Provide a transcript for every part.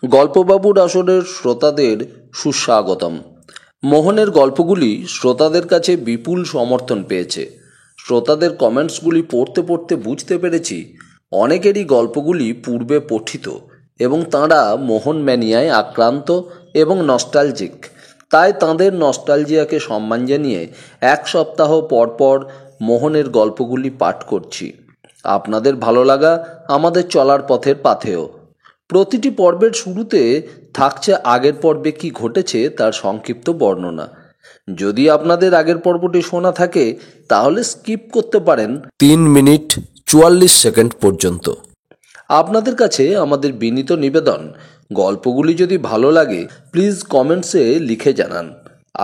গল্পবাবুর আসরের শ্রোতাদের সুস্বাগতম। মোহনের গল্পগুলি শ্রোতাদের কাছে বিপুল সমর্থন পেয়েছে। শ্রোতাদের কমেন্টসগুলি পড়তে পড়তে বুঝতে পেরেছি অনেকেরই গল্পগুলি পূর্বে পঠিত এবং তাঁরা মোহন ম্যানিয়ায় আক্রান্ত এবং নস্টালজিক। তাই তাঁদের নস্টালজিয়াকে সম্মান জানিয়ে এক সপ্তাহ পর পর মোহনের গল্পগুলি পাঠ করছি। আপনাদের ভালো লাগা আমাদের চলার পথের পাথেয়। প্রতিটি পর্বের শুরুতে থাকছে আগের পর্বে কি ঘটেছে তার সংক্ষিপ্ত বর্ণনা। যদি আপনাদের আগের পর্বটি শোনা থাকে তাহলে স্কিপ করতে পারেন 3 মিনিট 44 সেকেন্ড পর্যন্ত। আপনাদের কাছে আমাদের বিনীত নিবেদন, গল্পগুলি যদি ভালো লাগে প্লিজ কমেন্টসে লিখে জানান।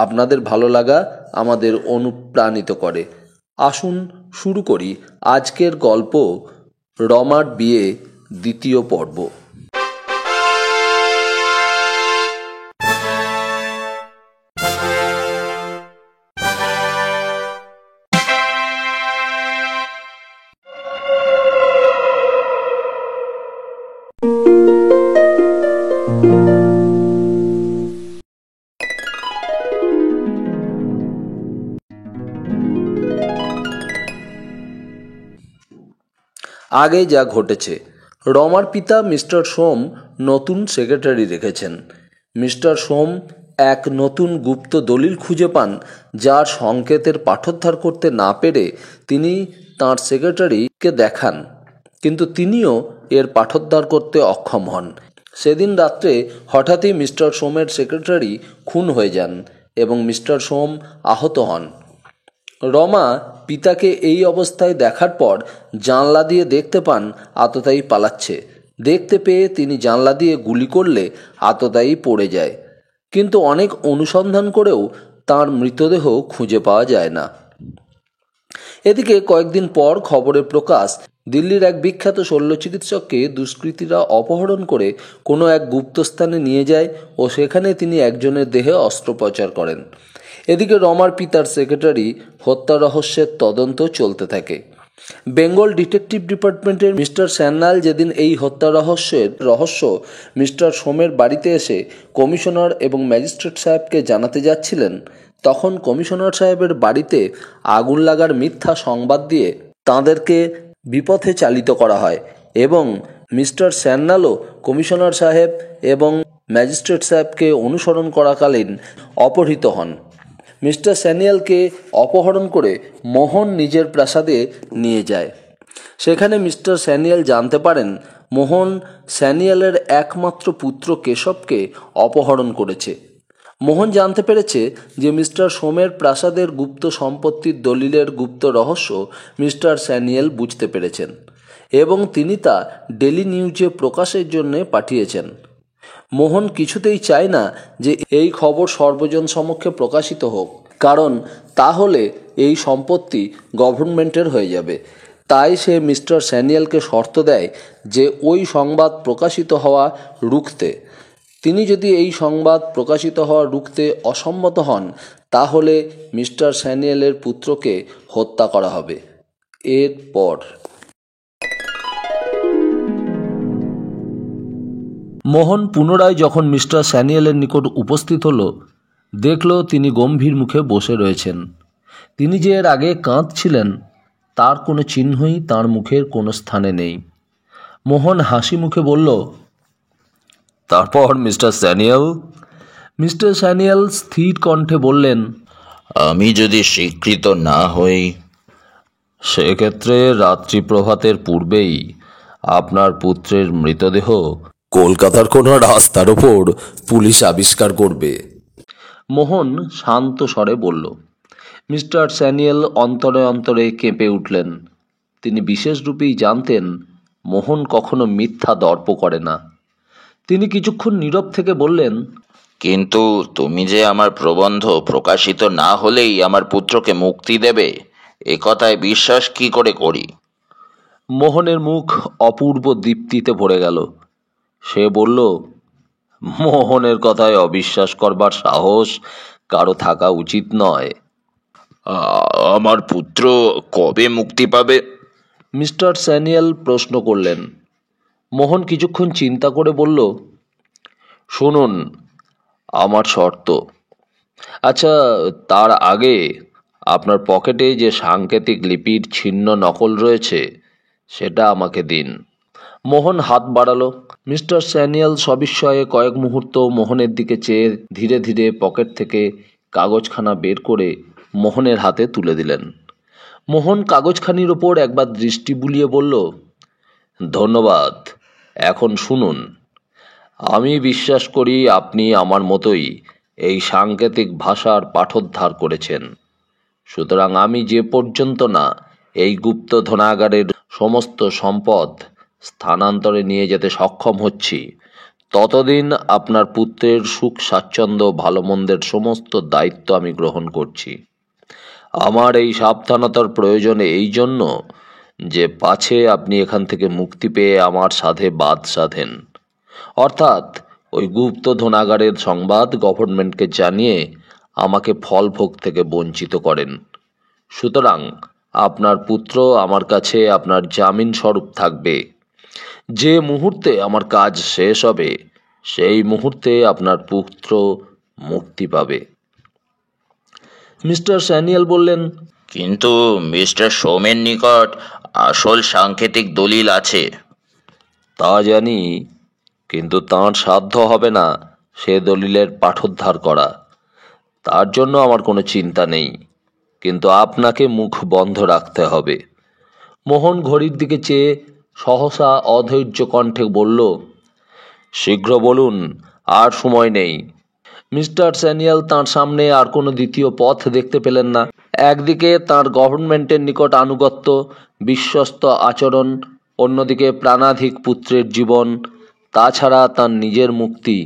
আপনাদের ভালো লাগা আমাদের অনুপ্রাণিত করে। আসুন শুরু করি আজকের গল্প, রমার বিয়ে, দ্বিতীয় পর্ব। আগে যা ঘটেছে, রমার পিতা মিস্টার সোম নতুন সেক্রেটারি রেখেছেন। মিস্টার সোম এক নতুন গুপ্ত দলিল খুঁজে পান, যার সংকেতের পাঠোদ্ধার করতে না পেরে তিনি তাঁর সেক্রেটারিকে দেখান, কিন্তু তিনিও এর পাঠোদ্ধার করতে অক্ষম হন। সেদিন রাত্রে হঠাৎই মিস্টার সোমের সেক্রেটারি খুন হয়ে যান এবং মিস্টার সোম আহত হন। রমা পিতাকে এই অবস্থায় দেখার পর জানলা দিয়ে দেখতে পান আততায়ী পালাচ্ছে। দেখতে পেয়ে তিনি জানলা দিয়ে গুলি করলে আততায়ী পড়ে যায়, কিন্তু অনেক অনুসন্ধান করেও তার মৃতদেহ খুঁজে পাওয়া যায় না। এদিকে কয়েকদিন পর খবরে প্রকাশ, দিল্লির এক বিখ্যাত শল্য চিকিৎসককে দুষ্কৃতীরা অপহরণ করে কোনো এক গুপ্তস্থানে নিয়ে যায় ও সেখানে তিনি একজনের দেহে অস্ত্রোপচার করেন। এদিকে রমার পিতার সেক্রেটারি হত্যা রহস্যের তদন্ত চলতে থাকে। বেঙ্গল ডিটেকটিভ ডিপার্টমেন্টের মিস্টার স্যান্যাল যেদিন এই হত্যা রহস্য মিস্টার সোমের বাড়িতে এসে কমিশনার এবং ম্যাজিস্ট্রেট সাহেবকে জানাতে যাচ্ছিলেন, তখন কমিশনার সাহেবের বাড়িতে আগুন লাগার মিথ্যা সংবাদ দিয়ে তাঁদেরকে বিপথে চালিত করা হয় এবং মিস্টার স্যান্যালও কমিশনার সাহেব এবং ম্যাজিস্ট্রেট সাহেবকে অনুসরণ করাকালীন অপহৃত হন। মিস্টার স্যানিয়ালকে অপহরণ করে মোহন নিজের প্রাসাদে নিয়ে যায়। সেখানে মিস্টার স্যানিয়াল জানতে পারেন মোহন স্যানিয়ালের একমাত্র পুত্র কেশবকে অপহরণ করেছে। মোহন জানতে পেরেছে যে মিস্টার সোমের প্রাসাদের গুপ্ত সম্পত্তির দলিলের গুপ্ত রহস্য মিস্টার স্যানিয়াল বুঝতে পেরেছেন এবং তিনি তা ডেলি নিউজে প্রকাশের জন্য পাঠিয়েছেন। মোহন কিছুতেই চায় না যে এই খবর সর্বজন সমক্ষে প্রকাশিত হোক, কারণ তাহলে এই সম্পত্তি গভর্নমেন্টের হয়ে যাবে। তাই সে মিস্টার স্যানিয়ালকে শর্ত দেয় যে ওই সংবাদ প্রকাশিত হওয়া রুখতে। তিনি যদি এই সংবাদ প্রকাশিত হওয়া রুখতে অসম্মত হন তাহলে মিস্টার স্যানিয়ালের পুত্রকে হত্যা করা হবে। এরপর মোহন পুনরায় যখন মিস্টার স্যানিয়ালের নিকট উপস্থিত হলো, দেখল তিনি গম্ভীর মুখে বসে রয়েছেন। তিনি যে এর আগে কাঁদছিলেন তার কোনো চিহ্নই তাঁর মুখের কোনো স্থানে নেই। মোহন হাসি মুখে বলল, তারপর মিস্টার স্যানিয়াল? মিস্টার স্যানিয়াল স্থির কণ্ঠে বললেন, আমি যদি স্বীকৃত না হই, সেক্ষেত্রে রাত্রি প্রভাতের পূর্বেই আপনার পুত্রের মৃতদেহ কলকাতার কোনো রাস্তার ওপর পুলিশ আবিষ্কার করবে। মোহন শান্ত স্বরে বলল। মিস্টার স্যানিয়াল অন্তরে অন্তরে কেঁপে উঠলেন। তিনি বিশেষ রূপেই জানতেন মোহন কখনো মিথ্যা দর্প করে না। তিনি কিছুক্ষণ নীরব থেকে বললেন, কিন্তু তুমি যে আমার প্রবন্ধ প্রকাশিত না হলেই আমার পুত্রকে মুক্তি দেবে, এ কথায় বিশ্বাস কি করে করি? মোহনের মুখ অপূর্ব দীপ্তিতে ভরে গেল। সে বলল, মোহনের কথায় অবিশ্বাস করবার সাহস কারো থাকা উচিত নয়। আমার পুত্র কবে মুক্তি পাবে? মিস্টার স্যানিয়াল প্রশ্ন করলেন। মোহন কিছুক্ষণ চিন্তা করে বলল, শুনুন, আমার শর্ত। আচ্ছা, তার আগে আপনার পকেটে যে সাংকেতিক লিপির ছিন্ন নকল রয়েছে সেটা আমাকে দিন। মোহন হাত বাড়ালো। মিস্টার স্যানিয়াল সবিস্ময়ে কয়েক মুহূর্ত মোহনের দিকে চেয়ে ধীরে ধীরে পকেট থেকে কাগজখানা বের করে মোহনের হাতে তুলে দিলেন। মোহন কাগজখানির ওপর একবার দৃষ্টি বুলিয়ে বলল, ধন্যবাদ। এখন শুনুন, আমি বিশ্বাস করি আপনি আমার মতোই এই সাংকেতিক ভাষার পাঠোদ্ধার করেছেন। সুতরাং আমি যে পর্যন্ত না এই গুপ্ত ধনাগারের সমস্ত সম্পদ স্থানান্তরে নিয়ে যেতে সক্ষম হচ্ছি, ততদিন আপনার পুত্রের সুখ স্বাচ্ছন্দ্য ভালো মন্দের সমস্ত দায়িত্ব আমি গ্রহণ করছি। আমার এই সাবধানতার প্রয়োজন এই জন্য যে পাছে আপনি এখান থেকে মুক্তি পেয়ে আমার সাথে বাদ সাধেন, অর্থাৎ ওই গুপ্ত ধনাগারের সংবাদ গভর্নমেন্টকে জানিয়ে আমাকে ফল ভোগ থেকে বঞ্চিত করেন। সুতরাং আপনার পুত্র আমার কাছে আপনার জামিন স্বরূপ থাকবে। যে মুহূর্তে আমার কাজ শেষ হবে সেই মুহূর্তে আপনার পুত্র মুক্তি পাবে। মিস্টার স্যানিয়াল বললেন, কিন্তু মিস্টার সোমের নিকট আসল সাংকেতিক দলিল আছে। তা জানি, কিন্তু তাঁর সাধ্য হবে না সে দলিলের পাঠোদ্ধার করা। তার জন্য আমার কোনো চিন্তা নেই, কিন্তু আপনাকে মুখ বন্ধ রাখতে হবে। মোহন ঘড়ির দিকে চেয়ে সহসা অধৈর্য কণ্ঠে বলল, শীঘ্র বলুন, আর সময় নেই। মিস্টার স্যানিয়াল তাঁর সামনে আর কোনো দ্বিতীয় পথ দেখতে পেলেন না। একদিকে তাঁর গভর্নমেন্টের নিকট আনুগত্য, বিশ্বস্ত আচরণ, অন্যদিকে প্রাণাধিক পুত্রের জীবন, তাছাড়া তাঁর নিজের মুক্তি।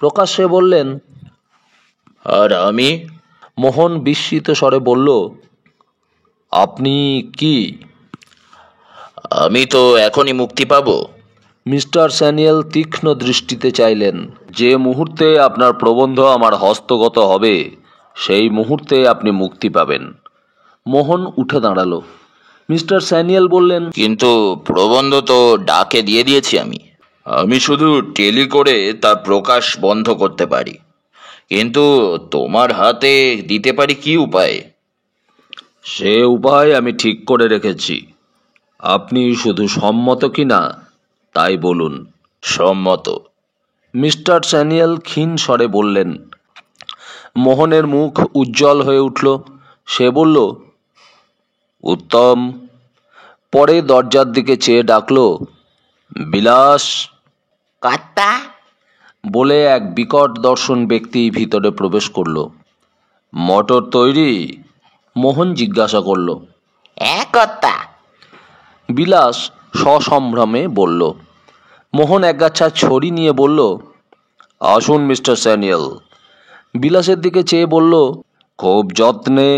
প্রকাশ্যে বললেন, আর আমি? মোহন বিস্মিত স্বরে বলল, আপনি কি? আমি তো এখনই মুক্তি পাবো। মিস্টার স্যানিয়াল তীক্ষ্ণ দৃষ্টিতে চাইলেন, যে মুহূর্তে আপনার প্রবন্ধ আমার হস্তগত হবে সেই মুহূর্তে আপনি মুক্তি পাবেন। মোহন উঠে দাঁড়ালো। মিস্টার স্যানিয়াল বললেন, কিন্তু প্রবন্ধ তো ডাকে দিয়ে দিয়েছি আমি। আমি শুধু টেলি করে তার প্রকাশ বন্ধ করতে পারি, কিন্তু তোমার হাতে দিতে পারি কি উপায়ে? সে উপায় আমি ঠিক করে রেখেছি। আপনি শুধু সম্মত কিনা তাই বলুন। সম্মত। মিস্টার স্যানিয়াল ক্ষীণ স্বরে বললেন। মোহনের মুখ উজ্জ্বল হয়ে উঠল। সে বলল, উত্তম। পরে দরজার দিকে চেয়ে ডাকল, বিলাস। কর্তা। বলে এক বিকট দর্শন ব্যক্তি ভিতরে প্রবেশ করল। মটর তৈরি? মোহন জিজ্ঞাসা করল। কর্তা। বিলাস সসম্ভ্রমে বলল। মোহন একগাছা ছড়ি নিয়ে বলল, আসুন মিস্টার স্যানিয়াল। বিলাসের দিকে চেয়ে বলল, খুব যত্নে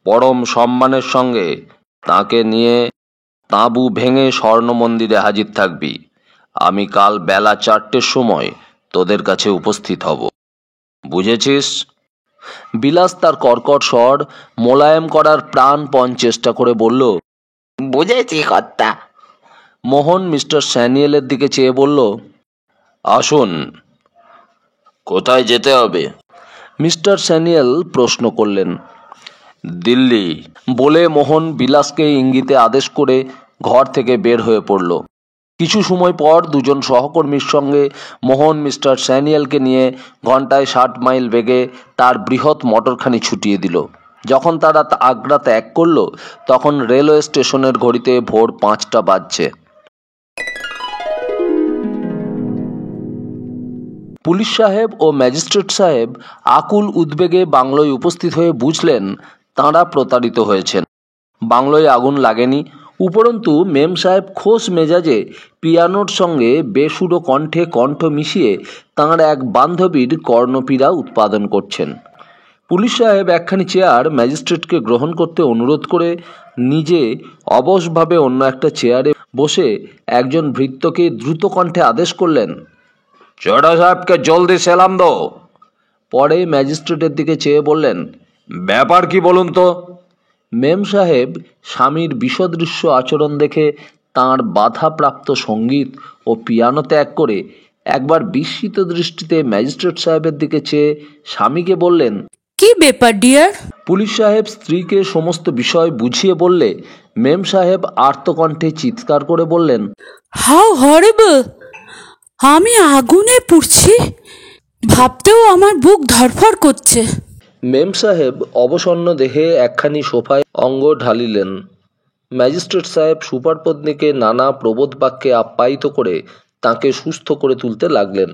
পরম সম্মানের সঙ্গে তাকে নিয়ে তাঁবু ভেঙে স্বর্ণ মন্দিরে হাজির থাকবি। আমি কাল বেলা 4টের সময় তোদের কাছে উপস্থিত হব, বুঝেছিস? বিলাস তার কর্কট স্বর মোলায়েম করার প্রাণপণ চেষ্টা করে বলল, বুঝেছি কর্তা। মোহন মিস্টার স্যানিয়ালের দিকে চেয়ে বলল, আসুন। কোথায় যেতে হবে? মিস্টার স্যানিয়াল প্রশ্ন করলেন। দিল্লি। বলে মোহন বিলাসকে ইঙ্গিতে আদেশ করে ঘর থেকে বের হয়ে পড়ল। কিছু সময় পর দুজন সহকর্মীর সঙ্গে মোহন মিস্টার স্যানিয়ালকে নিয়ে ঘন্টায় 60 মাইল বেগে তার বৃহৎ মোটরখানি ছুটিয়ে দিল। যখন তারা আগ্রা ত্যাগ করল তখন রেলওয়ে স্টেশনের ঘড়িতে ভোর 5টা বাজছে। পুলিশ সাহেব ও ম্যাজিস্ট্রেট সাহেব আকুল উদ্বেগে বাংলোয় উপস্থিত হয়ে বুঝলেন তাঁরা প্রতারিত হয়েছেন। বাংলোয় আগুন লাগেনি, উপরন্তু মেম সাহেব খোশ মেজাজে পিয়ানোর সঙ্গে বেসুরো কণ্ঠে কণ্ঠ মিশিয়ে তাঁর এক বান্ধবীর কর্ণপীড়া উৎপাদন করছেন। পুলিশ সাহেব একখানি চেয়ার ম্যাজিস্ট্রেটকে গ্রহণ করতে অনুরোধ করে নিজে অবশভাবে অন্য একটা চেয়ারে বসে একজন ভৃত্যকে দ্রুত কণ্ঠে আদেশ করলেন, চড়া সাহেবকে জলদি সেলাম দো। পরে ম্যাজিস্ট্রেটের দিকে চেয়ে বললেন, ব্যাপার কি বলুন তো? মেম সাহেব স্বামীর বিষদৃশ্য আচরণ দেখে তাঁর বাধাপ্রাপ্ত সঙ্গীত ও পিয়ানো ত্যাগ করে একবার বিস্মিত দৃষ্টিতে ম্যাজিস্ট্রেট সাহেবের দিকে চেয়ে স্বামীকে বললেন, কি ব্যাপার ডিয়ার? পুলিশ সাহেব স্ত্রীকে সমস্ত বিষয় বুঝিয়ে বললে মেম সাহেব আর্তকণ্ঠে চিৎকার করে বললেন, হাউ হরিবল! আমি আগুনে পুড়ছি, ভাবতেও আমার বুক ধড়ফড় করছে। মেম সাহেব অবসন্ন দেহে একখানি সোফায় অঙ্গ ঢালিলেন। ম্যাজিস্ট্রেট সাহেব সুপারপত্নীকে নানা প্রবোধ বাক্যে আপ্যায়িত করে তাকে সুস্থ করে তুলতে লাগলেন।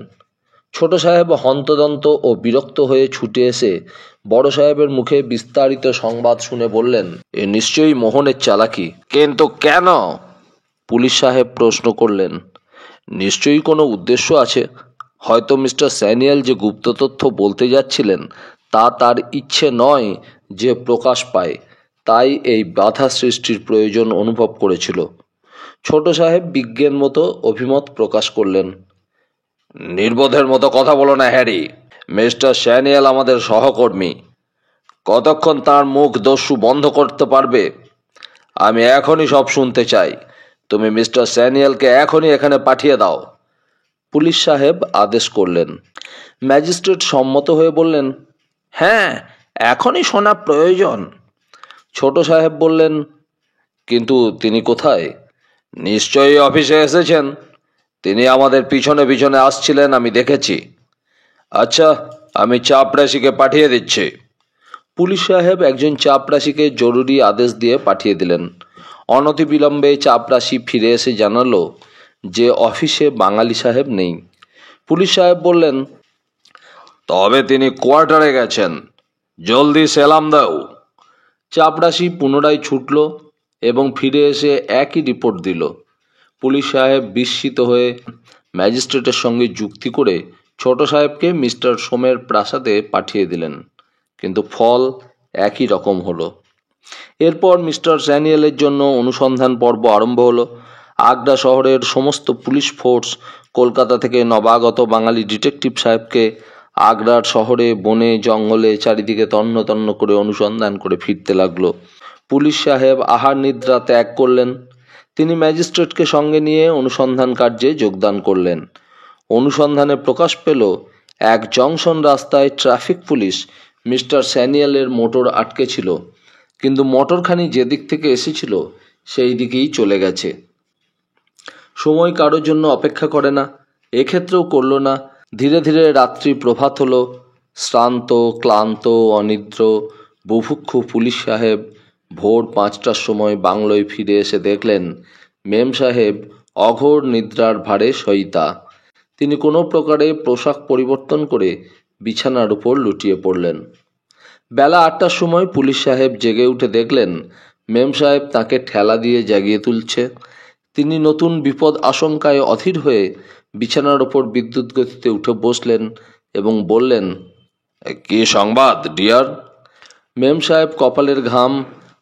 ছোট সাহেব হন্তদন্ত ও বিরক্ত হয়ে ছুটে এসে বড় সাহেবের মুখে বিস্তারিত সংবাদ শুনে বললেন, এ নিশ্চয়ই মোহনের চালাকি। কিন্তু কেন? পুলিশ সাহেব প্রশ্ন করলেন। নিশ্চয়ই কোনো উদ্দেশ্য আছে। হয়তো মিস্টার স্যানিয়েল যে গুপ্ত তথ্য বলতে যাচ্ছিলেন তা তার ইচ্ছে নয় যে প্রকাশ পায়, তাই এই বাধা সৃষ্টির প্রয়োজন অনুভব করেছিল। ছোট সাহেব বিজ্ঞান মতো অভিমত প্রকাশ করলেন। নির্বোধের মতো কথা বলো না হ্যারি। মিস্টার স্যানিয়েল আমাদের সহকর্মী। কতক্ষণ তার মুখ দস্যু বন্ধ করতে পারবে? আমি এখনই সব শুনতে চাই। তুমি মিস্টার স্যানিয়েলকে এখনই এখানে পাঠিয়ে দাও। পুলিশ সাহেব আদেশ করলেন। ম্যাজিস্ট্রেট সম্মত হয়ে বললেন, হ্যাঁ, এখনই শোনা প্রয়োজন। ছোট সাহেব বললেন, কিন্তু তিনি কোথায়? নিশ্চয়ই অফিসে এসেছেন। তিনি আমাদের পিছনে পিছনে আসছিলেন, আমি দেখেছি। আচ্ছা, আমি চাপরাশিকে পাঠিয়ে দিচ্ছি। পুলিশ সাহেব একজন চাপরাশিকে জরুরি আদেশ দিয়ে পাঠিয়ে দিলেন। অনতিবিলম্বে চাপরাশি ফিরে এসে জানালো যে অফিসে বাঙালি সাহেব নেই। পুলিশ সাহেব বললেন, তবে তিনি কোয়ার্টারে গেছেন। জলদি সেলাম দাও। চাপরাশি পুনরায় ছুটল এবং ফিরে এসে একই রিপোর্ট দিল। পুলিশ সাহেব বিস্মিত হয়ে ম্যাজিস্ট্রেটের সঙ্গে যুক্তি করে ছোট সাহেবকে মিস্টার সোমের প্রাসাদে পাঠিয়ে দিলেন, কিন্তু ফল একই রকম হলো। এরপর মিস্টার স্যানিয়েলের জন্য অনুসন্ধান পর্ব আরম্ভ হলো। আগ্রা শহরের সমস্ত পুলিশ ফোর্স কলকাতা থেকে নবাগত বাঙালি ডিটেকটিভ সাহেবকে আগ্রার শহরে বনে জঙ্গলে চারিদিকে তন্ন তন্ন করে অনুসন্ধান করে ফিরতে লাগলো। পুলিশ সাহেব আহার নিদ্রা ত্যাগ করলেন। তিনি ম্যাজিস্ট্রেটকে সঙ্গে নিয়ে অনুসন্ধান কার্যে যোগদান করলেন। অনুসন্ধানে প্রকাশ পেল এক জংশন রাস্তায় ট্রাফিক পুলিশ মিস্টার স্যানিয়েলের মোটর আটকে ছিল, কিন্তু মোটরখানি যেদিক থেকে এসেছিল সেই দিকেই চলে গেছে। সময় কারোর জন্য অপেক্ষা করে না, এক্ষেত্রেও করল না। ধীরে ধীরে রাত্রি প্রভাত হলো। শ্রান্ত, ক্লান্ত, অনিদ্র, বুভুক্ষু পুলিশ সাহেব ভোর 5টার সময় বাংলোয় ফিরে এসে দেখলেন মেম সাহেব অঘোর নিদ্রার ভারে শয়িতা। তিনি কোনো প্রকারে পোশাক পরিবর্তন করে বিছানার উপর লুটিয়ে পড়লেন। বেলা 8টার সময় পুলিশ সাহেব জেগে উঠে দেখলেন মেম সাহেব তাকে ঠেলা দিয়ে জাগিয়ে তুলছে। তিনি নতুন বিপদ আশঙ্কায় অধীর হয়ে বিছানার ওপর বিদ্যুৎ গতিতে উঠে বসলেন এবং বললেন, কি সংবাদ ডিয়ার? মেম সাহেব কপালের ঘাম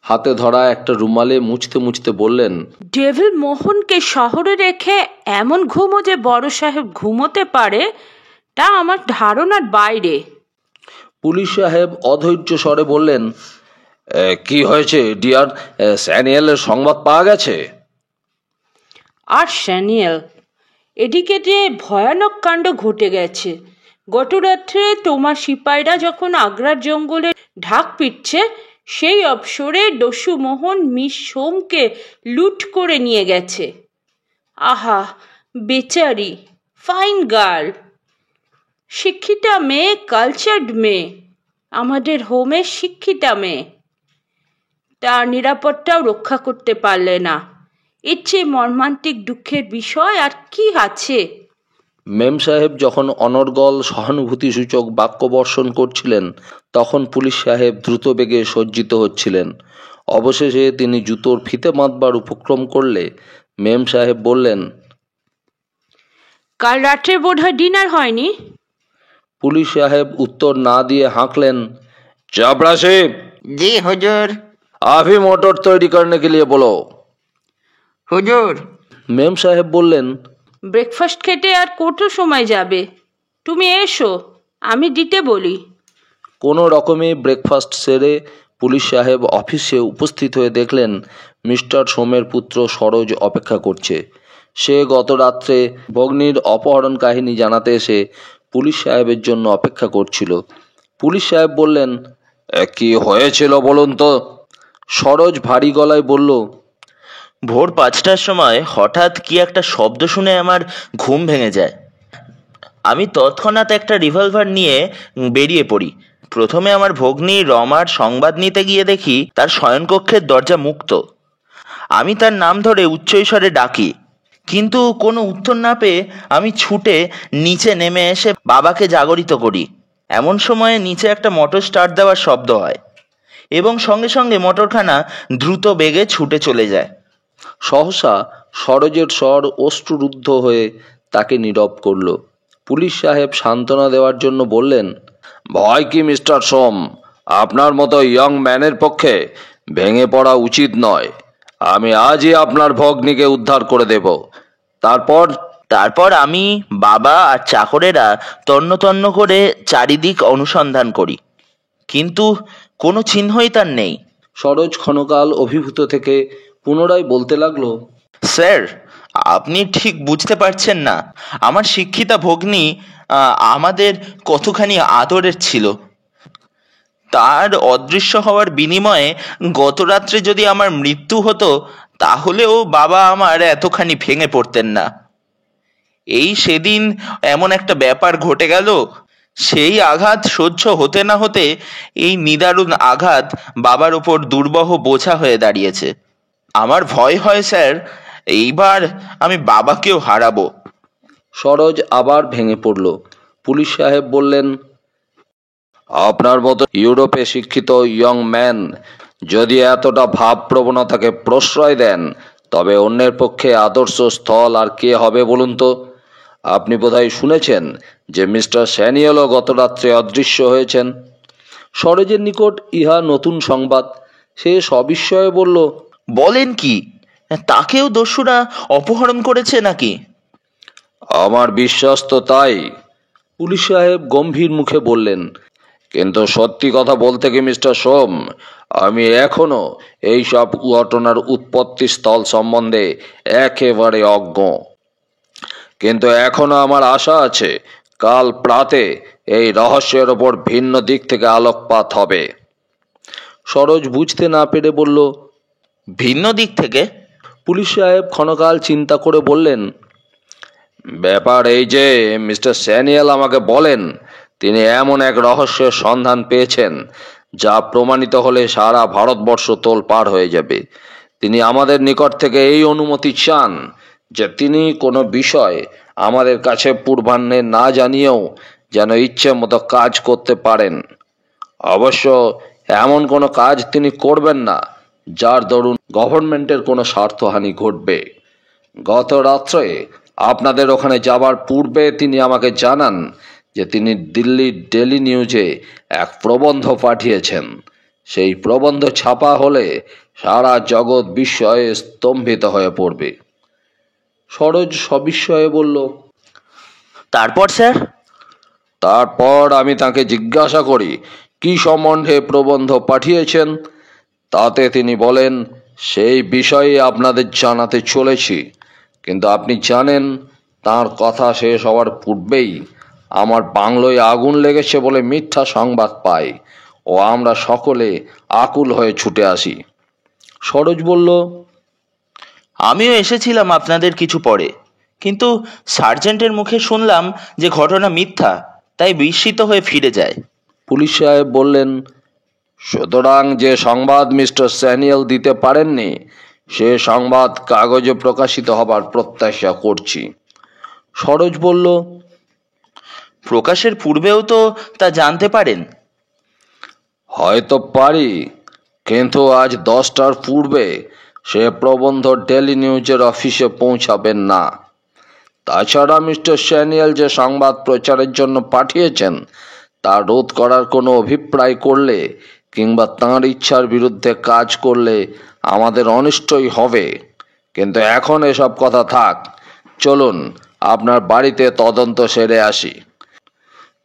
হাতে ধরা একটা রুমালে মুছতে মুছতে বললেন, ডেভিল মোহনকে শহরে রেখে এমন ঘুমো যে বড় সাহেব ঘুমোতে পারে, তা আমার ধারণার বাইরে। পুলিশ সাহেব অধৈর্য স্বরে বললেন, কি হয়েছে ডিয়ার? স্যানিয়েলের সংবাদ পাওয়া গেছে? আর স্যানিয়েল, এদিকে যে ভয়ানক কাণ্ড ঘটে গেছে। গত রাত্রে তোমার সিপাহীরা যখন আগ্রার জঙ্গলে ঢাক পিটছে, সেই অবসরে দস্যু মোহন মিস সোমকে লুট করে নিয়ে গেছে। আহা, বেচারি ফাইন গার্ল, শিক্ষিতা মেয়ে, কালচার্ড মেয়ে, আমাদের হোমের শিক্ষিতা মেয়ে। তার নিরাপত্তাও রক্ষা করতে পারলে না। এর চেয়ে মর্মান্তিক দুঃখের বিষয় আর কি আছে? মেম সাহেব যখন অনর্গল সহানুভূতিসূচক বাক্য বর্ষণ করছিলেন, তখন পুলিশ সাহেব দ্রুত বেগে সজ্জিত হচ্ছিলেন। অবশেষে তিনি জুতোর ফিতে বাঁধবার উপক্রম করলে মেম সাহেব বললেন, কাল রাত্রে বোধহয় ডিনার হয়নি? পুলিশ সাহেব উত্তর না দিয়ে হাঁকলেন, চাপরাশি। জি হুজুর। अभी मोटर तैयारी करने के लिए बोलो। হুজুর। মেম সাহেব বললেন, ব্রেকফাস্ট খেতে আর কত সময় যাবে? তুমি এসো, আমি দিতে বলি। কোনো রকমে ব্রেকফাস্ট সেরে পুলিশ সাহেব অফিসে উপস্থিত হয়ে দেখলেন মিস্টার সোমের পুত্র সরোজ অপেক্ষা করছে। সে গত রাত্রে ভগ্নির অপহরণ কাহিনী জানাতে এসে পুলিশ সাহেবের জন্য অপেক্ষা করছিল। পুলিশ সাহেব বললেন, কি হয়েছিল বলুন তো? সরোজ ভারী গলায় বলল, ভোর 5টার সময় হঠাৎ কি একটা শব্দ শুনে আমার ঘুম ভেঙে যায়। আমি তৎক্ষণাৎ একটা রিভলভার নিয়ে বেরিয়ে পড়ি। প্রথমে আমার ভগ্নী রমার সংবাদ নিতে গিয়ে দেখি তার শয়নকক্ষের দরজা মুক্ত। আমি তার নাম ধরে উচ্চস্বরে ডাকি, কিন্তু কোনো উত্তর না পেয়ে আমি ছুটে নিচে নেমে এসে বাবাকে জাগরিত করি। এমন সময়ে নিচে একটা মোটর স্টার্ট দেওয়ার শব্দ হয় এবং সঙ্গে সঙ্গে মোটরখানা দ্রুত বেগে ছুটে চলে যায়। সহসা সরোজের স্বর অশ্রুরুদ্ধ হয়ে তাকে নীরব করল। পুলিশ সাহেব সান্ত্বনা দেওয়ার জন্য বললেন, ভয় কি মিস্টার সোম? আপনার মতো ইয়ং ম্যানের পক্ষে ভেঙে পড়া উচিত নয়। আমি আজই আপনার ভগ্নীকে উদ্ধার করে দেব। তারপর আমি, বাবা আর চাকরেরা তন্ন তন্ন করে চারিদিক অনুসন্ধান করি, কিন্তু কোনো চিহ্নই তার নেই। সরোজ ক্ষণকাল অভিভূত থেকে পুনরায় বলতে লাগলো, স্যার, আপনি ঠিক বুঝতে পারছেন না, আমার শিক্ষিতা ভগ্নী আমাদের কতখানি আদরের ছিল। তার অদৃশ্য হওয়ার বিনিময়ে গত রাত্রে যদি আমার মৃত্যু হতো, তাহলেও বাবা আমার এতখানি ভেঙে পড়তেন না। এই সেদিন এমন একটা ব্যাপার ঘটে গেল, সেই আঘাত সহ্য হতে না হতে এই নিদারুণ আঘাত বাবার ওপর দুর্বহ বোঝা হয়ে দাঁড়িয়েছে। আমার ভয় হয় স্যার, এইবার আমি বাবাকেও হারাবো। সরোজ আবার ভেঙে পড়ল। পুলিশ সাহেব বললেন, আপনার মতো ইউরোপে শিক্ষিত ইয়ং ম্যান যদি এতটা ভাব প্রবণতাকে প্রশ্রয় দেন, তবে অন্যের পক্ষে আদর্শ স্থল আর কে হবে বলুন তো? আপনি বোধহয় শুনেছেন যে মিস্টার স্যানিয়েলও গত রাত্রে অদৃশ্য হয়েছেন। সরোজের নিকট ইহা নতুন সংবাদ। সে সবিস্ময়ে বলল, বলেন কি, তাকেও দস্যুরা অপহরণ করেছে নাকি? আমার বিশ্বাস তো তাই, পুলিশ সাহেব গম্ভীর মুখে বললেন। কিন্তু সত্যি কথা বলতে কি মিস্টার সোম, আমি এখনো এই সব ঘটনার উৎপত্তি স্থল সম্বন্ধে একেবারে অজ্ঞ। কিন্তু এখনো আমার আশা আছে কাল প্রাতে এই রহস্যের ওপর ভিন্ন দিক থেকে আলোকপাত হবে। সরোজ বুঝতে না পেরে বলল, ভিন্ন দিক থেকে? পুলিশ সাহেব ক্ষণকাল চিন্তা করে বললেন, ব্যাপার এই যে মিস্টার স্যানিয়েল আমাকে বলেন তিনি এমন এক রহস্যের সন্ধান পেয়েছেন যা প্রমাণিত হলে সারা ভারতবর্ষ তোলপাড় হয়ে যাবে। তিনি আমাদের নিকট থেকে এই অনুমতি চান যে তিনি কোনো বিষয় আমাদের কাছে পূর্বাহ্নে না জানিয়েও যেন ইচ্ছে মতো কাজ করতে পারেন। অবশ্য এমন কোনো কাজ তিনি করবেন না যার দরুন গভর্নমেন্টের কোনো স্বার্থহানি ঘটবে। গত রাত্রে আপনাদের ওখানে যাবার পূর্বে তিনি আমাকে জানান যে তিনি দিল্লির ডেলি নিউজে এক প্রবন্ধ পাঠিয়েছেন। সেই প্রবন্ধ ছাপা হলে সারা জগৎ বিস্ময়ে স্তম্ভিত হয়ে পড়বে। সরোজ সবিস্ময়ে বলল, তারপর স্যার? তারপর আমি তাকে জিজ্ঞাসা করি কি সম্বন্ধে প্রবন্ধ পাঠিয়েছেন। তাতে তিনি বলেন, সেই বিষয়ে আপনাদের জানাতে চলেছি। কিন্তু আপনি জানেন, তার কথা শেষ হওয়ার পূর্বেই আমার বাংলোয় আগুন লেগেছে বলে মিথ্যা সংবাদ পাই ও আমরা সকলে আকুল হয়ে ছুটে আসি। সরোজ বলল, আমিও এসেছিলাম আপনাদের কিছু পরে, কিন্তু সার্জেন্টের মুখে শুনলাম যে ঘটনা মিথ্যা, তাই বিস্মিত হয়ে ফিরে যায়। পুলিশ সাহেব বললেন, সুতরাং যে সংবাদ মিস্টার স্যানিয়েল দিতে পারেননি সে সংবাদ কাগজে প্রকাশিত হবার প্রত্যাশা করছি। সরোজ বলল, প্রকাশের পূর্বেও তো তা জানতে পারেন। হয়তো পারি, কিন্তু আজ 10টার পূর্বে সে প্রবন্ধ ডেলি নিউজের অফিসে পৌঁছাবেন না। তাছাড়া মিস্টার স্যানিয়েল যে সংবাদ প্রচারের জন্য পাঠিয়েছেন তা রোধ করার কোনো অভিপ্রায় করলে কিংবা তাঁর ইচ্ছার বিরুদ্ধে কাজ করলে আমাদের অনিষ্টই হবে। কিন্তু এখন এসব কথা থাক, চলুন আপনার বাড়িতে তদন্ত সেরে আসি।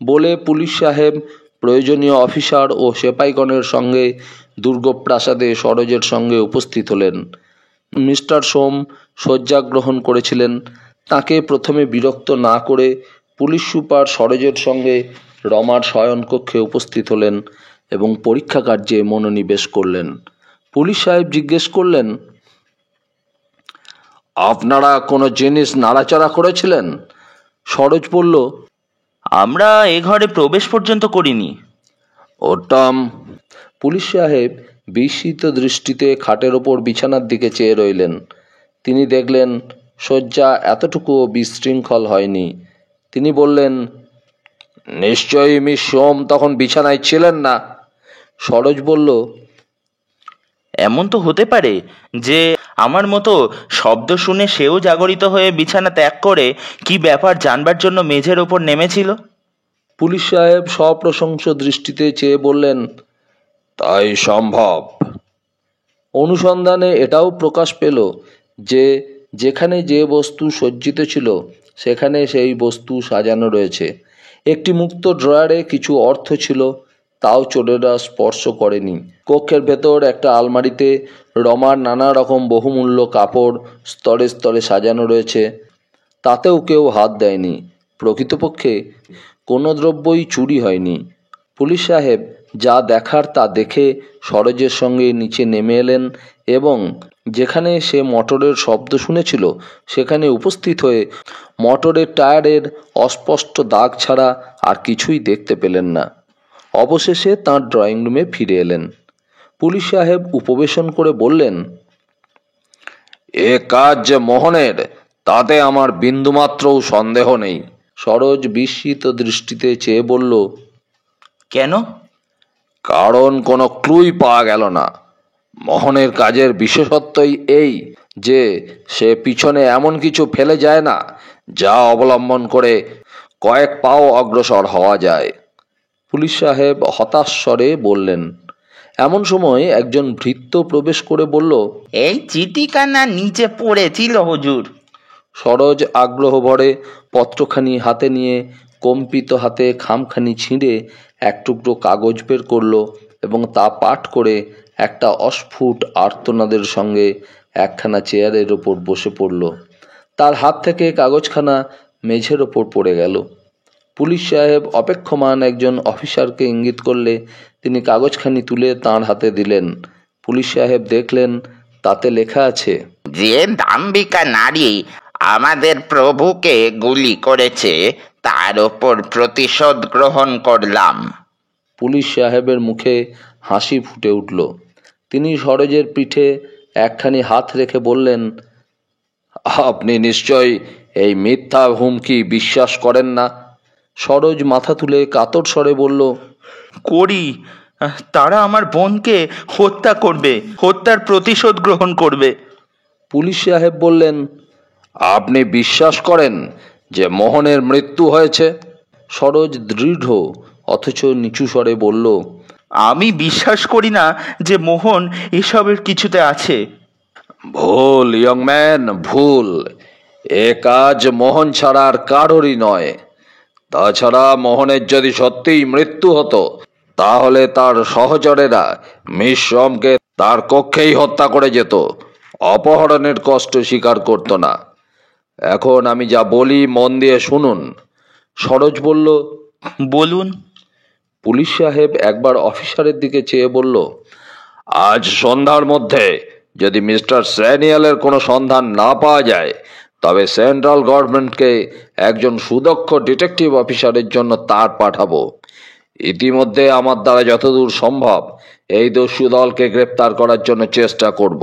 বলে পুলিশ সাহেব প্রয়োজনীয় অফিসার ও সেপাইগণের সঙ্গে দুর্গপ্রাসাদে সরোজের সঙ্গে উপস্থিত হলেন। মিস্টার সোম শয্যা গ্রহণ করেছিলেন, তাকে প্রথমে বিরক্ত না করে পুলিশ সুপার সরোজের সঙ্গে রমার শয়নকক্ষে উপস্থিত হলেন এবং পরীক্ষা কার্যে মনোনিবেশ করলেন। পুলিশ সাহেব জিজ্ঞেস করলেন, আপনারা কোনো জিনিস নাড়াচাড়া করেছিলেন? সরোজ বলল, আমরা এ ঘরে প্রবেশ পর্যন্ত করিনি। ওটাম। পুলিশ সাহেব বিস্মিত দৃষ্টিতে খাটের ওপর বিছানার দিকে চেয়ে রইলেন। তিনি দেখলেন শয্যা এতটুকুও বিশৃঙ্খল হয়নি। তিনি বললেন, নিশ্চয়ই মিস সোম তখন বিছানায় ছিলেন না। সরোজ বলল, এমন তো হতে পারে যে আমার মতো শব্দ শুনে সেও জাগরিত হয়ে বিছানা ত্যাগ করে কি ব্যাপার জানবার জন্য মেঝের ওপর নেমেছিল। পুলিশ সাহেব সপ্রশংস দৃষ্টিতে চেয়ে বললেন, তাই সম্ভব। অনুসন্ধানে এটাও প্রকাশ পেল যে যেখানে যে বস্তু সজ্জিত ছিল সেখানে সেই বস্তু সাজানো রয়েছে। একটি মুক্ত ড্রয়ারে কিছু অর্থ ছিল, তাও চোরেরা স্পর্শ করেনি। কক্ষের ভেতর একটা আলমারিতে রমার নানা রকম বহুমূল্য কাপড় স্তরে স্তরে সাজানো রয়েছে, তাতেও কেউ হাত দেয়নি। প্রকৃতপক্ষে কোনো দ্রব্যই চুরি হয়নি। পুলিশ সাহেব যা দেখার তা দেখে সরোজের সঙ্গে নিচে নেমে এলেন এবং যেখানে সে মোটরের শব্দ শুনেছিল সেখানে উপস্থিত হয়ে মোটরের টায়ারের অস্পষ্ট দাগ ছাড়া আর কিছুই দেখতে পেলেন না। অবশেষে তাঁর ড্রয়িং রুমে ফিরে এলেন। পুলিশ সাহেব উপবেশন করে বললেন, এ কাজ যে মোহনের তাতে আমার বিন্দুমাত্রও সন্দেহ নেই। সরোজ বিস্মিত দৃষ্টিতে চেয়ে বলল, কেন? কারণ কোনো ক্লুই পাওয়া গেল না। মোহনের কাজের বিশেষত্বই এই যে সে পিছনে এমন কিছু ফেলে যায় না যা অবলম্বন করে কয়েক পাও অগ্রসর হওয়া যায়। পুলিশ সাহেব হতাশ স্বরে বললেন। এমন সময় একজন ভৃত্য প্রবেশ করে বলল, এই চিঠিখানা নিচে পড়েছিল হুজুর। সরোজ আগ্রহ ভরে পত্রখানি হাতে নিয়ে কম্পিত হাতে খামখানি ছিঁড়ে এক টুকরো কাগজ বের করলো এবং তা পাঠ করে একটা অস্ফুট আর্তনাদের সঙ্গে একখানা চেয়ারের ওপর বসে পড়ল। তার হাত থেকে কাগজখানা মেঝের ওপর পড়ে গেল। পুলিশ সাহেব অপেক্ষমান একজন অফিসারকে ইঙ্গিত করলে তিনি কাগজখানি তুলে তাঁর হাতে দিলেন। পুলিশ সাহেব দেখলেন তাতে লেখা আছে, যে দাম্ভিকা নারী আমাদের প্রভুকে গুলি করেছে তার ওপর প্রতিশোধ গ্রহণ করলাম। পুলিশ সাহেবের মুখে হাসি ফুটে উঠল। তিনি সরোজের পিঠে একখানি হাত রেখে বললেন, আপনি নিশ্চয় এই মিথ্যা হুমকি বিশ্বাস করেন না? সরোজ মাথা তুলে কাতর স্বরে বলল, করি। তারা আমার বোনকে হত্যা করবে, হত্যার প্রতিশোধ গ্রহণ করবে। পুলিশ সাহেব বললেন, আপনি বিশ্বাস করেন যে মোহনের মৃত্যু হয়েছে? সরোজ দৃঢ় অথচ নিচু স্বরে বলল, আমি বিশ্বাস করি না যে মোহন এসবের কিছুতে আছে। ভুল ইয়ং ম্যান, ভুল। এ কাজ মোহন ছাড়া আর কারোরই নয়। তাছাড়া মোহনের যদি সত্যিই মৃত্যু হতো তাহলে তার সহচরেরা মিস সোমকে তার কক্ষেই হত্যা করে যেত, অপহরণের কষ্ট স্বীকার করত না। এখন আমি যা বলি মন দিয়ে শুনুন। সরোজ বলল, বলুন। পুলিশ সাহেব একবার অফিসারের দিকে চেয়ে বলল, আজ সন্ধ্যার মধ্যে যদি মিস্টার স্যানিয়ালের কোনো সন্ধান না পাওয়া যায় তবে সেন্ট্রাল গভর্নমেন্টকে একজন সুদক্ষ ডিটেকটিভ অফিসারের জন্য তার পাঠাবো। ইতিমধ্যে আমার দ্বারা যতদূর সম্ভব এই দস্যু দলকে গ্রেপ্তার করার জন্য চেষ্টা করব।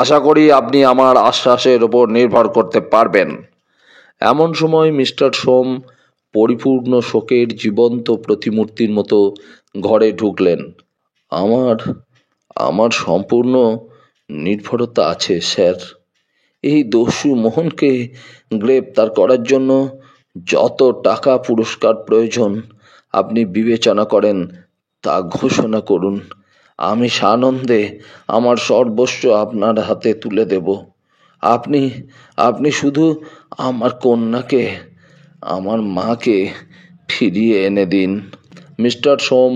আশা করি আপনি আমার আশ্বাসের উপর নির্ভর করতে পারবেন। এমন সময় মিস্টার সোম পরিপূর্ণ শোকের জীবন্ত প্রতিমূর্তির মতো ঘরে ঢুকলেন। আমার সম্পূর্ণ নির্ভরতা আছে স্যার। এই দস্যু মোহনকে গ্রেপ্তার করার জন্য যত টাকা পুরস্কার প্রয়োজন আপনি বিবেচনা করেন তা ঘোষণা করুন। আমি সানন্দে আমার সর্বস্ব আপনার হাতে তুলে দেব। আপনি শুধু আমার কন্যাকে, আমার মাকে ফিরিয়ে এনে দিন। মিস্টার সোম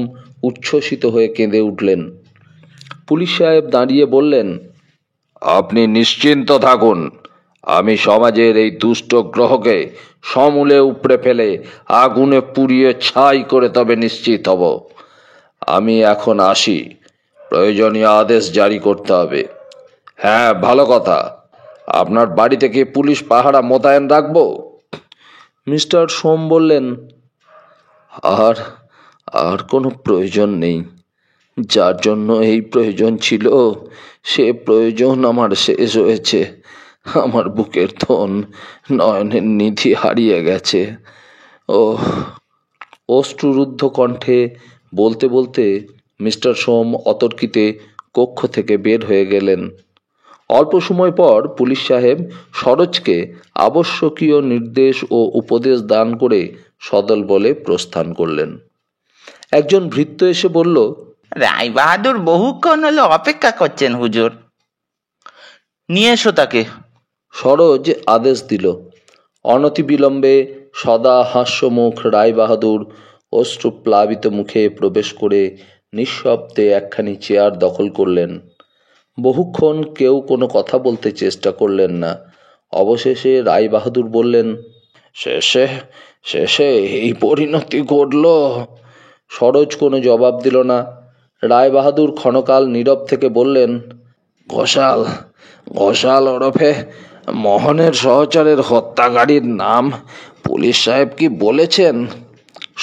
উচ্ছ্বসিত হয়ে কেঁদে উঠলেন। পুলিশ সাহেব দাঁড়িয়ে বললেন, আপনি নিশ্চিন্ত থাকুন, আমি সমাজের এই দুষ্ট গ্রহকে সমূলে উপড়ে ফেলে আগুনে পুড়িয়ে ছাই করে তবে নিশ্চিত হব। আমি এখন আসি, প্রয়োজনীয় আদেশ জারি করতে হবে। হ্যাঁ, ভালো কথা, আপনার বাড়িতে কি পুলিশ পাহারা মোতায়েন রাখবো? মিস্টার সোম বললেন, আর আর কোনো প্রয়োজন নেই। যার জন্য এই প্রয়োজন ছিল সে প্রয়োজন আমার শেষ হয়েছে। আমার বুকের ধন, নয়নের নিধি হারিয়ে গেছে। ও অশ্রুরুদ্ধ কণ্ঠে বলতে বলতে মিস্টার সোম অতর্কিতে কক্ষ থেকে বের হয়ে গেলেন। অল্প সময় পর পুলিশ সাহেব সরোজকে আবশ্যকীয় নির্দেশ ও উপদেশ দান করে সদল বলে প্রস্থান করলেন। একজন ভৃত্য এসে বলল, রায়বাহাদুর বহুক্ষণ হলো অপেক্ষা করছেন হুজুর। নিয়ে এসো তাকে। সরোজ আদেশ দিল। অনতিবিলম্বে সদা হাস্যমুখ রায়বাহাদুর অশ্রুপ্লাবিত মুখে প্রবেশ করে নিঃশব্দে একখানি চেয়ার দখল করলেন। বহুক্ষণ কেউ কোনো কথা বলতে চেষ্টা করলেন না। অবশেষে রায়বাহাদুর বললেন, শেষে শেষে এই পরিণতি ঘটল। সরোজ কোনো জবাব দিল না। রায়বাহাদুর ক্ষণকাল নীরব থেকে বললেন, ঘোষাল ঘোষাল ওরফে মোহনের সহচরের হত্যাকারীর নাম পুলিশ সাহেব কি বলেছেন?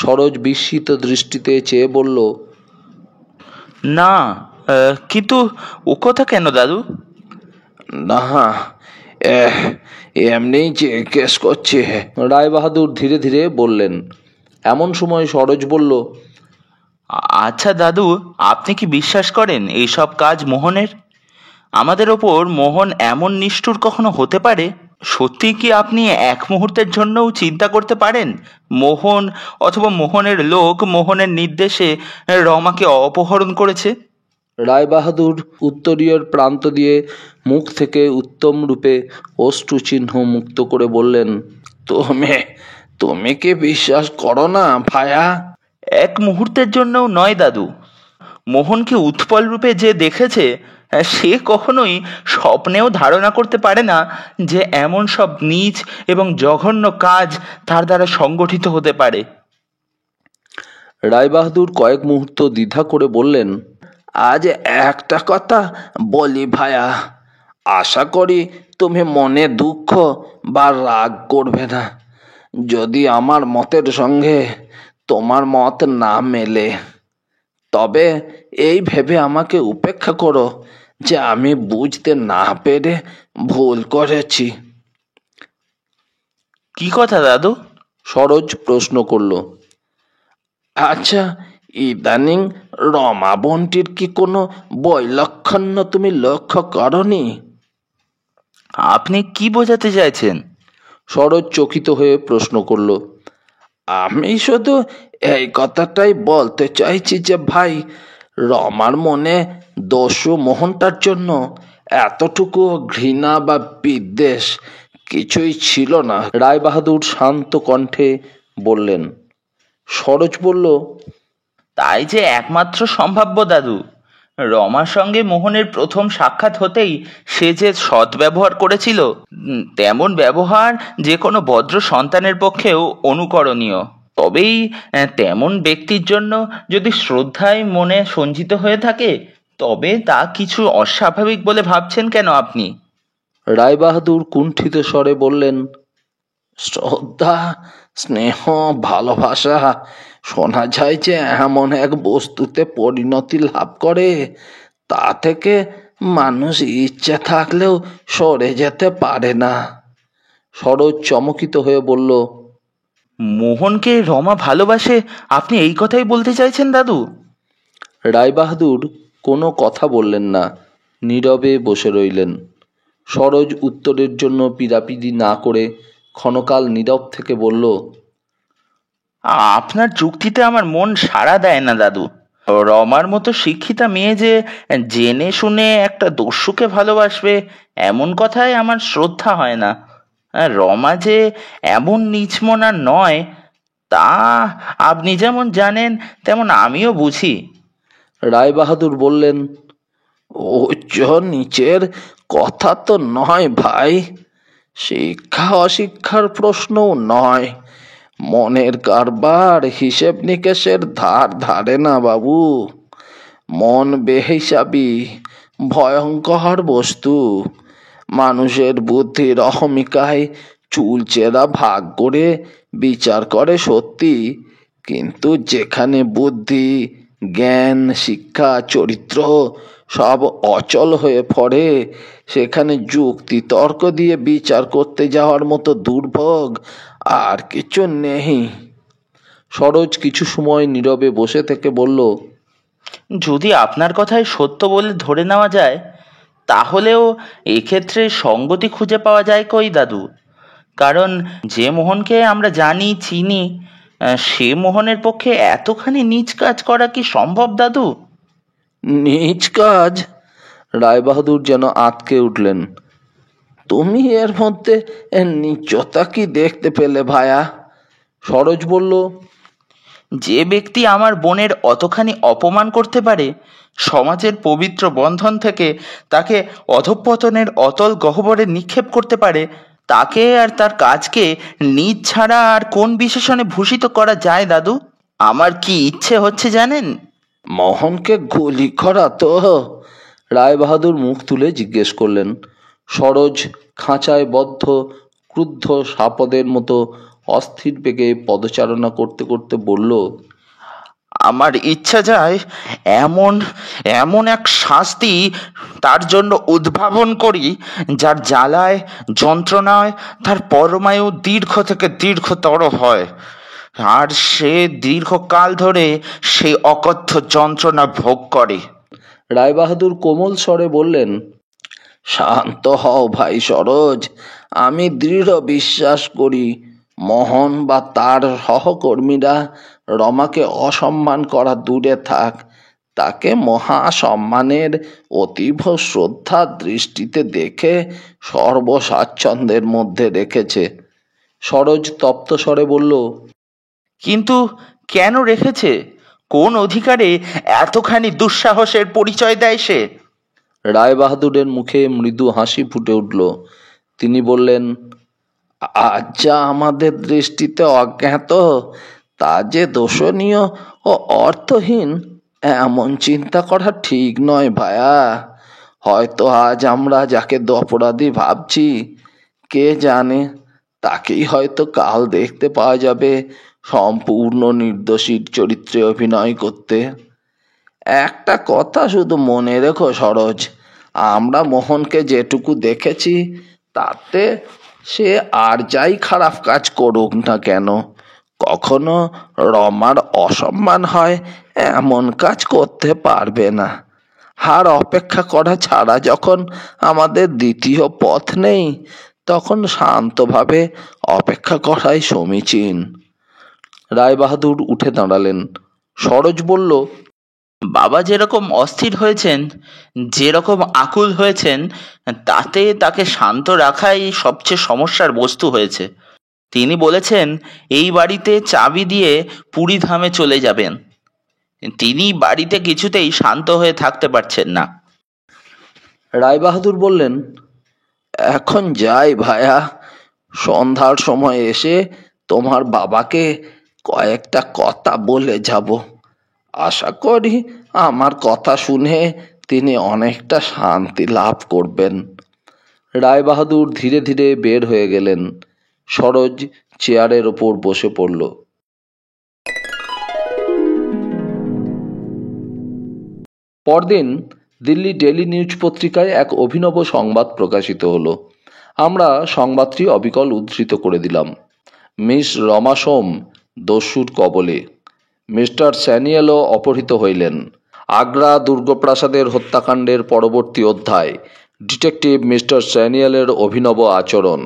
সরোজ বিস্মিত দৃষ্টিতে চেয়ে বলল, না, কিন্তু ও কথা কেন দাদু? না, এমনিই জিজ্ঞেস করছি। রায়বাহাদুর ধীরে ধীরে বললেন। এমন সময় সরোজ বলল, আচ্ছা দাদু, আপনি কি বিশ্বাস করেন এইসব কাজ মোহনের? আমাদের ওপর মোহন এমন নিষ্ঠুর কখনো হতে পারে? সত্যি কি আপনি এক মুহূর্তের জন্যও চিন্তা করতে পারেন মোহন অথবা মোহনের লোক মোহনের নির্দেশে রমাকে অপহরণ করেছে? রায়বাহাদুর উত্তরীয়ের প্রান্ত দিয়ে মুখ থেকে উত্তম রূপে অশ্রুচিহ্ন মুক্ত করে বললেন, তুমি কি বিশ্বাস করো না ভায়া? এক মুহূর্তের জন্যও নয় দাদু। মোহনকে উৎপল রূপে যে দেখেছে সে কখনোই স্বপ্নেও ধারণা করতে পারে না যে এমন সব নীচ এবং জঘন্য কাজ তার দ্বারা সংগঠিত হতে পারে। রায়বাহাদুর কয়েক মুহূর্ত দ্বিধা করে বললেন, আজ একটা কথা বলি ভায়া, আশা করি তুমি মনে দুঃখ বা রাগ করবে না যদি আমার মতের সঙ্গে তোমার মত না মেলে। তবে এই ভেবে আমাকে উপেক্ষা করো যে আমি বুঝতে না পেরে ভুল করেছি। কি কথা দাদু? সরোজ প্রশ্ন করল। আচ্ছা, ইদানিং রমা বোনটির কি কোনো বৈলক্ষণ্য তুমি লক্ষ্য করনি? আপনি কি বোঝাতে চাইছেন? সরোজ চকিত হয়ে প্রশ্ন করল। আমি শুধু এই কথাটাই বলতে চাইছি যে ভাই, রমার মনে দস্যু মোহনটার জন্য এতটুকু ঘৃণা বা বিদ্বেষ কিছুই ছিল না। রায়বাহাদুর শান্ত কণ্ঠে বললেন। সরোজ বলল, তাই যে একমাত্র সম্ভাব্য দাদু। রমার সঙ্গে মোহনের প্রথম সাক্ষাৎ হতেই সে যে সদ্ব্যবহার করেছিল তেমন ব্যবহার যে কোনো ভদ্র সন্তানের পক্ষেও অনুকরণীয়। তবেই তেমন ব্যক্তির জন্য যদি শ্রদ্ধায় মনে সঞ্চিত হয়ে থাকে তবে তা কিছু অস্বাভাবিক বলে ভাবছেন কেন আপনি? রায়বাহাদুর কুণ্ঠিত স্বরে বললেন, শ্রদ্ধা, স্নেহ, ভালোবাসা শোনা যায় যে এমন এক বস্তুতে পরিণতি লাভ করে তা থেকে মানুষ ইচ্ছে থাকলেও সরে যেতে পারে না। সরোজ চমকিত হয়ে বলল, মোহনকে রমা ভালোবাসে, আপনি এই কথাই বলতে চাইছেন দাদু? রায়বাহাদুর কোনো কথা বললেন না, নীরবে বসে রইলেন। সরোজ উত্তরের জন্য পিড়াপিড়ি না করে ক্ষণকাল নীরব থেকে বলল, আপনার যুক্তিতে আমার মন সাড়া দেয় না দাদু। রমার মতো শিক্ষিতা মেয়ে যে জেনে শুনে একটা দস্যুকে ভালোবাসবে এমন কথায় আমার শ্রদ্ধা হয় না। রমা যে এমন নিচমনা নয় তা আপনি যেমন জানেন তেমন আমিও বুঝি। রায়বাহাদুর বললেন, উচ্চ নিচের কথা তো নয় ভাই, শিক্ষা অশিক্ষার প্রশ্নও নয়, মনের কারবার হিসেব নিকেশের ধার ধারে না বাবু। মন বেহিসাবি, ভয়ঙ্কর বস্তু। মানুষের বুদ্ধির অহমিকায় চুলচেরা ভাগ করে বিচার করে সত্যি, কিন্তু যেখানে বুদ্ধি, জ্ঞান, শিক্ষা, চরিত্র সব অচল হয়ে পড়ে, সেখানে যুক্তি তর্ক দিয়ে বিচার করতে যাওয়ার মতো দুর্ভোগ আর কিছু নেই। সরোজ কিছু সময় নীরবে বসে থেকে বলল, যদি আপনার কথাই সত্য বলে ধরে নেওয়া যায়, তাহলেও এক্ষেত্রে সঙ্গতি খুঁজে পাওয়া যায় কই দাদু? কারণ যে মোহনকে আমরা জানি চিনি, সে মোহনের পক্ষে এতখানি নীচ কাজ করা কি সম্ভব দাদু? নিজ কাজ? রায়বাহাদুর যেন আঁতকে উঠলেন। তুমি এর মধ্যে নীচতা কি দেখতে পেলে ভায়া? সরোজ বলল, যে ব্যক্তি আমার বোনের অতখানি অপমান করতে পারে, সমাজের পবিত্র বন্ধন থেকে তাকে অধঃপতনের অতল গহ্বরে নিক্ষেপ করতে পারে, তাকে আর তার কাজকে নিজ ছাড়া আর কোন বিশেষণে ভূষিত করা যায় দাদু? আমার কি ইচ্ছে হচ্ছে জানেন? মোহনকে গুলি করা তো? রায়বাহাদুর মুখ তুলে জিজ্ঞেস করলেন। সরোজ খাঁচায় বদ্ধ ক্রুদ্ধ সাপদের মতো অস্থির বেগে পদচারণা করতে করতে বলল, আমার ইচ্ছা যায় এমন এমন এক শাস্তি তার জন্য উদ্ভাবন করি, যার জ্বালায় যন্ত্রণায় তার পরমায়ু দীর্ঘ থেকে দীর্ঘতর হয়, আর সে দীর্ঘকাল ধরে সেই অকথ্য যন্ত্রণা ভোগ করে। রায়বাহাদুর কোমল স্বরে বললেন, শান্ত হও ভাই সরোজ। আমি দৃঢ় বিশ্বাস করি মোহন বা তার সহকর্মীরা রমাকে অসম্মান করা দূরে থাক, তাকে মহা সম্মানের অতীব শ্রদ্ধার দৃষ্টিতে দেখে সর্বস্বাচ্ছন্দ্যের মধ্যে রেখেছে। সরোজ তপ্ত স্বরে বলল, কিন্তু কেন রেখেছে? কোন অধিকারে এতখানি দুঃসাহসের পরিচয় দেয় সে? রায়বাহাদুরের মুখে মৃদু হাসি ফুটে উঠল। তিনি বললেন, আজ যা আমাদের দৃষ্টিতে অজ্ঞাত, তা যে দোষণীয় ও অর্থহীন এমন চিন্তা করা ঠিক নয় ভায়া। হয়তো আজ আমরা যাকে অপরাধী ভাবছি, কে জানে তাকেই হয়তো কাল দেখতে পাওয়া যাবে সম্পূর্ণ নির্দোষীর চরিত্রে অভিনয় করতে। একটা কথা শুধু মনে রেখো সরোজ, আমরা মোহনকে যেটুকু দেখেছি তাতে সে আর যাই খারাপ কাজ করুক না কেন, কখনো রমার অসম্মান হয় এমন কাজ করতে পারবে না। হার অপেক্ষা করা ছাড়া যখন আমাদের দ্বিতীয় পথ নেই, তখন শান্তভাবে অপেক্ষা করাই সমীচীন। রায়বাহাদুর উঠে দাঁড়ালেন। সরোজ বলল, বাবা যেরকম অস্থির হয়েছেন, যেরকম আকুল হয়েছেন, তাতে তাকে শান্ত রাখাই সবচেয়ে সমস্যার বস্তু হয়েছে। তিনি বলেছেন এই বাড়িতে চাবি দিয়ে পুরীধামে চলে যাবেন। তিনি বাড়িতে কিছুতেই শান্ত হয়ে থাকতে পারছেন না। রায়বাহাদুর বললেন, এখন যাই ভায়া, সন্ধ্যার সময় এসে তোমার বাবাকে কয়েকটা কথা বলে যাব। আশা করি আমার কথা শুনে তিনি অনেকটা শান্তি লাভ করবেন। রায়বাহাদুর ধীরে ধীরে বের হয়ে গেলেন। সরোজ চেয়ারের ওপর বসে পড়ল। পরদিন দিল্লি ডেইলি নিউজ পত্রিকায় এক অভিনব সংবাদ প্রকাশিত হলো। আমরা সংবাদটি অবিকল উদ্ধৃত করে দিলাম। মিস রমা সোম দস্যুর কবলে, মিস্টার স্যানিয়েলও অপহৃত হইলেন। আগ্রা দুর্গপ্রাসাদের হত্যাকাণ্ডের পরবর্তী অধ্যায়, ডিটেকটিভ মিস্টার স্যানিয়েলের অভিনব আচরণ।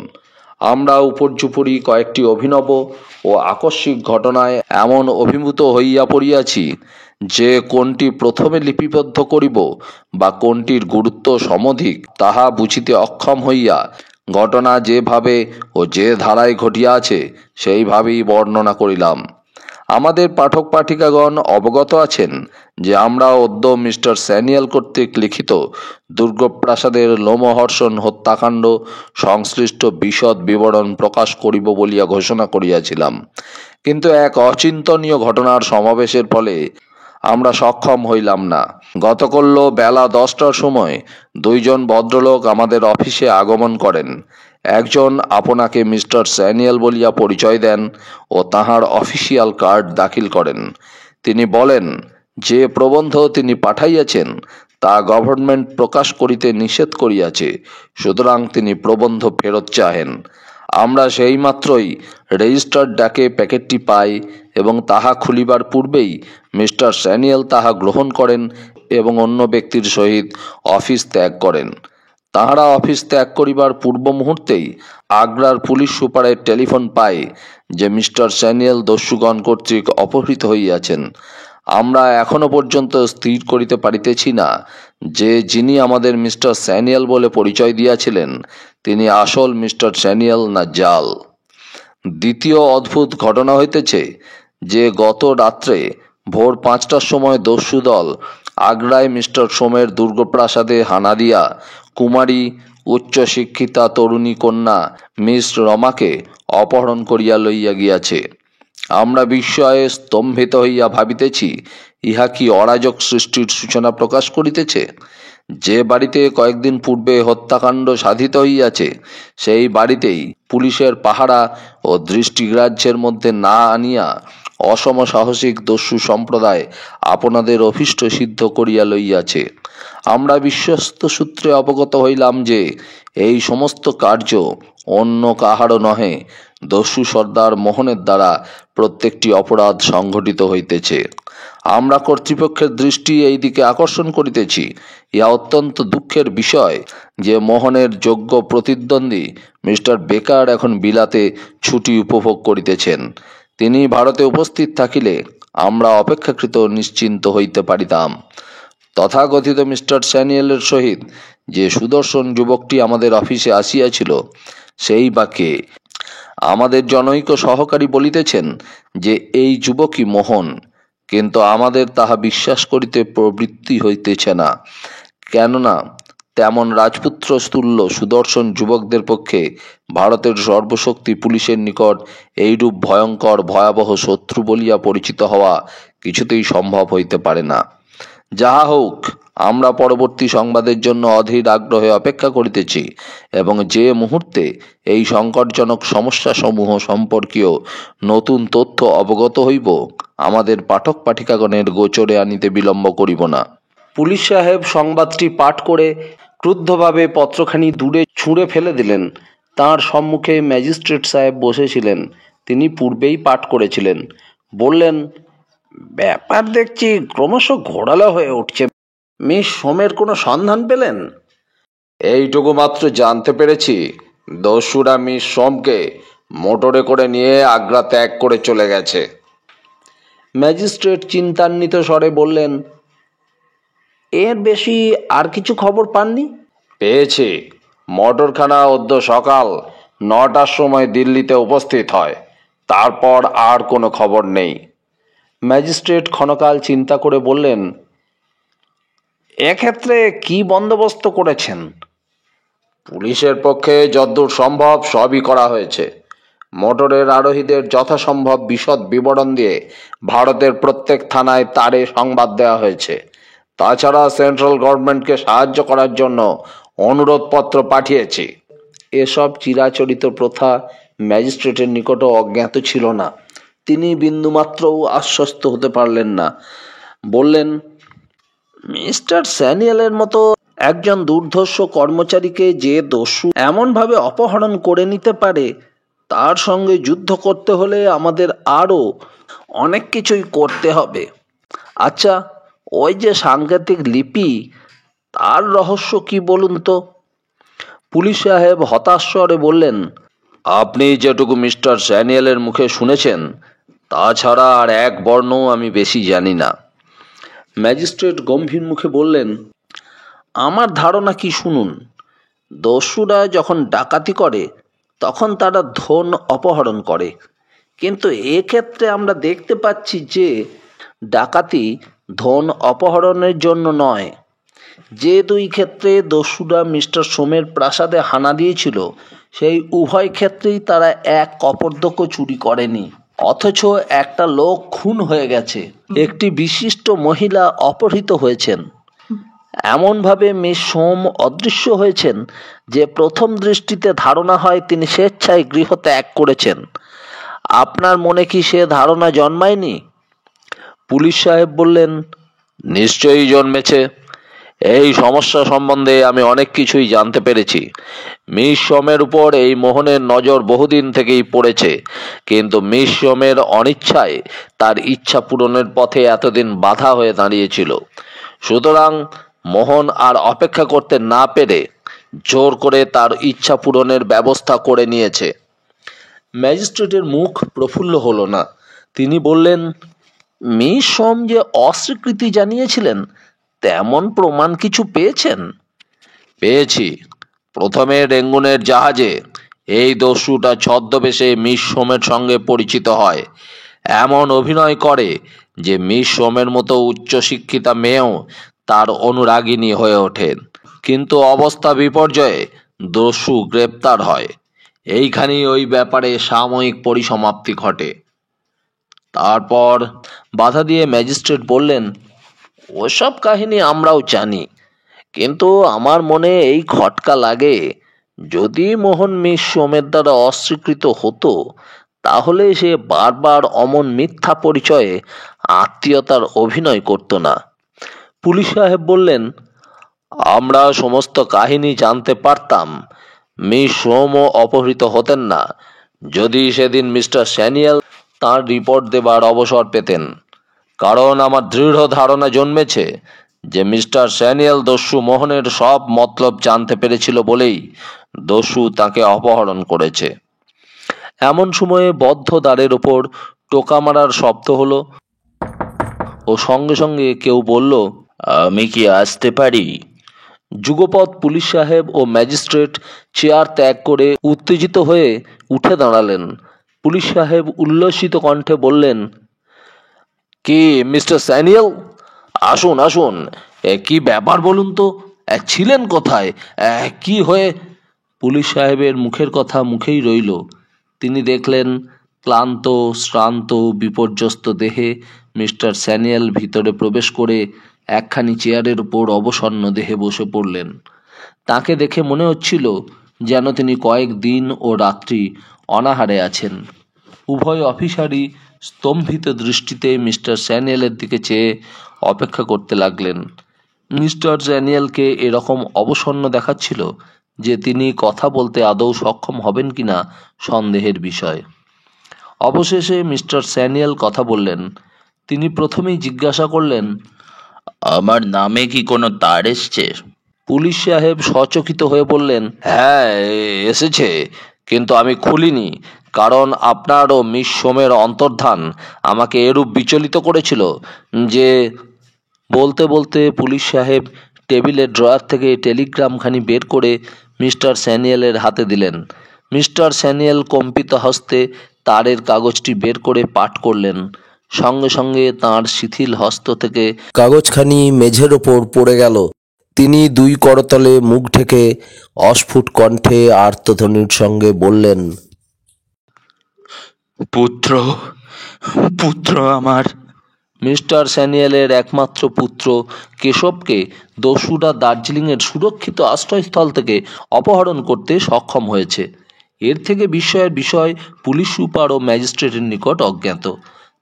আমরা উপর্যুপরি কয়েকটি অভিনব ও আকস্মিক ঘটনায় এমন অভিভূত হইয়া পড়িয়াছি যে কোনটি প্রথমে লিপিবদ্ধ করিব বা কোনটির গুরুত্ব সমধিক তাহা বুঝিতে অক্ষম হইয়া ঘটনা যেভাবে ও যে ধারায় ঘটিয়াছে সেইভাবেই বর্ণনা করিলাম। আমাদের পাঠক পাঠিকাগণ অবগত আছেন যে আমরা অদ্য মিস্টার স্যানিয়াল কর্তৃক লিখিত দুর্গপ্রাসাদের লোমহর্ষণ হত্যাকাণ্ড সংশ্লিষ্ট বিশদ বিবরণ প্রকাশ করিব বলিয়া ঘোষণা করিয়াছিলাম, কিন্তু এক অচিন্তনীয় ঘটনার সমাবেশের ফলে আমরা সক্ষম হইলাম না। গতকল্য বেলা 10টার সময় দুইজন ভদ্রলোক আমাদের অফিসে আগমন করেন। একজন আপনাকে মিস্টার স্যানিয়াল বলিয়া পরিচয় দেন ও তাহার অফিসিয়াল কার্ড দাখিল করেন। তিনি বলেন যে প্রবন্ধ তিনি পাঠাইয়াছেন তা গভর্নমেন্ট প্রকাশ করিতে নিষেধ করিয়াছে, সুতরাং তিনি প্রবন্ধ ফেরত চাহেন। আমরা সেই মাত্রই রেজিস্টার্ড ডাকে প্যাকেটটি পাই এবং তাহা খুলিবার পূর্বেই মিস্টার স্যানিয়াল তাহা গ্রহণ করেন এবং অন্য ব্যক্তির সহিত অফিস ত্যাগ করেন। তাহারা অফিস ত্যাগ করিবার পূর্ব মুহূর্তেই আগ্রার পুলিশ সুপারের টেলিফোন পায় যে মিস্টার স্যানিয়াল দস্যুগণ কর্তৃক অপহৃত হইয়াছেন। আমরা এখনো পর্যন্ত স্থির করিতে পারিতেছি না যে যিনি আমাদের মিস্টার স্যানিয়াল বলে পরিচয় দিয়াছিলেন তিনি আসল মিস্টার স্যানিয়াল না জাল। দ্বিতীয় অদ্ভুত ঘটনা হইতেছে যে গত রাত্রে ভোর 5টার সময় দস্যু দল আগ্রায় মিস্টার সোমের দুর্গপ্রাসাদে হানা দিয়া কুমারী উচ্চশিক্ষিতা তরুণী কন্যা মিস রমাকে অপহরণ করিয়া লইয়া গিয়াছে। আমরা বিস্ময়ে স্তম্ভিত হইয়া ভাবিতেছি ইহা কি অরাজক সৃষ্টির সূচনা প্রকাশ করিতেছে। যে বাড়িতে কয়েকদিন পূর্বে হত্যাকাণ্ড সাধিত হইয়াছে সেই বাড়িতেই পুলিশের পাহারা ও দৃষ্টিগ্রাহ্যের মধ্যে না আনিয়া অসম সাহসিক দস্যু সম্প্রদায় আপনাদের অভীষ্ট সিদ্ধ করিয়া লইয়াছে। আমরা বিশ্বস্ত সূত্রে অবগত হইলাম যে এই সমস্ত কার্য অন্য কাহারও নহে, দস্যু সর্দার মোহনের দ্বারা প্রত্যেকটি অপরাধ সংঘটিত হইতেছে। আমরা কর্তৃপক্ষের দৃষ্টি এই দিকে আকর্ষণ করিতেছি। ইহা অত্যন্ত দুঃখের বিষয় যে মোহনের যোগ্য প্রতিদ্বন্দ্বী মিস্টার বেকার এখন বিলাতে ছুটি উপভোগ করিতেছেন। তিনি ভারতে উপস্থিত থাকিলে আমরা অপেক্ষাকৃত নিশ্চিন্ত হইতে পারিতাম। তথাকথিত মিস্টার স্যানিয়ালের সহিত যে সুদর্শন যুবকটি আমাদের অফিসে আসিয়াছিল সেই বাকে আমাদের জনৈক সহকারী বলিতেছেন যে এই যুবকই মোহন, কিন্তু আমাদের তাহা বিশ্বাস করিতে প্রবৃত্তি হইতেছে না, কেননা তেমন রাজপুত্র তুল্য সুদর্শন যুবকদের পক্ষে ভারতের সর্বশক্তি পুলিশের নিকট এইরূপ ভয়ঙ্কর ভয়াবহ শত্রু বলিয়া পরিচিত হওয়া কিছুতেই সম্ভব হইতে পারে না। যাহা হোক, আমরা পরবর্তী সংবাদের জন্য অধীর আগ্রহে অপেক্ষা করিতেছি এবং যে মুহূর্তে এই সংকটজনক সমস্যা সমূহ সম্পর্কীয় নতুন তথ্য অবগত হইব আমাদের পাঠক পাঠিকাগণের গোচরে আনিতে বিলম্ব করিব না। পুলিশ সাহেব সংবাদটি পাঠ করে ক্রুদ্ধভাবে পত্রখানি দূরে ছুঁড়ে ফেলে দিলেন। তাঁর সম্মুখে ম্যাজিস্ট্রেট সাহেব বসেছিলেন। তিনি পূর্বেই পাঠ করেছিলেন। বললেন, ব্যাপার দেখছি ক্রমশ ঘোরালো হয়ে উঠছে। মিস সোমের কোনো সন্ধান পেলেন? এইটুকু মাত্র জানতে পেরেছি দস্যুরা মিস সোমকে মোটরে করে নিয়ে আগ্রা ত্যাগ করে চলে গেছে। ম্যাজিস্ট্রেট চিন্তান্বিত স্বরে বললেন, এর বেশি আর কিছু খবর পাননি? পেয়েছি। মোটরখানা অদ্য সকাল 9টার সময় দিল্লিতে উপস্থিত হয়, তারপর আর কোনো খবর নেই। ম্যাজিস্ট্রেট ক্ষণকাল চিন্তা করে বললেন, এক্ষেত্রে কি বন্দোবস্ত করেছেন? পুলিশের পক্ষে যদ্দূর সম্ভব সবই করা হয়েছে। মোটরের আরোহীদের যথাসম্ভব বিশদ বিবরণ দিয়ে ভারতের প্রত্যেক থানায় তারে সংবাদ দেওয়া হয়েছে। তাছাড়া সেন্ট্রাল গভর্নমেন্টকে সাহায্য করার জন্য অনুরোধপত্র পাঠিয়েছি। এসব চিরাচরিত প্রথা ম্যাজিস্ট্রেটের নিকটও অজ্ঞাত ছিল না। তিনি বিন্দুমাত্রও আশ্বস্ত হতে পারলেন না। বললেন, মিস্টার স্যানিয়ালের মতো একজন দুর্ধর্ষ কর্মচারীকে যে দস্যু এমনভাবে অপহরণ করে নিতে পারে তার সঙ্গে যুদ্ধ করতে হলে আমাদের আরও অনেক কিছুই করতে হবে। আচ্ছা, ওই যে সাংকেতিক লিপি, তার রহস্য কি বলুন তো? পুলিশ সাহেব হতাশ স্বরে বললেন, আপনি যেটুকু মিস্টার স্যানিয়ালের মুখে শুনেছেন তাছাড়া আর এক বর্ণও আমি বেশি জানি না। ম্যাজিস্ট্রেট গম্ভীর মুখে বললেন, আমার ধারণা কি শুনুন। দস্যুরা যখন ডাকাতি করে তখন তারা ধন অপহরণ করে, কিন্তু এক্ষেত্রে আমরা দেখতে পাচ্ছি যে ডাকাতি ধন অপহরণের জন্য নয়। যে দুই ক্ষেত্রে দস্যুরা মিস্টার সোমের প্রাসাদে হানা দিয়েছিল, সেই উভয় ক্ষেত্রেই তারা এক কপর্দক চুরি করেনি, অথচ একটা লোক খুন হয়ে গেছে, একটি বিশিষ্ট মহিলা অপহৃত হয়েছেন। এমনভাবে মিস সোম অদৃশ্য হয়েছেন যে প্রথম দৃষ্টিতে ধারণা হয় তিনি স্বেচ্ছায় গৃহ ত্যাগ করেছেন। আপনার মনে কি সে ধারণা জন্মায়নি? পুলিশ সাহেব বললেন, নিশ্চয়ই জন্মেছে। এই সমস্যা সম্বন্ধে আমি অনেক কিছুই জানতে পেরেছি। মিস সোমের উপর এই মোহনের নজর বহুদিন থেকেই পড়েছে, কিন্তু মিস সোমের অনিচ্ছায় তার ইচ্ছা পূরণের পথে এতদিন বাধা হয়ে দাঁড়িয়েছিল। সুতরাং মোহন আর অপেক্ষা করতে না পেরে জোর করে তার ইচ্ছা পূরণের ব্যবস্থা করে নিয়েছে। ম্যাজিস্ট্রেটের মুখ প্রফুল্ল হলো না। তিনি বললেন, মিস সোম যে অস্বীকৃতি জানিয়েছিলেন, তেমন প্রমাণ কিছু পেয়েছেন? পেয়েছি। প্রথমে রেঙ্গুনের জাহাজে এই দস্যুটা ছদ্মবেশে মিস সোমের সঙ্গে পরিচিত হয়, এমন অভিনয় করে যে মিস সোমের মতো উচ্চশিক্ষিতা মেয়েও তার অনুরাগিনী হয়ে ওঠেন। কিন্তু অবস্থা বিপর্যয়ে দস্যু গ্রেপ্তার হয়। এইখানেই ওই ব্যাপারে সাময়িক পরিসমাপ্তি ঘটে। তারপর বাধা দিয়ে ম্যাজিস্ট্রেট বললেন, ওসব কাহিনী আমরাও জানি, কিন্তু আমার মনে এই খটকা লাগে, যদি মোহন মিস সোমের দ্বারা অস্বীকৃত হতো, তাহলে সে বারবার অমন মিথ্যা পরিচয়ে আত্মীয়তার অভিনয় করত না। পুলিশ সাহেব বললেন, আমরা সমস্ত কাহিনী জানতে পারতাম। মিস সোমও অপহৃত হতেন না যদি সেদিন মিস্টার স্যানিয়েল তার রিপোর্ট দেবার অবসর পেতেন। কারণ আমার দৃঢ় ধারণা জন্মেছে যে মিস্টার স্যানিয়েল দস্যু মোহনের সব মতলব জানতে পেরেছিল বলেই দস্যু তাকে অপহরণ করেছে। এমন সময়ে বদ্ধ দ্বারের ওপর টোকা মারার শব্দ হলো ও সঙ্গে সঙ্গে কেউ বলল, আমি কি আসতে পারি? যুগপৎ পুলিশ সাহেব ও ম্যাজিস্ট্রেট চেয়ার ত্যাগ করে উত্তেজিত হয়ে উঠে দাঁড়ালেন। পুলিশ সাহেব উল্লসিত কণ্ঠে বললেন, কি মিস্টার স্যানিয়েল, আসুন আসুন, কি ব্যাপার বলুন তো, ছিলেন কোথায়, কি হয়ে? পুলিশ সাহেবের মুখের কথা মুখেই রইল। তিনি দেখলেন ক্লান্ত শ্রান্ত বিপর্যস্ত দেহে মিস্টার স্যানিয়েল ভিতরে প্রবেশ করে একখানি চেয়ারের উপর অবসন্ন দেহে বসে পড়লেন। তাকে দেখে মনে হচ্ছিল যেন তিনি কয়েক দিন ও রাত্রি অনাহারে আছেন। উভয় অফিসারই স্তম্ভিত দৃষ্টিতে মিস্টার স্যানিয়েলের দিকে চেয়ে অপেক্ষা করতে লাগলেন। মিস্টার স্যানিয়েলকে এরকম অবসন্ন দেখাচ্ছিল যে তিনি কথা বলতে আদৌ সক্ষম হবেন কিনা সন্দেহের বিষয়। অবশেষে মিস্টার স্যানিয়েল কথা বললেন। তিনি প্রথমেই জিজ্ঞাসা করলেন, আমার নামে কি কোনো তার এসছে? পুলিশ সাহেব সচকিত হয়ে বললেন, হ্যাঁ এসেছে, কিন্তু আমি খুলিনি, কারণ আপনার ও মিস সোমের অন্তর্ধান আমাকে এরূপ বিচলিত করেছিল যে। বলতে বলতে পুলিশ সাহেব টেবিলের ড্রয়ার থেকে টেলিগ্রামখানি বের করে মিস্টার স্যানিয়েলের হাতে দিলেন। মিস্টার স্যানিয়েল কম্পিত হস্তে তারের কাগজটি বের করে পাঠ করলেন। সঙ্গে সঙ্গে তাঁর শিথিল হস্ত থেকে কাগজখানি মেঝের ওপর পড়ে গেল। তিনি দুই করতলে মুখ ঢেকে অস্ফুট কণ্ঠে আর্তধ্বনির সঙ্গে বললেন, পুত্র, পুত্র আমার। মিস্টার স্যানিয়েলের একমাত্র পুত্র কেশবকে দস্যুরা দার্জিলিংয়ের সুরক্ষিত আশ্রয়স্থল থেকে অপহরণ করতে সক্ষম হয়েছে। এর থেকে বিস্ময়ের বিষয় পুলিশ সুপার ও ম্যাজিস্ট্রেটের নিকট অজ্ঞাত।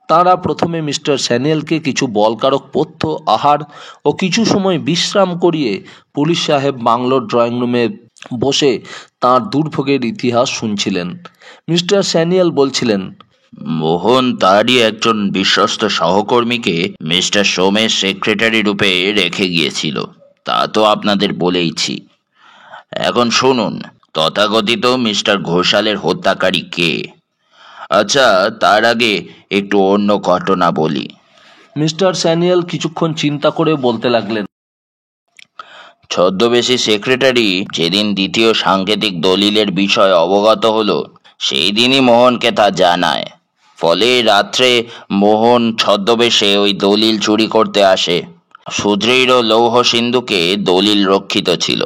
তাঁরা প্রথমে মিস্টার স্যানিয়েলকে কিছু বলকারক পথ্য আহার ও কিছু সময় বিশ্রাম করিয়ে পুলিশ সাহেব বাংলোর ড্রয়িং রুমে বসে তাঁর দুর্ভোগের ইতিহাস শুনছিলেন। মিস্টার স্যানিয়েল বলছিলেন, মোহন তারই একজন বিশ্বস্ত সহকর্মীকে মিস্টার সোমের সেক্রেটারি রূপে রেখে গিয়েছিল, তা তো আপনাদের বলেইছি। এখন শুনুন, তথাকথিত মিস্টার ঘোষালের হত্যাকারী কে? আচ্ছা, তার আগে একটু অন্য ঘটনা বলি। মিস্টার স্যানিয়েল কিছুক্ষণ চিন্তা করে বলতে লাগলেন, ছদ্মবেশী সেক্রেটারি যেদিন দ্বিতীয় সাংকেতিক দলিলের বিষয়ে অবগত হলো, সেই দিনই মোহনকে তা জানায়। ফলে রাত্রে মোহন ছদ্মবেশে ওই দলিল চুরি করতে আসে। সুদৃঢ় লৌহ সিন্ধুকে দলিল রক্ষিত ছিল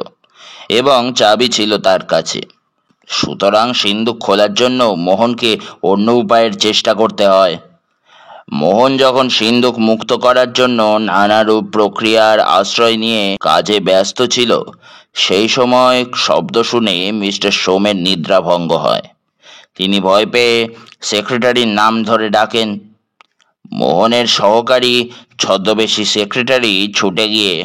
এবং চাবি ছিল তার কাছে। সুতরাং সিন্ধুক খোলার জন্য মোহনকে অন্য উপায়ের চেষ্টা করতে হয়। মোহন যখন সিন্ধুক মুক্ত করার জন্য নানারূপ প্রক্রিয়ার আশ্রয় নিয়ে কাজে ব্যস্ত ছিল, সেই সময় শব্দ শুনে মিস্টার সোমের নিদ্রাভঙ্গ হয়। তিনি ভয় পেয়ে সেক্রেটারির নাম ধরে ডাকেন। মোহনের সহকারী ছদ্মবেশী সেক্রেটারি ছুটে গিয়ে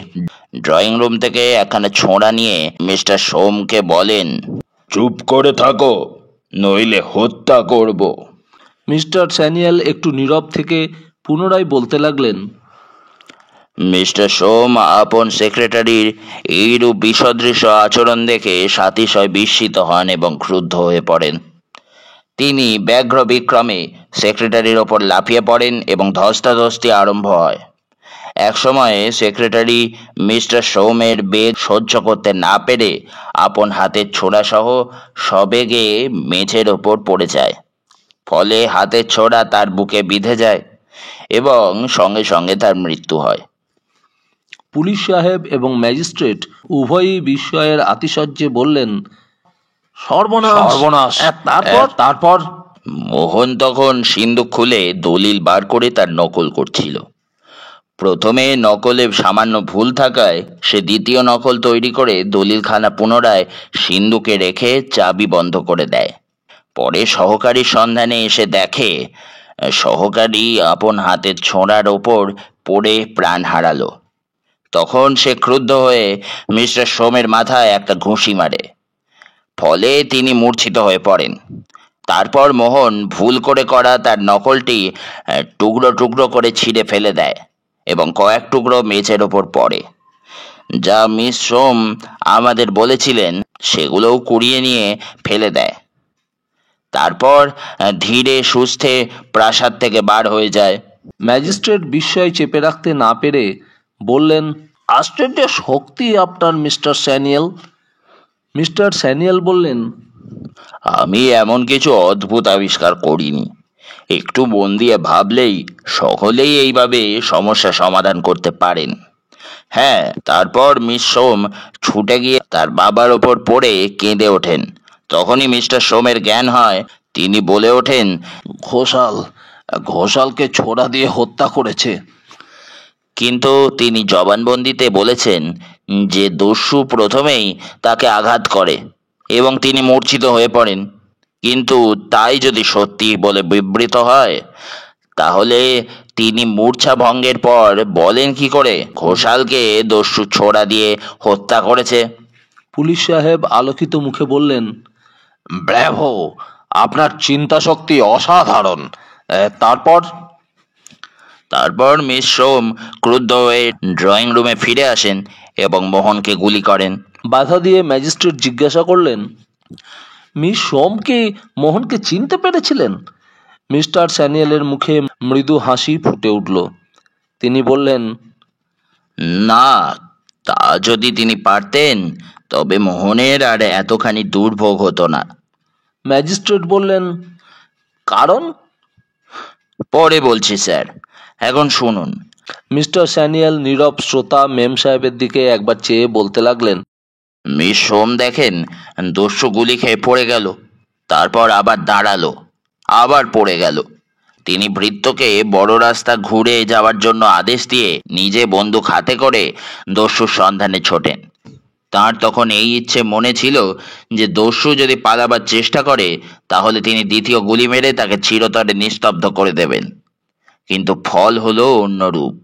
ড্রয়িং রুম থেকে একখানা ছোঁড়া নিয়ে মিস্টার সোমকে বলেন, চুপ করে থাকো, নইলে হত্যা করব। মিস্টার স্যানিয়েল একটু নীরব থেকে পুনরায় বলতে লাগলেন, মিস্টার সোম আপন সেক্রেটারির এইরূপ বিসদৃশ্য আচরণ দেখে সাতিশয় বিস্মিত হন এবং ক্রুদ্ধ হয়ে পড়েন। তিনি ব্যগ্র বিক্রমে সেক্রেটারির ওপর লাফিয়ে পড়েন এবং ধস্তাধস্তি আরম্ভ হয়। একসময়ে সেক্রেটারি মিস্টার সোমের বেগ সহ্য করতে না পেরে আপন হাতের ছোড়াসহ সবেগে মেঝের ওপর পড়ে যায়। ফলে হাতের ছোড়া তার বুকে বিঁধে যায় এবং সঙ্গে সঙ্গে তার মৃত্যু হয়। পুলিশ সাহেব এবং ম্যাজিস্ট্রেট উভয়ই বিস্ময়ের আতিশয্যে বললেন, সর্বনাশ সর্বনাশ! তারপর মোহন তখন সিন্ধুক খুলে দলিল বার করে তার নকল করছিল। প্রথমে নকলে সামান্য ভুল থাকায় সে দ্বিতীয় নকল তৈরি করে দলিলখানা পুনরায় সিন্ধুকে রেখে চাবি বন্ধ করে দেয়। পরে সহকারীর সন্ধানে এসে দেখে সহকারী আপন হাতের ছোঁড়ার ওপর পড়ে প্রাণ হারালো। তখন সে ক্রুদ্ধ হয়ে মিস্টার সোমের মাথায় একটা ঘুষি মারে। ফলে তিনি মূর্ছিত হয়ে পড়েন। তারপর মোহন ভুল করে করা তার নকলটি টুকরো টুকরো করে ছিঁড়ে ফেলে দেয় এবং কয়েক টুকরো মেঝের ওপর পড়ে। যা মিস সোম আমাদের বলেছিলেন সেগুলোও কুড়িয়ে নিয়ে ফেলে দেয়। তারপর ধীরে সুস্থে প্রাসাদ থেকে বার হয়ে যায়। ম্যাজিস্ট্রেট বিস্ময় চেপে রাখতে না পেরে বললেন, আশ্চর্য শক্তি আপনার মিস্টার স্যানিয়েল। মিস্টার স্যানিয়েল বললেন, আমি এমন কিছু অদ্ভুত আবিষ্কার করিনি। একটু মন দিয়ে ভাবলেই সকলেই এইভাবে সমস্যা সমাধান করতে পারেন। হ্যাঁ, তারপর মিস সোম ছুটে গিয়ে তার বাবার ওপর পড়ে কেঁদে ওঠেন। তখনই মিস্টার সোমের জ্ঞান হয়। তিনি বলে ওঠেন, ঘোষালকে ছোড়া দিয়ে হত্যা করেছে। কিন্তু তিনি জবানবন্দিতে বলেছেন যে দস্যু প্রথমেই তাকে আঘাত করে এবং তিনি মূর্ছিত হয়ে পড়েন। কিন্তু তাই যদি সত্যি বলে বিবৃত হয়, তাহলে তিনি মূর্ছা ভঙ্গের পর বলেন কি করে ঘোষালকে দস্যু ছোড়া দিয়ে হত্যা করেছে? পুলিশ সাহেব আলোকিত মুখে বললেন, ব্র্যাভো, আপনার চিন্তা শক্তি অসাধারণ। তারপর মিস সোম ক্রুদ্ধ হয়ে ড্রয়িং রুমে ফিরে আসেন এবং মোহনকে গুলি করেন। বাধা দিয়ে ম্যাজিস্ট্রেট জিজ্ঞাসা করলেন, মিস সোম কি মোহনকে চিনতে পেরেছিলেন? মিস্টার স্যানিয়েলের মুখে মৃদু হাসি ফুটে উঠল। তিনি বললেন, না, তা যদি তিনি পারতেন তবে মোহনের আর এতখানি দুর্ভোগ হতো না। ম্যাজিস্ট্রেট বললেন, কারণ? পরে বলছি স্যার, এখন শুনুন। মিস্টার স্যানিয়েল নীরব শ্রোতা মেম সাহেবের দিকে একবার চেয়ে বলতে লাগলেন, মিস সোম দেখেন দস্যু গুলি খেয়ে পড়ে গেল, তারপর আবার দাঁড়ালো, আবার পড়ে গেল। তিনি ভৃত্যকে বড় রাস্তা ঘুরে যাওয়ার জন্য আদেশ দিয়ে নিজে বন্দুক হাতে করে দস্যুর সন্ধানে ছোটেন। তার তখন এই ইচ্ছে মনে ছিল যে দস্যু যদি পালাবার চেষ্টা করে তাহলে তিনি দ্বিতীয় গুলি মেরে তাকে চিরতরে নিস্তব্ধ করে দেবেন। কিন্তু ফল হলো অন্যরূপ।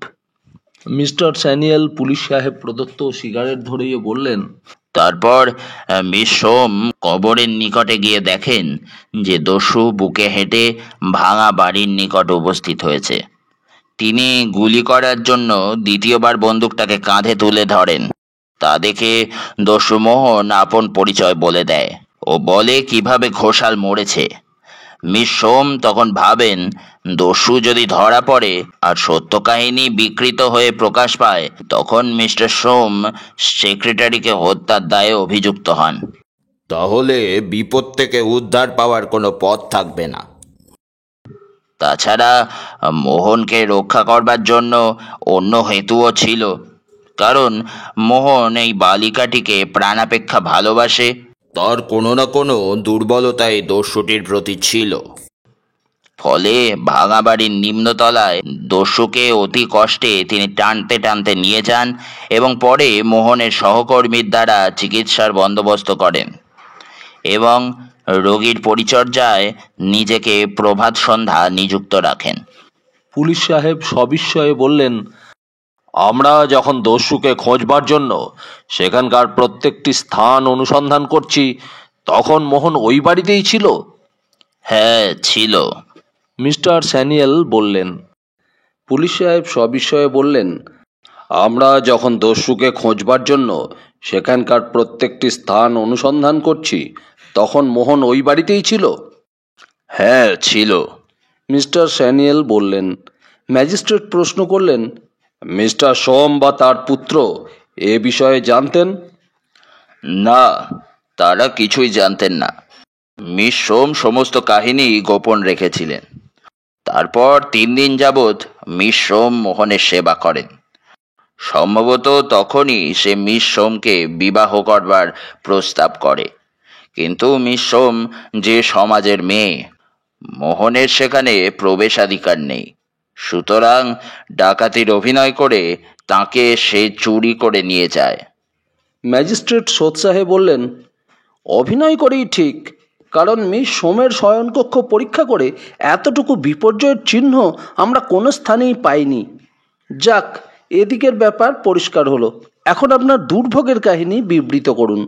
মিস্টার স্যানিয়েল পুলিশ সাহেব প্রদত্ত সিগারেট ধরিয়ে বললেন, তারপর মিস সোম কবরের নিকটে গিয়ে দেখেন যে দস্যু বুকে হেঁটে ভাঙা বাড়ির নিকট উপস্থিত হয়েছে। তিনি গুলি করার জন্য দ্বিতীয়বার বন্দুকটাকে কাঁধে তুলে ধরেন। তা দেখে দস্যু মোহন আপন পরিচয় বলে দেয় ও বলে কিভাবে ঘোষাল মরেছে। মিস সোম তখন ভাবেন দস্যু যদি ধরা পড়ে আর সত্য কাহিনী বিকৃত হয়ে প্রকাশ পায়, তখন মিস্টার সোম সেক্রেটারিকে হত্যার দায়ে অভিযুক্ত হন। তাহলে বিপদ থেকে উদ্ধার পাওয়ার কোনো পথ থাকবে না। তাছাড়া মোহনকে রক্ষা করবার জন্য অন্য হেতুও ছিল, কারণ মোহন এই বালিকাটিকে প্রাণাপেক্ষা ভালোবাসে। তার কোনো না কোনো দুর্বলতা এই দস্যুটির প্রতি ছিল। ফলে ভাঙা বাড়ির নিম্নতলায় দস্যুকে অতি কষ্টে তিনি টানতে টানতে নিয়ে যান এবং পরে মোহনের সহকর্মীর দ্বারা চিকিৎসার বন্দোবস্ত করেন এবং রোগীর পরিচর্যায় নিজেকে প্রভাত সন্ধ্যা নিযুক্ত রাখেন। পুলিশ সাহেব সবিস্ময়ে বললেন, আমরা যখন দস্যুকে খোঁজবার জন্য সেখানকার প্রত্যেকটি স্থান অনুসন্ধান করছি, তখন মোহন ওই বাড়িতেই ছিল? হ্যাঁ, ছিল। মিস্টার স্যানিয়েল বললেন। পুলিশ সাহেব সবিস্ময়ে বললেন, আমরা যখন দস্যুকে খোঁজবার জন্য সেখানকার প্রত্যেকটি স্থান অনুসন্ধান করছি, তখন মোহন ওই বাড়িতেই ছিল? হ্যাঁ, ছিল। মিস্টার স্যানিয়েল বললেন। ম্যাজিস্ট্রেট প্রশ্ন করলেন, মিস্টার সোম বা তার পুত্র এ বিষয়ে জানতেন? না, তারা কিছুই জানতেন না। মিস সোম সমস্ত কাহিনী গোপন রেখেছিলেন। তারপর 3 দিন যাবৎ মিস সোম মোহনের সেবা করেন। সম্ভবত তখনই সে মিস সোমকে বিবাহ করবার প্রস্তাব করে, কিন্তু মিস সোম যে সমাজের মেয়ে, মোহনের সেখানে প্রবেশাধিকার নেই। সুতরাং ডাকাতির অভিনয় করে তাকে সে চুরি করে নিয়ে যায়। ম্যাজিস্ট্রেট সোৎসাহে বললেন, অভিনয় করেই ঠিক, কারণ মিস সোমের শয়নকক্ষ পরীক্ষা করে এতটুকু বিপর্যয়ের চিহ্ন আমরা কোনো স্থানেই পাইনি। যাক, এদিকের ব্যাপার পরিষ্কার হলো। এখন আপনার দুর্ভোগের কাহিনী বিবৃত করুন।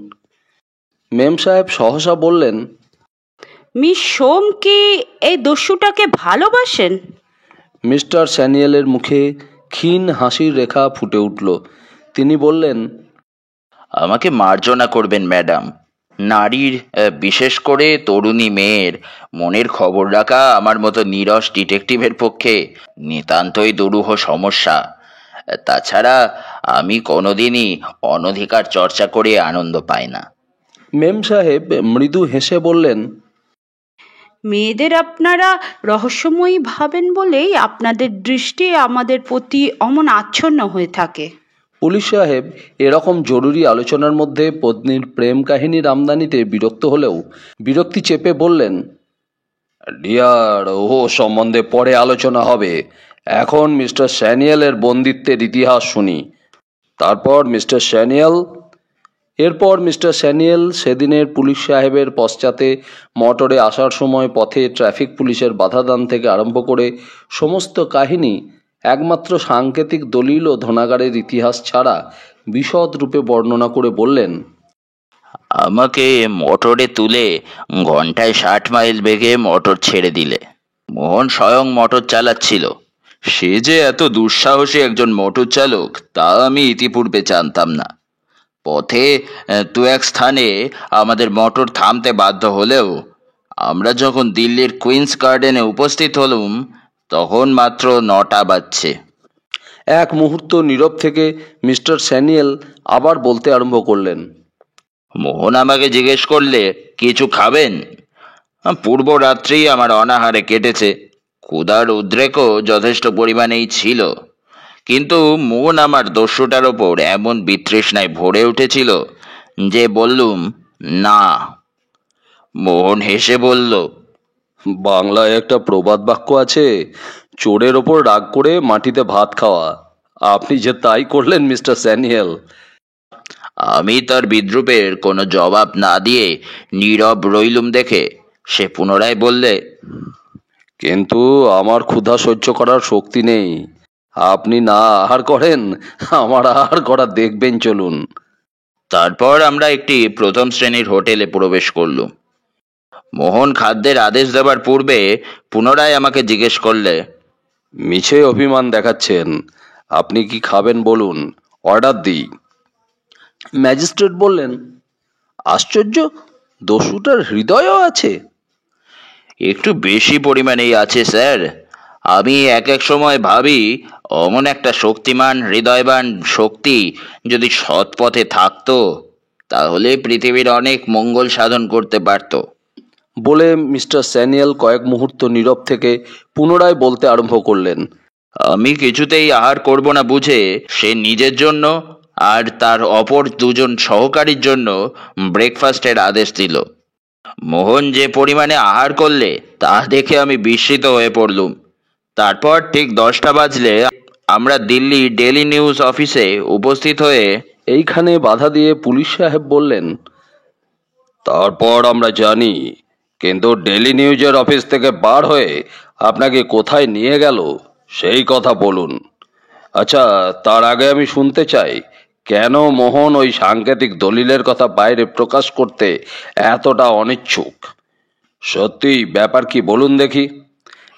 মেম সাহেব সহসা বললেন, মিস সোম কি এই দস্যুটাকে ভালোবাসেন? মিস্টার স্যানিয়েলের মুখে ক্ষীণ হাসির রেখা ফুটে উঠল। তিনি বললেন, আমাকে মার্জনা করবেন ম্যাডাম। নারীর, বিশেষ করে তরুণী মেয়ের মনের খবর রাখা আমার মতো নীরস ডিটেকটিভের পক্ষে নিতান্তই দুরূহ সমস্যা। তাছাড়া আমি কোনোদিনই অনধিকার চর্চা করে আনন্দ পাই না। মেম সাহেব মৃদু হেসে বললেন, মেয়েদের আপনারা রহস্যময়ী ভাবেন বলেই আপনাদের দৃষ্টি আমাদের প্রতি অমন আচ্ছন্ন হয়ে থাকে। পুলিশ সাহেব এরকম জরুরি আলোচনার মধ্যে পত্নীর প্রেম কাহিনীর আমদানিতে বিরক্ত হলেও বিরক্তি চেপে বললেন, ডিয়ার, ও সম্বন্ধে পরে আলোচনা হবে। এখন মিস্টার স্যানিয়েলের বন্দিত্বের ইতিহাস শুনি। তারপর মিস্টার স্যানিয়েল। এরপর মিস্টার স্যানিয়েল সেদিনের পুলিশ সাহেবের পশ্চাতে মোটরে আসার সময় পথে ট্রাফিক পুলিশের বাধাদান থেকে আরম্ভ করে সমস্ত কাহিনী একমাত্র সাংকেতিক দলিল ও ধনাগারের ইতিহাস ছাড়া বিশদ রূপে বর্ণনা করে বললেন, আমাকে মোটরে তুলে ঘন্টায় 60 মাইল বেগে মোটর ছেড়ে দিলে। মোহন স্বয়ং মোটর চালাচ্ছিল। সে যে এত দুঃসাহসী একজন মোটর চালক তা আমি ইতিপূর্বে জানতাম না। পথে 2-1 স্থানে আমাদের মোটর থামতে বাধ্য হলেও আমরা যখন দিল্লির কুইন্স গার্ডেনে উপস্থিত হলুম তখন মাত্র 9টা বাজছে। এক মুহূর্ত নীরব থেকে মিস্টার স্যানিয়েল আবার বলতে আরম্ভ করলেন, মোহন আমাকে জিজ্ঞেস করলে, কিছু খাবেন? পূর্ব রাত্রি আমার অনাহারে কেটেছে। ক্ষুধার উদ্রেকও যথেষ্ট পরিমাণেই ছিল, কিন্তু মন আমার দস্যুটার ওপর এমন বিতৃষ্ণায় ভরে উঠেছিল যে বললুম না। মোহন হেসে বলল, বাংলায় একটা প্রবাদ বাক্য আছে, চোরের ওপর রাগ করে মাটিতে ভাত খাওয়া। আপনি যে তাই করলেন মিস্টার স্যানিয়েল। আমি তার বিদ্রূপের কোনো জবাব না দিয়ে নীরব রইলুম দেখে সে পুনরায় বললে, কিন্তু আমার ক্ষুধা সহ্য করার শক্তি নেই। আপনি না আহার করেন, আমার আহার করা দেখবেন চলুন। তারপর আমরা একটি প্রথম শ্রেণীর হোটেলে প্রবেশ করলুম। মোহন খাদ্যের আদেশ দেবার পূর্বে পুনরায় আমাকে জিজ্ঞেস করলে, মিছে অভিমান দেখাচ্ছেন, আপনি কি খাবেন বলুন, অর্ডার দিই। ম্যাজিস্ট্রেট বললেন, আশ্চর্য, দস্যুটার হৃদয়ও আছে। একটু বেশি পরিমাণেই আছে স্যার। আমি এক এক সময় ভাবি অমন একটা শক্তিমান হৃদয়বান শক্তি যদি সৎ পথে থাকতো তাহলে পৃথিবীর অনেক মঙ্গল সাধন করতে পারত। বলে মিস্টার স্যানিয়েল কয়েক মুহূর্ত নীরব থেকে পুনরায় বলতে আরম্ভ করলেন। আমি কিছুতেই আহার করব না বুঝে সে নিজের জন্য আর তার অপর দুজন সহকারীর জন্য ব্রেকফাস্টের আদেশ দিল। মোহন যে পরিমাণে আহার করলে তা দেখে আমি বিস্মিত হয়ে পড়লুম। তারপর ঠিক 10টা বাজলে আমরা দিল্লি ডেলি নিউজ অফিসে উপস্থিত হয়ে এইখানে বাধা দিয়ে পুলিশ সাহেব বললেন, তারপর আমরা জানি, কিন্তু ডেলি নিউজের অফিস থেকে বার হয়ে আপনাকে কোথায় নিয়ে গেল সেই কথা বলুন। আচ্ছা, তার আগে আমি শুনতে চাই, কেন মোহন ওই সাংকেতিক দলিলের কথা বাইরে প্রকাশ করতে এতটা অনিচ্ছুক? সত্যি ব্যাপার কি বলুন দেখি।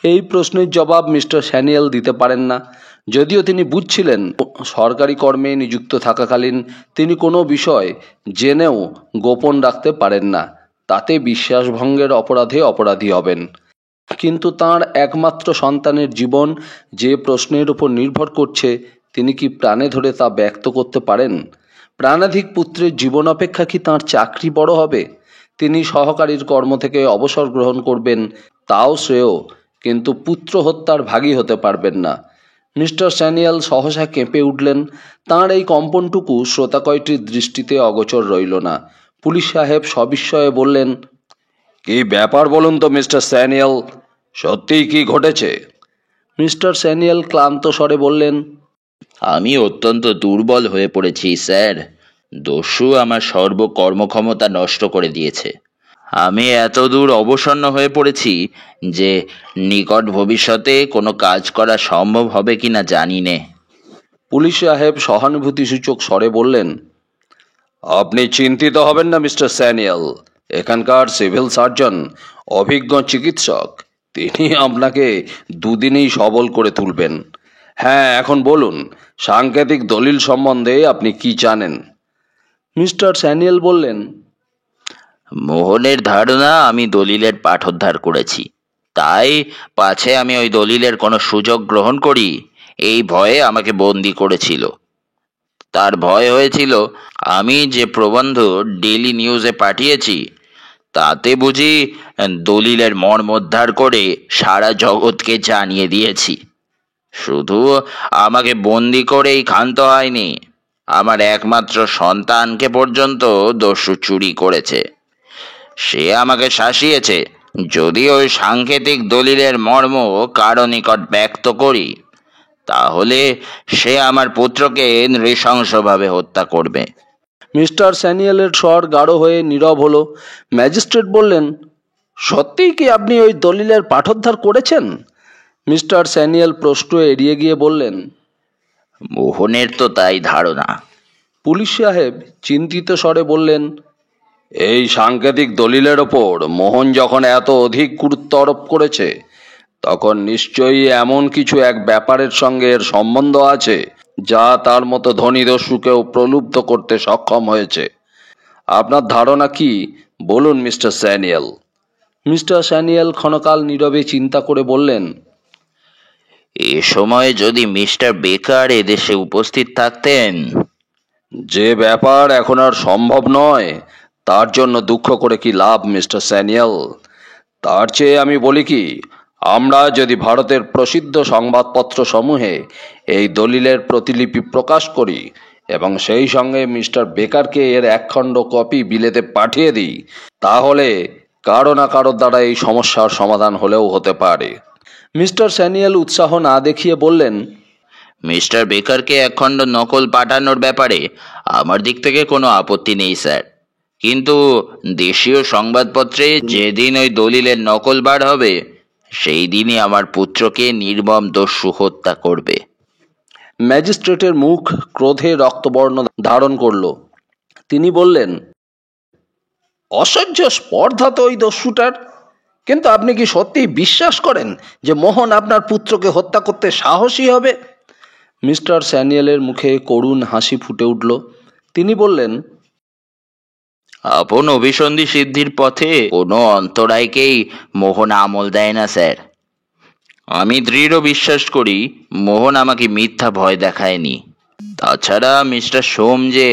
এই প্রশ্নের জবাব মিস্টার স্যানিয়েল দিতে পারেন না। যদিও তিনি বুঝছিলেন সরকারি কর্মে নিযুক্ত থাকাকালীন তিনি কোনো বিষয় জেনেও গোপন রাখতে পারেন না, তাতে বিশ্বাসভঙ্গের অপরাধে অপরাধী হবেন। কিন্তু তাঁর একমাত্র সন্তানের জীবন যে প্রশ্নের উপর নির্ভর করছে, তিনি কি প্রাণে ধরে তা ব্যক্ত করতে পারেন? প্রাণাধিক পুত্রের জীবন অপেক্ষা কি তাঁর চাকরি বড় হবে? তিনি সহকারীর কর্ম থেকে অবসর গ্রহণ করবেন, তাও শ্রেয়, কিন্তু পুত্র হত্যার ভাগী হতে পারবেন না। মিস্টার স্যানিয়েল সহসা কেঁপে উঠলেন। তাঁর এই কম্পনটুকু শ্রোতা কয়টির দৃষ্টিতে অগোচর রইল না। পুলিশ সাহেব সবিস্ময়ে বললেন, কি ব্যাপার বলুন তো মিস্টার স্যানিয়েল, সত্যিই কি ঘটেছে? মিস্টার স্যানিয়েল ক্লান্ত স্বরে বললেন, আমি অত্যন্ত দুর্বল হয়ে পড়েছি স্যার। দস্যু আমার সর্বকর্মক্ষমতা নষ্ট করে দিয়েছে। আমি এত দূর অবসন্ন হয়ে পড়েছি যে নিকট ভবিষ্যতে কোনো কাজ করা সম্ভব হবে কিনা জানি নে। পুলিশ সাহেব সহানুভূতিসূচক স্বরে বললেন, আপনি চিন্তিত হবেন না মিস্টার স্যানিয়েল, এখানকার সিভিল সার্জন অভিজ্ঞ চিকিৎসক, তিনি আপনাকে দুদিনেই সবল করে তুলবেন। হ্যাঁ, এখন বলুন, সাংকেতিক দলিল সম্বন্ধে আপনি কি জানেন? মিস্টার স্যানিয়েল বললেন, মোহনের ধারণা আমি দলিলের পাঠোদ্ধার করেছি, তাই পাছে আমি ওই দলিলের কোনো সুযোগ গ্রহণ করি এই ভয়ে আমাকে বন্দি করেছিল। তার ভয় হয়েছিল আমি যে প্রবন্ধ ডেইলি নিউজে পাঠিয়েছি তাতে বুঝি দলিলের মর্মোদ্ধার করে সারা জগৎকে জানিয়ে দিয়েছি। শুধু আমাকে বন্দি করেই ক্ষান্ত হয়নি, আমার একমাত্র সন্তানকে পর্যন্ত দস্যু চুরি করেছে। সে আমাকে শাসিয়েছে, যদি ওই সাংকেতিক দলিলের মর্ম কারো নিকট ব্যক্ত করি তাহলে সে আমার পুত্রকে নৃশংসভাবে হত্যা করবে। মিস্টার স্যানিয়েলের স্বর গাঢ় হয়ে নীরব হলো। ম্যাজিস্ট্রেট বললেন, সত্যিই কি আপনি ওই দলিলের পাঠোদ্ধার করেছেন? মিস্টার স্যানিয়েল প্রশ্ন এড়িয়ে গিয়ে বললেন, মোহনের তো তাই ধারণা। পুলিশ সাহেব চিন্তিত স্বরে বললেন, এই সাংকেতিক দলিলের ওপর মোহন যখন এত অধিক গুরুত্ব আরোপ করেছে, তখন নিশ্চয়ই এমন কিছু এক ব্যাপারের সঙ্গে এর সম্বন্ধ আছে যা তার মতো ধনী দস্যুকেও প্রলুব্ধ করতে সক্ষম হয়েছে। আপনার ধারণা কি বলুন মিস্টার স্যানিয়েল? মিস্টার স্যানিয়েল ক্ষণকাল নীরবে চিন্তা করে বললেন, এ সময় যদি মিস্টার বেকার এদেশে উপস্থিত থাকতেন। যে ব্যাপার এখন আর সম্ভব নয়, তার জন্য দুঃখ করে কি লাভ মিস্টার স্যানিয়েল? তার চেয়ে আমি বলি কি, আমরা যদি ভারতের প্রসিদ্ধ সংবাদপত্র সমূহে এই দলিলের প্রতিলিপি প্রকাশ করি এবং সেই সঙ্গে মিস্টার বেকারকে এর একখণ্ড কপি বিলেতে পাঠিয়ে দিই, তাহলে কারো না কারোর দ্বারা এই সমস্যার সমাধান হলেও হতে পারে। মিস্টার স্যানিয়েল উৎসাহ না দেখিয়ে বললেন, মিস্টার বেকারকে একখণ্ড নকল পাঠানোর ব্যাপারে আমার দিক থেকে কোনো আপত্তি নেই স্যার, কিন্তু দেশীয় সংবাদপত্রে যেদিন ওই দলিলের নকল বার হবে সেই দিনই আমার পুত্রকে নির্মম দস্যু হত্যা করবে। ম্যাজিস্ট্রেটের মুখ ক্রোধে রক্তবর্ণ ধারণ করল। তিনি বললেন, অসহ্য স্পর্ধা তো ওই দস্যুটার, কিন্তু আপনি কি সত্যিই বিশ্বাস করেন যে মোহন আপনার পুত্রকে হত্যা করতে সাহসী হবে? মিস্টার স্যানিয়েলের মুখে করুণ হাসি ফুটে উঠল। তিনি বললেন, আপন অভিসন্ধি সিদ্ধির পথে কোনো অন্তরায়কেই মোহন আমল দেয় না স্যার। আমি দৃঢ় বিশ্বাস করি মোহন আমাকে মিথ্যা ভয় দেখায়নি। তাছাড়া মিস্টার সোম যে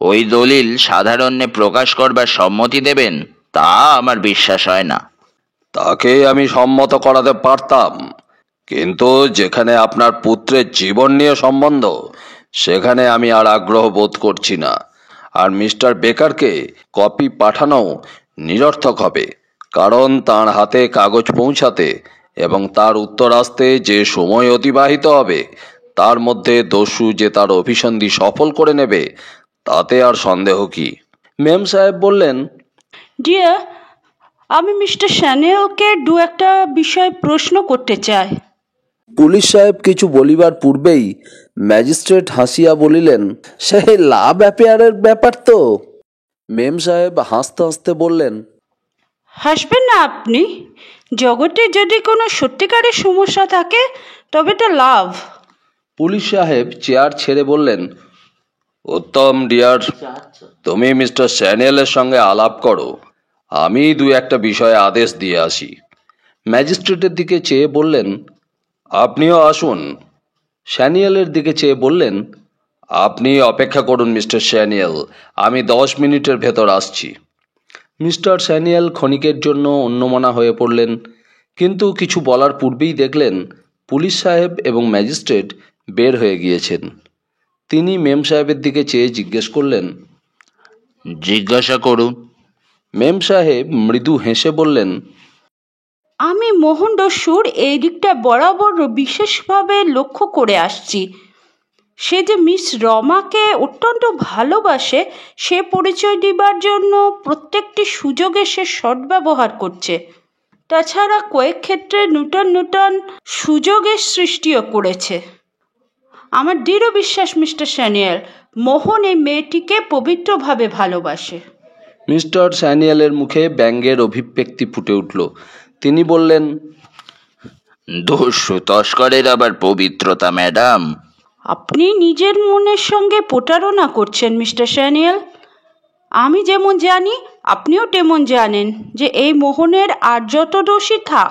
ওই দলিল সাধারণে প্রকাশ করবার সম্মতি দেবেন তা আমার বিশ্বাস হয় না। তাকে আমি সম্মত করাতে পারতাম, কিন্তু যেখানে আপনার পুত্রের জীবন নিয়ে সম্বন্ধ, সেখানে আমি আর আগ্রহ বোধ করছি না। আর মিস্টার বেকারকে কপি পাঠানো নিরর্থক হবে, কারণ তার হাতে কাগজ পৌঁছাতে এবং তার উত্তর আসতে যে সময় অতিবাহিত হবে, তার মধ্যে দস্যু যে তার অভিসন্ধি সফল করে নেবে, তাতে আর সন্দেহ কি? মেম সাহেব বললেন, ডিয়ার, আমি মিস্টার স্যানিয়েলকে দু একটা বিষয় প্রশ্ন করতে চাই। পুলিশ সাহেব কিছু বলিবার পূর্বেই ম্যাজিস্ট্রেট হাসিয়া বলিলেন, সেই লাভ অ্যাফেয়ারের ব্যাপার তো? মেম সাহেব হাসতে হাসতে বললেন, হাসবেন না আপনি। জগতে যদি কোনো সত্যিকারের সমস্যা থাকে তবে এটা লাভ। পুলিশ সাহেব চেয়ার ছেড়ে বললেন, উত্তম ডিয়ার, তুমি মিস্টার স্যানিয়েলের সঙ্গে আলাপ করো, আমি দু একটা বিষয়ে আদেশ দিয়ে আসি। ম্যাজিস্ট্রেটের দিকে চেয়ে বললেন, আপনিও আসুন। স্যানিয়েলের দিকে চেয়ে বললেন, আপনি অপেক্ষা করুন মিস্টার স্যানিয়েল, আমি 10 মিনিটের ভেতর আসছি। মিস্টার স্যানিয়েল ক্ষণিকের জন্য অন্যমনা হয়ে পড়লেন, কিন্তু কিছু বলার পূর্বেই দেখলেন পুলিশ সাহেব এবং ম্যাজিস্ট্রেট বের হয়ে গিয়েছেন। তিনি মেম সাহেবের দিকে চেয়ে জিজ্ঞেস করলেন, জিজ্ঞাসা করুন। মেম সাহেব মৃদু হেসে বললেন, আমি মোহন দস্যুর এই দিকটা বরাবর বিশেষভাবে লক্ষ্য করে আসছি। সে যে মিস রমাকে অত্যন্ত ভালোবাসে, সে পরিচয় দিবার জন্য প্রত্যেকটি সুযোগে সে সদ্ব্যবহার করছে। তাছাড়া কয়েক ক্ষেত্রে নূতন নূতন সুযোগের সৃষ্টিও করেছে। আমার দৃঢ় বিশ্বাস মিস্টার স্যানিয়েল, মোহন এই মেয়েটিকে পবিত্রভাবে ভালোবাসে। মিস্টার স্যানিয়েলের মুখে ব্যঙ্গের অভিব্যক্তি ফুটে উঠল। তিনি বললেন, দস্যু তস্করের আবার পবিত্রতা ম্যাডাম? আপনি নিজের মনের সঙ্গে প্রতারণা করছেন মিস্টার স্যানিয়েল। আমি যেমন জানি আপনিও তেমন জানেন যে এই মোহনের আর যত দোষী থাক,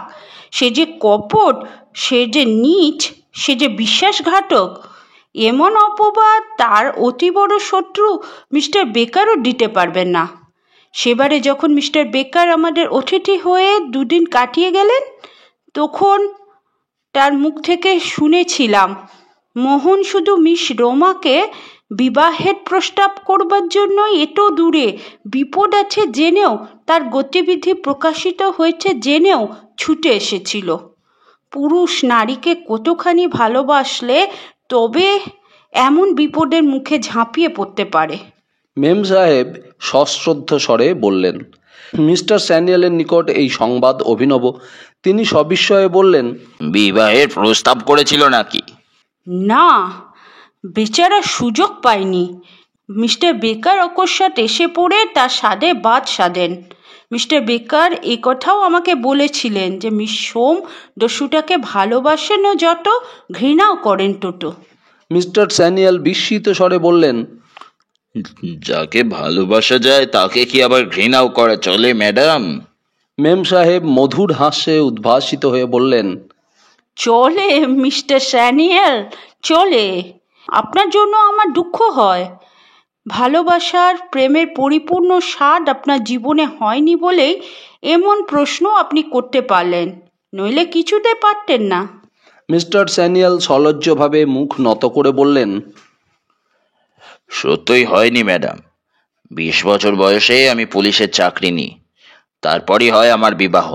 সে যে কপট, সে যে নীচ, সে যে বিশ্বাসঘাতক, এমন অপবাদ তার অতি বড় শত্রু মিস্টার বেকারও দিতে পারবেন না। সেবারে যখন মিস্টার বেকার আমাদের অতিথি হয়ে দুদিন কাটিয়ে গেলেন, তখন তার মুখ থেকে শুনেছিলাম মোহন শুধু মিস রোমাকে বিবাহের প্রস্তাব করবার জন্য এত দূরে, বিপদ আছে জেনেও, তার গতিবিধি প্রকাশিত হয়েছে জেনেও ছুটে এসেছিল। পুরুষ নারীকে কতখানি ভালোবাসলে তবে এমন বিপদের মুখে ঝাঁপিয়ে পড়তে পারে? মেম সাহেব সশ্রদ্ধ স্বরে বললেন। মিস্টার স্যানিয়েলের নিকট এই সংবাদ অভিনব। তিনি সবিস্ময়ে বললেন, বিবাহের প্রস্তাব করেছিল নাকি? না, বেচারা সুযোগ পায়নি। মিস্টার বেকার অকস্মাৎ এসে পড়ে তার স্বাদে বাদ সাধেন। মিস্টার বেকার এ কথাও আমাকে বলেছিলেন যে মিস সোম দস্যুটাকে ভালোবাসেন ও যত, ঘৃণাও করেন তত। মিস্টার স্যানিয়েল বিস্মিত স্বরে বললেন, যাকে ভালোবাসা যায় তাকে কি আবার ঘৃণাও করা চলে ম্যাডাম? মেম সাহেব মধুর হাস্যে উদ্ভাসিত হয়ে বললেন, চলে মিস্টার স্যানিয়েল, চলে। আপনার জন্য আমার দুঃখ হয়। ভালোবাসার প্রেমের পরিপূর্ণ স্বাদ আপনার জীবনে হয়নি বলেই এমন প্রশ্ন আপনি করতে পারলেন, নইলে কিছুতে পারতেন না। মিস্টার স্যানিয়েল সলজ্জভাবে মুখ নত করে বললেন, সত্যই হয়নি ম্যাডাম। 20 বছর বয়সে আমি পুলিশের চাকরি নিই, তারপরই হয় আমার বিবাহ।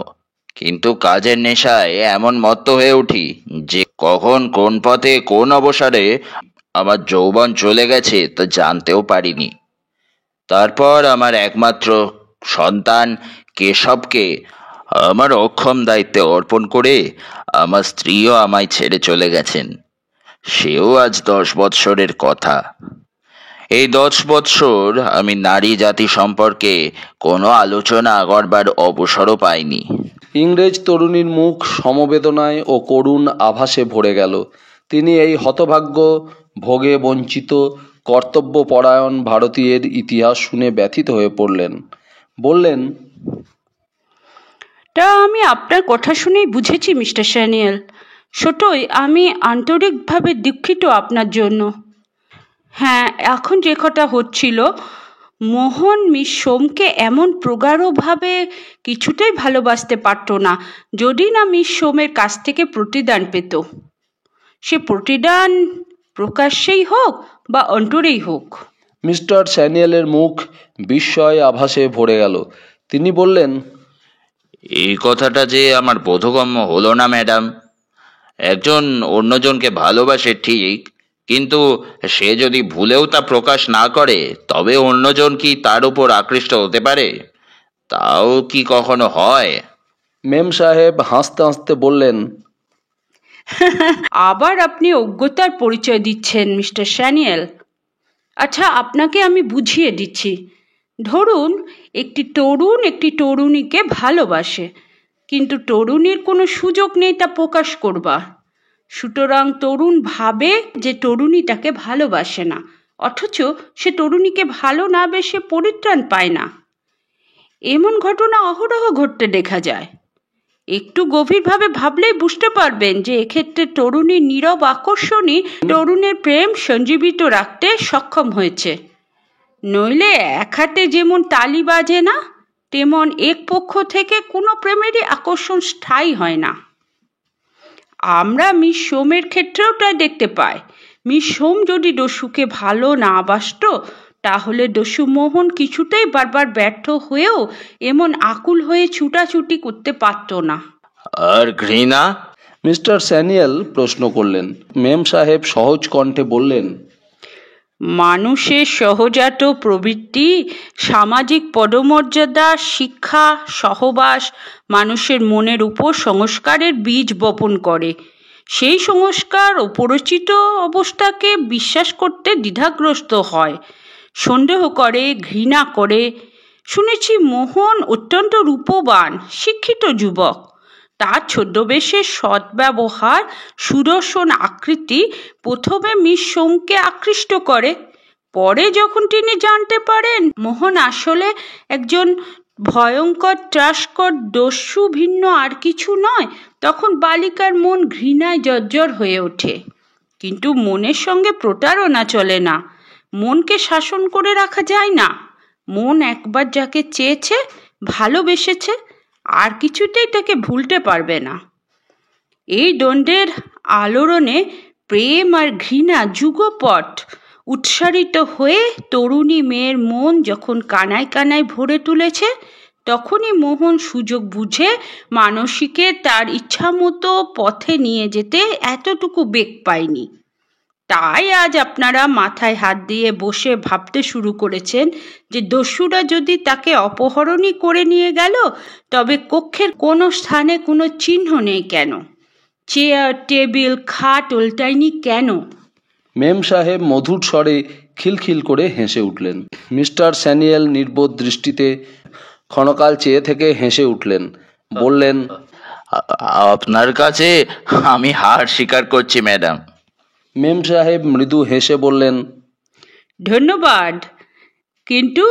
কিন্তু কাজের নেশায় এমন মত্ত হয়ে উঠি যে কখন কোন পথে কোন অবসরে আমার যৌবন চলে গেছে তা জানতেও পারিনি। তারপর আমার একমাত্র সন্তান কেশবকে আমার অক্ষম দায়িত্বে অর্পণ করে আমার স্ত্রীও আমায় ছেড়ে চলে গেছেন। সেও আজ 10 বৎসরের কথা। এই 10 বৎসর আমি নারী জাতি সম্পর্কে কোনো আলোচনা করবার অবসরও পাইনি। ইংরেজ তরুণীর মুখ সমবেদনায় ও করুণ আভাসে ভরে গেল। তিনি এই হতভাগ্য, ভোগে বঞ্চিত, কর্তব্যপরায়ণ ভারতীয়ের ইতিহাস শুনে ব্যথিত হয়ে পড়লেন। বললেন, তা আমি আপনার কথা শুনেই বুঝেছি মিস্টার স্যানিয়েল। সত্যই আমি আন্তরিকভাবে দুঃখিত আপনার জন্য। হ্যাঁ, এখন যে কথা হচ্ছিল, মোহন মিস সোমকে এমন প্রগাঢ়ভাবে কিছুতেই ভালোবাসতে পারত না যদি না মিস সোমের কাছ থেকে প্রতিদান পেত। সে প্রতিদান প্রকাশ্যেই হোক বা অন্তরেই হোক। মিস্টার স্যানিয়েলের মুখ বিস্ময় আভাসে ভরে গেল। তিনি বললেন, এই কথাটা যে আমার বোধগম্য হলো না ম্যাডাম। একজন অন্যজনকে ভালোবাসে ঠিক, কিন্তু সে যদি ভুলেও তা প্রকাশ না করে তবে অন্যজন কি তার উপর আকৃষ্ট হতে পারে? তাও কি কখনো হয়? মেম সাহেব হাসতে হাসতে বললেন, আবার আপনি অজ্ঞতার পরিচয় দিচ্ছেন মিস্টার স্যানিয়েল। আচ্ছা, আপনাকে আমি বুঝিয়ে দিচ্ছি। ধরুন একটি তরুণ একটি তরুণীকে ভালোবাসে, কিন্তু তরুণীর কোনো সুযোগ নেই তা প্রকাশ করবার। সুতরাং তরুণ ভাবে যে তরুণী তাকে ভালোবাসে না, অথচ সে তরুণীকে ভালো না বেসে পরিত্রাণ পায় না। এমন ঘটনা অহরহ ঘটতে দেখা যায়। একটু গভীরভাবে ভাবলেই বুঝতে পারবেন যে এক্ষেত্রে তরুণীর নীরব আকর্ষণই তরুণের প্রেম সঞ্জীবিত রাখতে সক্ষম হয়েছে। নইলে এক হাতে যেমন তালি বাজে না, তেমন এক পক্ষ থেকে কোনো প্রেমেরই আকর্ষণ স্থায়ী হয় না। আমরা মিস সোমের ক্ষেত্রেও তাই দেখতে পাই। মিস সোম যদি দস্যুকে ভালো না বাসত, তাহলে দস্যু মোহন কিছুতেই বারবার ব্যর্থ হয়েও এমন আকুল হয়ে ছুটাছুটি করতে পারত না। আর ঘৃণা? মিস্টার স্যানিয়েল প্রশ্ন করলেন। মেম সাহেব সহজ কণ্ঠে বললেন, মানুষের সহজাত প্রবৃত্তি, সামাজিক পদমর্যাদা, শিক্ষা, সহবাস মানুষের মনের উপর সংস্কারের বীজ বপন করে। সেই সংস্কার অপরিচিত অবস্থাকে বিশ্বাস করতে দ্বিধাগ্রস্ত হয়, সন্দেহ করে, ঘৃণা করে। শুনেছি মোহন অত্যন্ত রূপবান, শিক্ষিত যুবক। তার ছদ্মবেশের সদ্ব্যবহার, সুদর্শন আকৃতি প্রথমে মিস সোমকে আকৃষ্ট করে। পরে যখন তিনি জানতে পারেন মোহন আসলে একজন ভয়ঙ্কর ত্রাসকর দস্যু, ভিন্ন আর কিছু নয়, তখন বালিকার মন ঘৃণায় জর্জর হয়ে ওঠে। কিন্তু মনের সঙ্গে প্রতারণা চলে না। মনকে শাসন করে রাখা যায় না। মন একবার যাকে চেয়েছে, ভালোবেসেছে, আর কিছুতেই তাকে ভুলতে পারবে না। এই দ্বন্দ্বের আলোড়নে প্রেম আর ঘৃণা যুগপৎ উৎসারিত হয়ে তরুণী মেয়ের মন যখন কানায় কানায় ভরে তুলেছে, তখনই মোহন সুযোগ বুঝে মানসীকে তার ইচ্ছামতো পথে নিয়ে যেতে এতটুকু বেগ পায়নি। তাই আজ আপনারা মাথায় হাত দিয়ে বসে ভাবতে শুরু করেছেন যে দস্যুরা যদি তাকে অপহরণই করে নিয়ে গেল, তবে কক্ষের কোনো স্থানে কোনো চিহ্ন নেই কেন? চেয়ার, টেবিল, খাট উল্টায়নি কেন? মেম সাহেব মধুর স্বরে খিলখিল করে হেসে উঠলেন। মিস্টার স্যানিয়েল নির্বোধ দৃষ্টিতে ক্ষণকাল চেয়ে থেকে হেসে উঠলেন। বললেন, আপনার কাছে আমি হার স্বীকার করছি ম্যাডাম। মেম সাহেব মৃদু হেসে বললেন, ধন্যবাদ। কিন্তু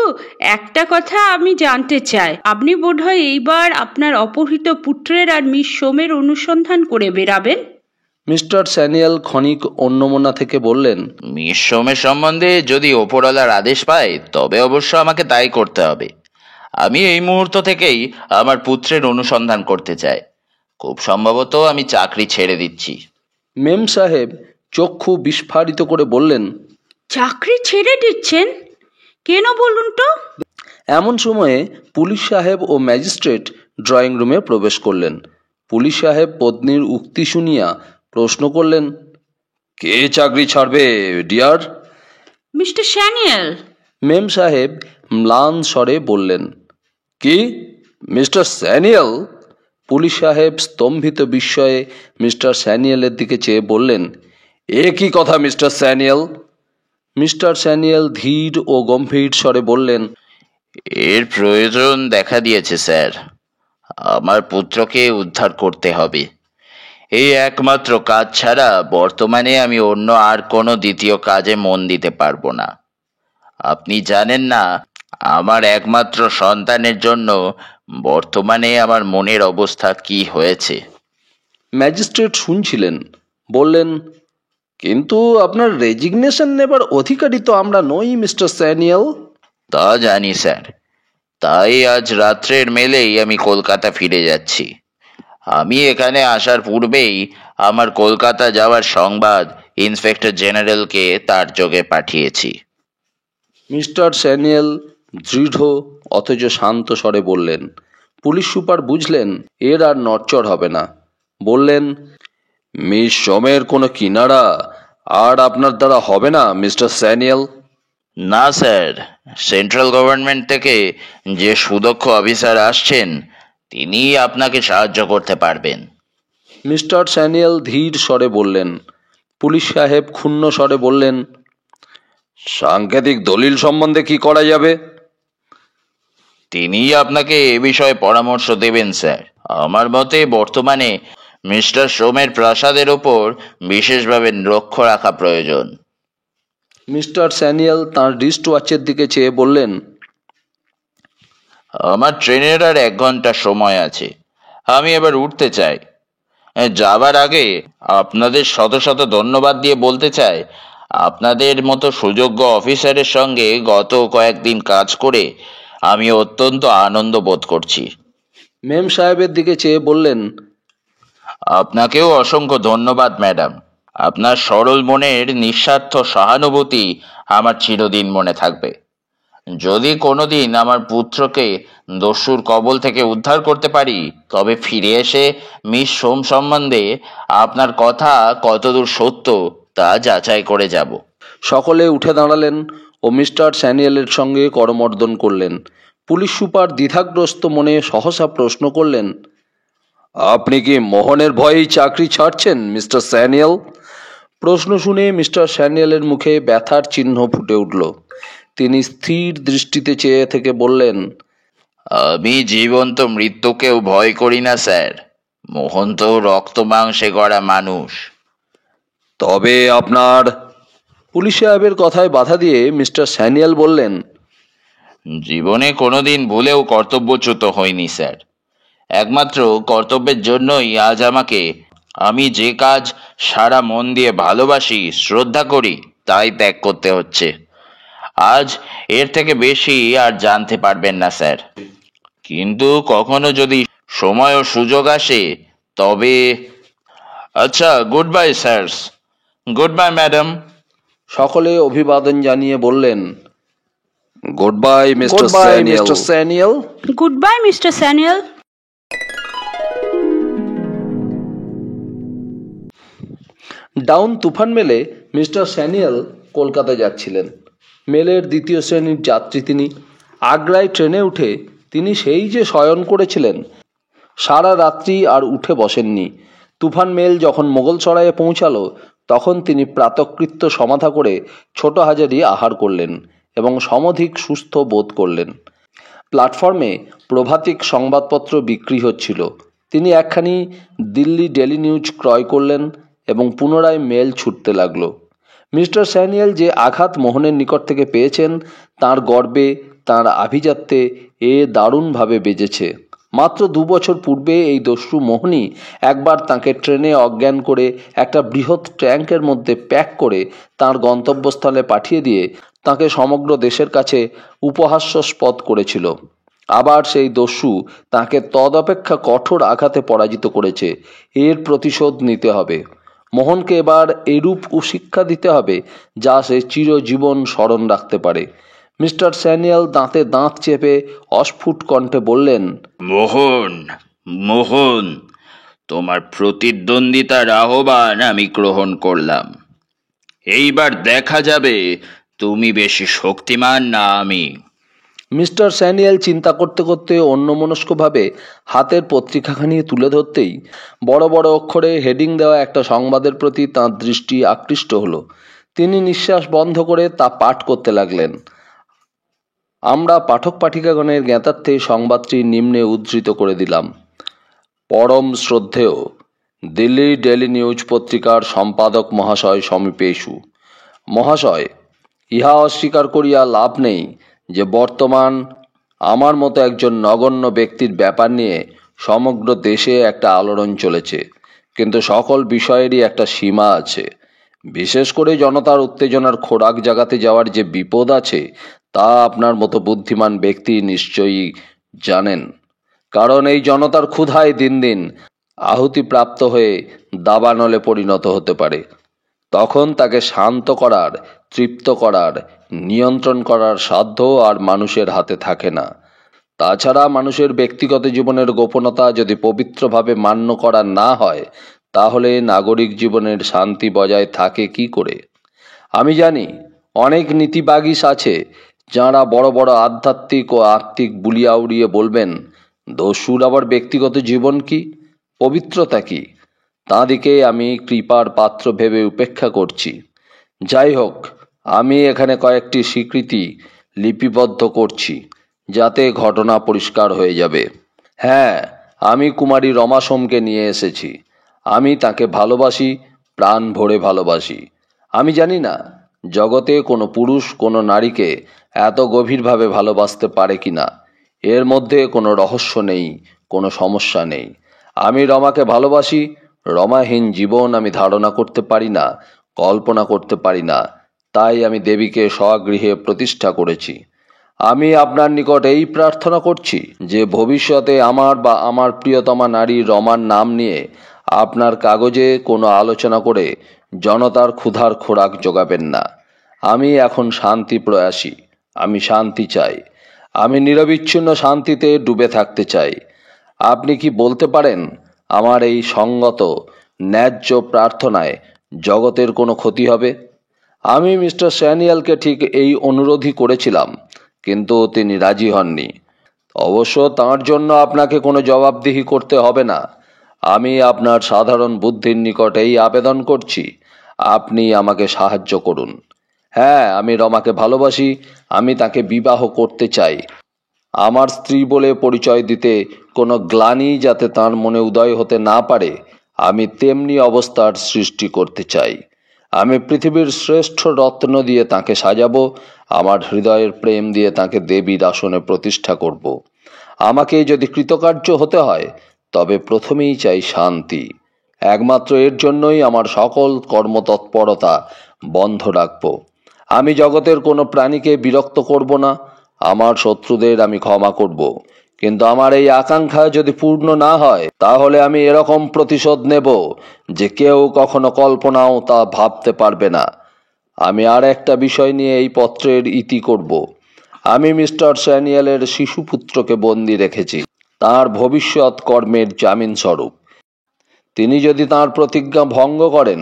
একটা কথা আমি জানতে চাই, আপনি বোধহয় এইবার আপনার অপহৃত পুত্রের আর মিস সোমের অনুসন্ধান করে বেরাবেন? মিস্টার স্যানিয়েল ক্ষণিক অন্যমনা থেকে বললেন, মিস সোমের সম্বন্ধে যদি ওপরওয়ালার আদেশ পাই তবে অবশ্য আমাকে তাই করতে হবে। আমি এই মুহূর্ত থেকেই আমার পুত্রের অনুসন্ধান করতে চাই। খুব সম্ভবত আমি চাকরি ছেড়ে দিচ্ছি। মেম সাহেব চক্ষু বিস্ফারিত করে বললেন, চাকরি ছেড়ে দিচ্ছেন? কেন বলুন তো? এমন সময়ে পুলিশ সাহেব ও ম্যাজিস্ট্রেট ড্রয়িং রুমে প্রবেশ করলেন। পুলিশ সাহেব পত্নীর উক্তি শুনিয়া প্রশ্ন করলেন, কে চাকরি ছাড়বে ডিয়ার? মিস্টার স্যানিয়েল। মেম সাহেব ম্লান স্বরে বললেন, কি মিস্টার স্যানিয়েল? পুলিশ সাহেব স্তম্ভিত বিস্ময়ে মিস্টার স্যানিয়েলের দিকে চেয়ে বললেন, এ কি কথা মিস্টার স্যানিয়েল? মিস্টার স্যানিয়েল ধীর ও গম্ভীর স্বরে বললেন, এর প্রয়োজন দেখা দিয়েছে স্যার। আমার পুত্রকে উদ্ধার করতে হবে। এই একমাত্র কাজ ছাড়া বর্তমানে আমি অন্য আর কোনো দ্বিতীয় কাজে মন দিতে পারবো না। আপনি জানেন না আমার একমাত্র সন্তানের জন্য বর্তমানে আমার মনের অবস্থা কি হয়েছে। ম্যাজিস্ট্রেট শুনছিলেন। বললেন, কিন্তু আপনার রেজিগনেশন নেবার অধিকারী তো আমরা নই মিস্টার স্যানিয়েল। তা জানি স্যার, তাই আজ রাত্রের মেলেই আমি কলকাতা ফিরে যাচ্ছি। আমি এখানে আসার পূর্বেই আমার কলকাতা যাওয়ার সংবাদ ইন্সপেক্টর জেনারেলকে তার যোগে পাঠিয়েছি। মিস্টার স্যানিয়েল দৃঢ় অথচ শান্ত স্বরে বললেন। পুলিশ সুপার বুঝলেন এর আর নড়চড় হবে না। বললেন, মিস সোমের কোনো কিনারা আর আপনার দ্বারা হবে না মিস্টার স্যানিয়েল? না স্যার, সেন্ট্রাল গভর্নমেন্ট থেকে যে সুদক্ষ অফিসার আসছেন তিনি আপনাকে সাহায্য করতে পারবেন। মিস্টার স্যানিয়েল ধীর স্বরে বললেন। পুলিশ সাহেব ক্ষুণ্ণ স্বরে বললেন, সাংকেতিক দলিল সম্বন্ধে কি করা যাবে? তিনি আপনাকে এ বিষয়ে পরামর্শ দেবেন স্যার। আমার মতে বর্তমানে মিস্টার সোমের প্রাসাদের ওপর বিশেষভাবে লক্ষ্য রাখা প্রয়োজন। মিস্টার স্যানিয়েল তাঁর রিস্ট ওয়াচের দিকে চেয়ে বললেন, আমার ট্রেনের আর 1 ঘন্টা সময় আছে, আমি এবার উঠতে চাই। যাবার আগে আপনাদের শত শত ধন্যবাদ দিয়ে বলতে চাই, আপনাদের মতো সুযোগ্য অফিসারের সঙ্গে গত কয়েকদিন কাজ করে আমি অত্যন্ত আনন্দ বোধ করছি। মেম সাহেবের দিকে চেয়ে বললেন, আপনাকেও অসংখ্য ধন্যবাদ ম্যাডাম। আপনার সরল মনের নিঃস্বার্থ সহানুভূতি আমার চিরদিন মনে থাকবে। যদি কোনোদিন আমার পুত্রকে দস্যুর কবল থেকে উদ্ধার করতে পারি, তবে ফিরে এসে মিস সোম সম্বন্ধে আপনার কথা কতদূর সত্য তা যাচাই করে যাব। সকলে উঠে দাঁড়ালেন ও মিস্টার স্যানিয়েলের সঙ্গে করমর্দন করলেন। পুলিশ সুপার দ্বিধাগ্রস্ত মনে সহসা প্রশ্ন করলেন, আপনি কি মোহনের ভয়েই চাকরি ছাড়ছেন মিস্টার স্যানিয়েল? প্রশ্ন শুনে মিস্টার স্যানিয়েলের মুখে ব্যথার চিহ্ন ফুটে উঠল। তিনি স্থির দৃষ্টিতে চেয়ে থেকে বললেন, আমি জীবন্ত মৃত্যুকেও ভয় করি না স্যার। মোহন তো রক্ত মাংসে গড়া মানুষ। তবে আপনার... পুলিশ সাহেবের কথায় বাধা দিয়ে মিস্টার স্যানিয়েল বললেন, জীবনে কোনোদিন ভুলেও কর্তব্যচ্যুত হইনি স্যার। একমাত্র কর্তব্যের জন্যই আজ আমাকে, আমি যে কাজ সারা মন দিয়ে ভালোবাসি, শ্রদ্ধা করি, তাই ত্যাগ করতে হচ্ছে। আজ এর থেকে বেশি আর জানতে পারবেন না স্যার। কিন্তু কখনো যদি সময় ও সুযোগ আসে তবে... আচ্ছা, goodbye sir. Goodbye madam. সকলে অভিবাদন জানিয়ে বললেন, goodbye mister Sanyal. Goodbye mister Sanyal. Down Toofan mail mister স্যানিয়েল Kolkata যাচ্ছিলেন। মেলের 2য় শ্রেণীর যাত্রী তিনি। আগ্রায় ট্রেনে উঠে তিনি সেই যে শয়ন করেছিলেন, সারা রাত্রি আর উঠে বসেননি। তুফান মেল যখন মোগলসরাইয়ে পৌঁছালো, তখন তিনি প্রাতকৃত্য সমাধা করে ছোট হাজারি আহার করলেন এবং সমধিক সুস্থ বোধ করলেন। প্ল্যাটফর্মে প্রভাতিক সংবাদপত্র বিক্রি হচ্ছিল। তিনি একখানি দিল্লি ডেলি নিউজ ক্রয় করলেন এবং পুনরায় মেল ছুটতে লাগলো। মিস্টার স্যানিয়েল যে আঘাত মোহনের নিকট থেকে পেয়েছেন, তার গর্বে, তার আভিজাত্যে এ দারুণভাবে বেজেছে। মাত্র 2 বছর পূর্বে এই দস্যু মোহনই একবার তাঁকে ট্রেনে অজ্ঞান করে একটা বৃহৎ ট্যাঙ্কের মধ্যে প্যাক করে তাঁর গন্তব্যস্থলে পাঠিয়ে দিয়ে তাঁকে সমগ্র দেশের কাছে উপহাস্যস্পদ করেছিল। আবার সেই দস্যু তাঁকে তদপেক্ষা কঠোর আঘাতে পরাজিত করেছে। এর প্রতিশোধ নিতে হবে। মোহনকে এবার এরূপ শিক্ষা দিতে হবে যা সে চিরজীবন স্মরণ রাখতে পারে। মিস্টার স্যানিয়েল দাঁতে দাঁত চেপে অস্ফুট কণ্ঠে বললেন, মোহন, মোহন, তোমার প্রতিদ্বন্দ্বিতার আহ্বান আমি গ্রহণ করলাম। এইবার দেখা যাবে তুমি বেশি শক্তিমান না আমি। মিস্টার স্যানিয়েল চিন্তা করতে করতে অন্যমনস্কভাবে হাতের পত্রিকাখানি তুলে ধরতেই বড় বড় অক্ষরে হেডিং দেওয়া একটা সংবাদের প্রতি তাঁর দৃষ্টি আকৃষ্ট হলো। তিনি নিঃশ্বাস বন্ধ করে তা পাঠ করতে লাগলেন। আমরা পাঠক পাঠিকাগণের জ্ঞাতার্থে সংবাদটি নিম্নে উদ্ধৃত করে দিলাম। পরম শ্রদ্ধেয় দিল্লি ডেলি নিউজ পত্রিকার সম্পাদক মহাশয় সমীপেষু মহাশয়, ইহা অস্বীকার করিয়া লাভ নেই যে বর্তমান আমার মতো একজন নগণ্য ব্যক্তির ব্যাপার নিয়ে সমগ্র দেশে একটা আলোড়ন চলেছে। কিন্তু সকল বিষয়েরই একটা সীমা আছে। বিশেষ করে জনতার উত্তেজনার খোরাক জাগাতে যাওয়ার যে বিপদ আছে, তা আপনার মতো বুদ্ধিমান ব্যক্তি নিশ্চয়ই জানেন, কারণ এই জনতার ক্ষুধায় দিন দিন আহুতিপ্রাপ্ত হয়ে দাবানলে পরিণত হতে পারে। তখন তাকে শান্ত করার, তৃপ্ত করার, নিয়ন্ত্রণ করার সাধ্য আর মানুষের হাতে থাকে না। তাছাড়া মানুষের ব্যক্তিগত জীবনের গোপনতা যদি পবিত্রভাবে মান্য করা না হয়, তাহলে নাগরিক জীবনের শান্তি বজায় থাকে কি করে? আমি জানি অনেক নীতিবাগীশ আছে যাঁরা বড় বড় আধ্যাত্মিক ও আত্মিক বুলিয়া উড়িয়ে বলবেন, দস্যুর আবার ব্যক্তিগত জীবন কি, পবিত্রতা কি? তাঁদিকে আমি কৃপার পাত্র ভেবে উপেক্ষা করছি। যাই হোক, আমি এখানে কয়েকটি স্বীকৃতি লিপিবদ্ধ করছি, যাতে ঘটনা পরিষ্কার হয়ে যাবে। হ্যাঁ, আমি কুমারী রমা সোমকে নিয়ে এসেছি। আমি তাকে ভালোবাসি, প্রাণ ভরে ভালোবাসি। আমি জানি না জগতে কোনো পুরুষ কোনো নারীকে এত গভীরভাবে ভালোবাসতে পারে কি না। এর মধ্যে কোনো রহস্য নেই, কোনো সমস্যা নেই। আমি রমাকে ভালোবাসি। রমাহীন জীবন আমি ধারণা করতে পারি না, কল্পনা করতে পারি না। তাই আমি দেবীকে স্বগৃহে প্রতিষ্ঠা করেছি। আমি আপনার নিকট এই প্রার্থনা করছি যে ভবিষ্যতে আমার বা আমার প্রিয়তমা নারী রমার নাম নিয়ে আপনার কাগজে কোনো আলোচনা করে জনতার ক্ষুধার খোরাক জোগাবেন না। আমি এখন শান্তি প্রয়াসী। আমি শান্তি চাই। আমি নিরবিচ্ছিন্ন শান্তিতে ডুবে থাকতে চাই। আপনি কি বলতে পারেন আমার এই সঙ্গত ন্যায্য প্রার্থনায় জগতের কোনো ক্ষতি হবে? আমি মিস্টার স্যানিয়ালকে ঠিক এই অনুরোধই করেছিলাম, কিন্তু তিনি রাজি হননি। অবশ্য তাঁর জন্য আপনাকে কোনো জবাবদিহি করতে হবে না। আমি আপনার সাধারণ বুদ্ধির নিকট এই আবেদন করছি, আপনি আমাকে সাহায্য করুন। হ্যাঁ, আমি রমাকে ভালোবাসি। আমি তাকে বিবাহ করতে চাই। আমার স্ত্রী বলে পরিচয় দিতে কোনো গ্লানি যাতে তার মনে উদয় হতে না পারে, আমি তেমনি অবস্থার সৃষ্টি করতে চাই। আমি পৃথিবীর শ্রেষ্ঠ রত্ন দিয়ে তাকে সাজাবো। আমার হৃদয়ের প্রেম দিয়ে তাকে দেবীর আসনে প্রতিষ্ঠা করব। আমাকে যদি কৃতকার্য হতে হয়, তবে প্রথমেই চাই শান্তি। একমাত্র এর জন্যই আমার সকল কর্মতৎপরতা বন্ধ রাখব। আমি জগতের কোনো প্রাণীকে বিরক্ত করব না। আমার শত্রুদের আমি ক্ষমা করব। কিন্তু আমার এই আকাঙ্ক্ষা যদি পূর্ণ না হয়, তাহলে আমি এরকম প্রতিশোধ নেব যে কেউ কখনো কল্পনাও তা ভাবতে পারবে না। আমি আর একটা বিষয় নিয়ে এই পত্রের ইতি করব। আমি মিস্টার স্যানিয়ালের শিশুপুত্রকে বন্দি রেখেছি, তার ভবিষ্যৎ কর্মের জামিন স্বরূপ। তিনি যদি তাঁর প্রতিজ্ঞা ভঙ্গ করেন,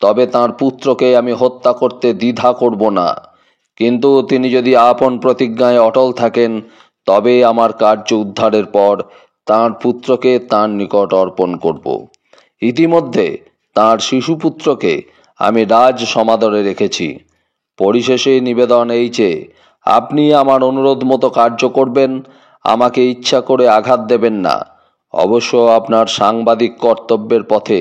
তবে তাঁর পুত্রকে আমি হত্যা করতে দ্বিধা করব না। কিন্তু তিনি যদি আপন প্রতিজ্ঞায় অটল থাকেন, তবে আমার কার্য উদ্ধারের পর তাঁর পুত্রকে তাঁর নিকট অর্পণ করব। ইতিমধ্যে তাঁর শিশুপুত্রকে আমি রাজ সমাদরে রেখেছি। পরিশেষে নিবেদন এই যে, আপনি আমার অনুরোধ মতো কার্য করবেন। আমাকে ইচ্ছা করে আঘাত দেবেন না। অবশ্য আপনার সাংবাদিক কর্তব্যের পথে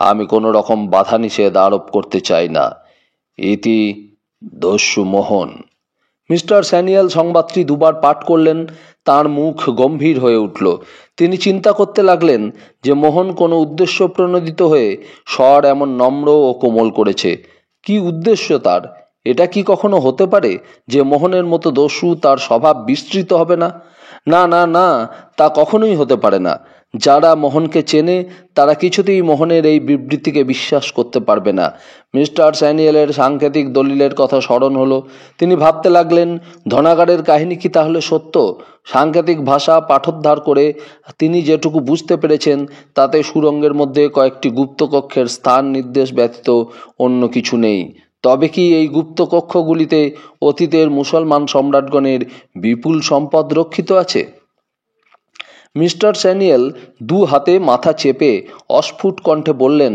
আমি কোনো রকম বাধা নিষেধ আরোপ করতে চাই না। ইতি দস্যু মোহন। মিস্টার স্যানিয়াল সংবাদটি দুবার পাঠ করলেন। তার মুখ গম্ভীর হয়ে উঠল। তিনি চিন্তা করতে লাগলেন যে মোহন কোনো উদ্দেশ্য প্রণোদিত হয়ে স্বর এমন নম্র ও কোমল করেছে। কি উদ্দেশ্য তার? এটা কি কখনো হতে পারে যে মোহনের মতো দস্যু তার স্বভাব বিস্তৃত হবে না? না না না, তা কখনোই হতে পারে না। যারা মোহনকে চেনে তারা কিছুতেই মোহনের এই বিবৃতিকে বিশ্বাস করতে পারবে না। মিস্টার স্যানিয়ালের সাংকেতিক দলিলের কথা স্মরণ হলো। তিনি ভাবতে লাগলেন, ধনাগারের কাহিনী কি তাহলে সত্য? সাংকেতিক ভাষা পাঠোদ্ধার করে তিনি যেটুকু বুঝতে পেরেছেন, তাতে সুড়ঙ্গের মধ্যে কয়েকটি গুপ্তকক্ষের স্থান নির্দেশ ব্যতীত অন্য কিছু নেই। তবে কি এই গুপ্তকক্ষগুলিতে অতীতের মুসলমান সম্রাটগণের বিপুল সম্পদ রক্ষিত আছে? মিস্টার স্যানিয়াল দু হাতে মাথা চেপে অস্ফুট কণ্ঠে বললেন,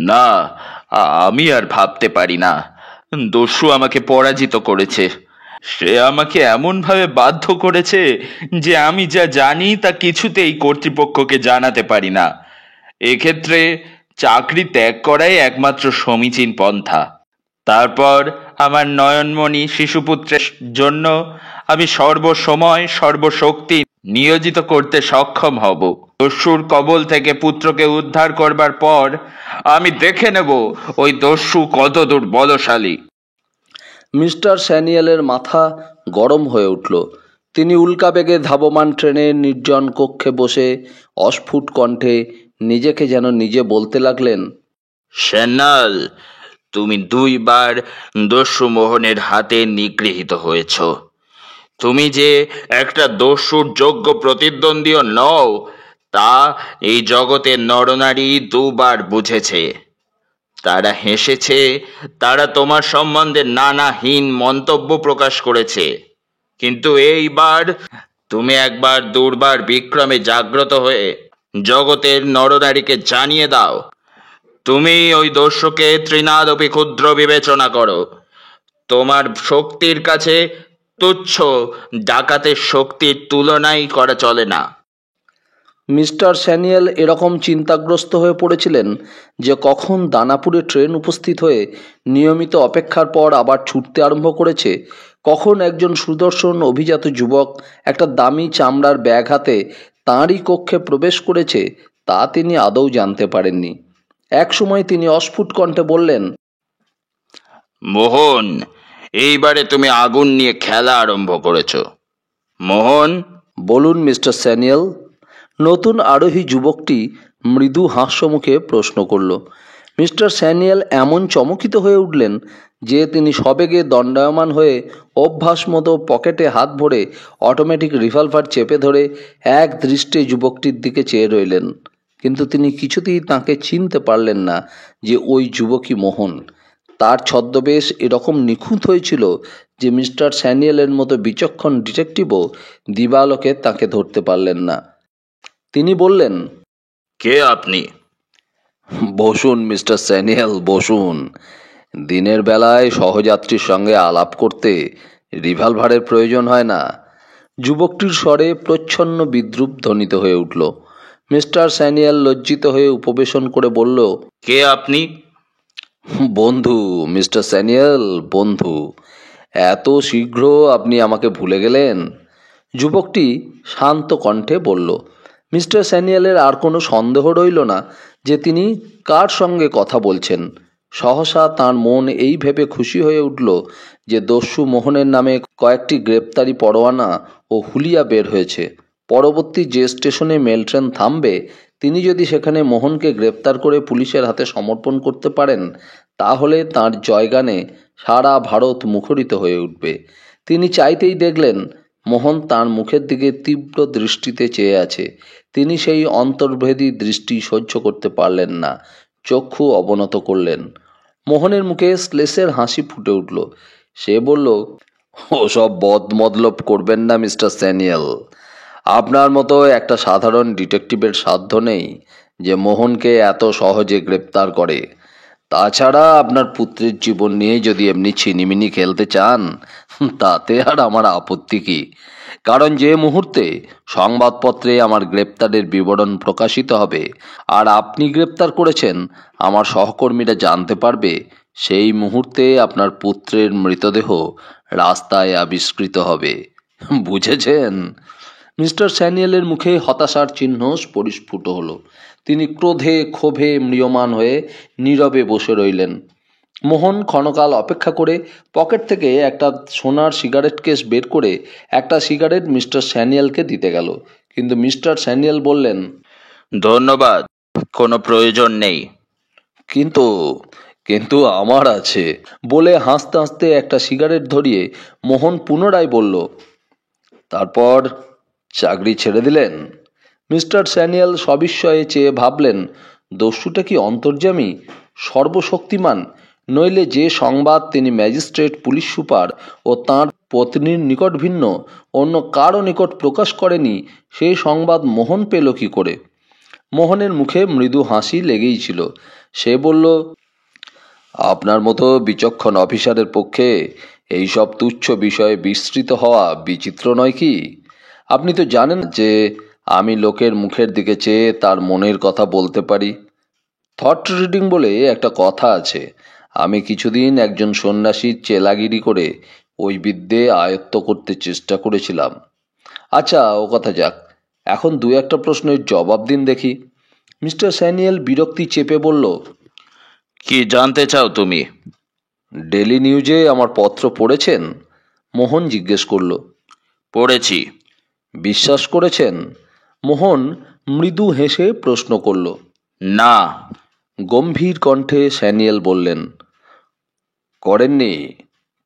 না, আমি আর ভাবতে পারি না। দস্যু আমাকে পরাজিত করেছে। সে আমাকে এমনভাবে বাধ্য করেছে যে আমি যা জানি তা কিছুতেই কর্তৃপক্ষকে জানাতে পারি না। এক্ষেত্রে চাকরি ত্যাগ করাই একমাত্র সমীচীন পন্থা। তারপর আমার নয়নমণি শিশুপুত্রের জন্য আমি সর্বসময় সর্বশক্তি নিয়োজিত করতে সক্ষম হব। দস্যুর কবল থেকে পুত্রকে উদ্ধার করবার পর আমি দেখে নেব ওই দস্যু কতদূর বলশালী। মিস্টার স্যানিয়েলের মাথা গরম হয়ে উঠল। তিনি উল্কাবেগে ধাবমান ট্রেনের নির্জন কক্ষে বসে অস্ফুট কণ্ঠে নিজেকে যেন নিজে বলতে লাগলেন, স্যান্যাল, তুমি 2 বার দস্যু মোহনের হাতে নিগৃহীত হয়েছ। তুমি যে একটা দস্যুর যোগ্য প্রতিদ্বন্দ্বীও নও তা এই জগতের নরনারী 2 বার বুঝেছে। তারা হেসেছে, তারা তোমার সম্বন্ধে নানাহীন মন্তব্য প্রকাশ করেছে, কিন্তু এইবার তুমি একবার দুর্বার বিক্রমে জাগ্রত হয়ে জগতের নরনারীকে জানিয়ে দাও, তুমি ওই দস্যুকে তৃণাদপি ক্ষুদ্র বিবেচনা করো। তোমার শক্তির কাছে তুচ্ছ ডাকাতের শক্তির তুলনাই করা চলে না। মিস্টার স্যানিয়েল এরকম চিন্তাগ্রস্ত হয়ে পড়েছিলেন যে কখন দানাপুরে ট্রেন উপস্থিত হয়ে নিয়মিত অপেক্ষার পর আবার ছুটতে আরম্ভ করেছে, কখন একজন সুদর্শন অভিজাত যুবক একটা দামি চামড়ার ব্যাগ হাতে তাঁরই কক্ষে প্রবেশ করেছে, তা তিনি আদৌ জানতে পারেননি। একসময় তিনি অস্ফুট কণ্ঠে বললেন, মোহন, এইবারে তুমি আগুন নিয়ে খেলা আরম্ভ করেছ। মোহন, বলুন মিস্টার স্যানিয়েল। নতুন আরোহী যুবকটি মৃদু হাস্যমুখে প্রশ্ন করল। মিস্টার স্যানিয়েল এমন চমকিত হয়ে উঠলেন যে তিনি সবেগে দণ্ডায়মান হয়ে অভ্যাস মতো পকেটে হাত ভরে অটোমেটিক রিভলভার চেপে ধরে এক দৃষ্টে যুবকটির দিকে চেয়ে রইলেন। কিন্তু তিনি কিছুতেই তাকে চিনতে পারলেন না যে ওই যুবকই মোহন। তার ছদ্মবেশ এরকম নিখুঁত হয়েছিল যে মিস্টার স্যানিয়েলের মতো বিচক্ষণ ডিটেকটিভও দিবালোকে তাকে ধরতে পারলেন না। তিনি বললেন, কে আপনি? বসুন মিস্টার স্যানিয়েল, বসুন। দিনের বেলায় সহযাত্রীর সঙ্গে আলাপ করতে রিভলভারের প্রয়োজন হয় না। যুবকটির স্বরে প্রচ্ছন্ন বিদ্রুপ ধ্বনিত হয়ে উঠল। মিস্টার স্যানিয়েল লজ্জিত হয়ে উপবেশন করে বলল, কে আপনি? বন্ধু মিস্টার স্যানিয়েল, বন্ধু। এত শীঘ্র আপনি আমাকে ভুলে গেলেন? যুবকটি শান্ত কণ্ঠে বলল। মিস্টার স্যানিয়েলের আর কোনো সন্দেহ রইল না যে তিনি কার সঙ্গে কথা বলছেন। সহসা তাঁর মন এই ভেবে খুশি হয়ে উঠল যে দস্যু মোহনের নামে কয়েকটি গ্রেপ্তারি পরোয়ানা ও হুলিয়া বের হয়েছে। পরবর্তী যে স্টেশনে মেল ট্রেন থামবে, তিনি যদি সেখানে মোহনকে গ্রেপ্তার করে পুলিশের হাতে সমর্পণ করতে পারেন, তাহলে তাঁর জয়গানে সারা ভারত মুখরিত হয়ে উঠবে। তিনি চাইতেই দেখলেন মোহন তাঁর মুখের দিকে তীব্র দৃষ্টিতে চেয়ে আছে। তিনি সেই অন্তর্ভেদী দৃষ্টি সহ্য করতে পারলেন না, চক্ষু অবনত করলেন। মোহনের মুখে শ্লেষের হাসি ফুটে উঠল। সে বলল, ওসব বদমতলব করবেন না মিস্টার স্যানিয়েল। আপনার মতো একটা সাধারণ ডিটেকটিভের সাধ্য নেই যে মোহনকে এত সহজে গ্রেপ্তার করে। তাছাড়া আপনার পুত্রের জীবন নিয়ে যদি এমনি ছিনিমিনি খেলতে চান, তাতে আর আমার আপত্তি কি? কারণ যে মুহূর্তে সংবাদপত্রে আমার গ্রেপ্তারের বিবরণ প্রকাশিত হবে আর আপনি গ্রেপ্তার করেছেন আমার সহকর্মীরা জানতে পারবে, সেই মুহূর্তে আপনার পুত্রের মৃতদেহ রাস্তায় আবিষ্কৃত হবে। বুঝেছেন? মিস্টার স্যানিয়েলের মুখে হতাশার চিহ্ন পরিস্ফুট হলো। তিনি ক্রোধে ক্ষোভে ম্রিয়মান হয়ে নীরবে বসে রইলেন। মোহন ক্ষণকাল অপেক্ষা করে পকেট থেকে একটা সোনার সিগারেট কেস বের করে একটা সিগারেট মিস্টার স্যানিয়েলকে দিতে গেল। কিন্তু মিস্টার স্যানিয়েল বললেন, ধন্যবাদ, কোনো প্রয়োজন নেই। কিন্তু কিন্তু আমার আছে, বলে হাসতে হাসতে একটা সিগারেট ধরিয়ে মোহন পুনরায় বলল, তারপর চাকরি ছেড়ে দিলেন? মিস্টার স্যানিয়েল সবিস্ময়ে চেয়ে ভাবলেন, দস্যুটা কি অন্তর্যামী, সর্বশক্তিমান, নইলে যে সংবাদ তিনি ম্যাজিস্ট্রেট, পুলিশ সুপার ও তাঁর পত্নীর নিকট ভিন্ন অন্য কারও নিকট প্রকাশ করেনি, সেই সংবাদ মোহন পেল কি করে? মোহনের মুখে মৃদু হাসি লেগেই ছিল। সে বলল, আপনার মতো বিচক্ষণ অফিসারের পক্ষে এইসব তুচ্ছ বিষয়ে বিস্তৃত হওয়া বিচিত্র নয় কি? আপনি তো জানেন যে আমি লোকের মুখের দিকে চেয়ে তার মনের কথা বলতে পারি। থট রিডিং বলে একটা কথা আছে। আমি কিছুদিন একজন সন্ন্যাসীর চেলাগিরি করে ওই বিদ্যে আয়ত্ত করতে চেষ্টা করেছিলাম। আচ্ছা, ও কথা যাক, এখন 2-1 প্রশ্নের জবাব দিন দেখি। মিস্টার স্যানিয়েল বিরক্তি চেপে বলল, কি জানতে চাও তুমি? ডেলি নিউজে আমার পত্র পড়েছেন? মোহন জিজ্ঞেস করল। পড়েছি। বিশ্বাস করেছেন? মোহন মৃদু হেসে প্রশ্ন করল। না। গম্ভীর কণ্ঠে স্যানিয়েল বললেন। করেননি?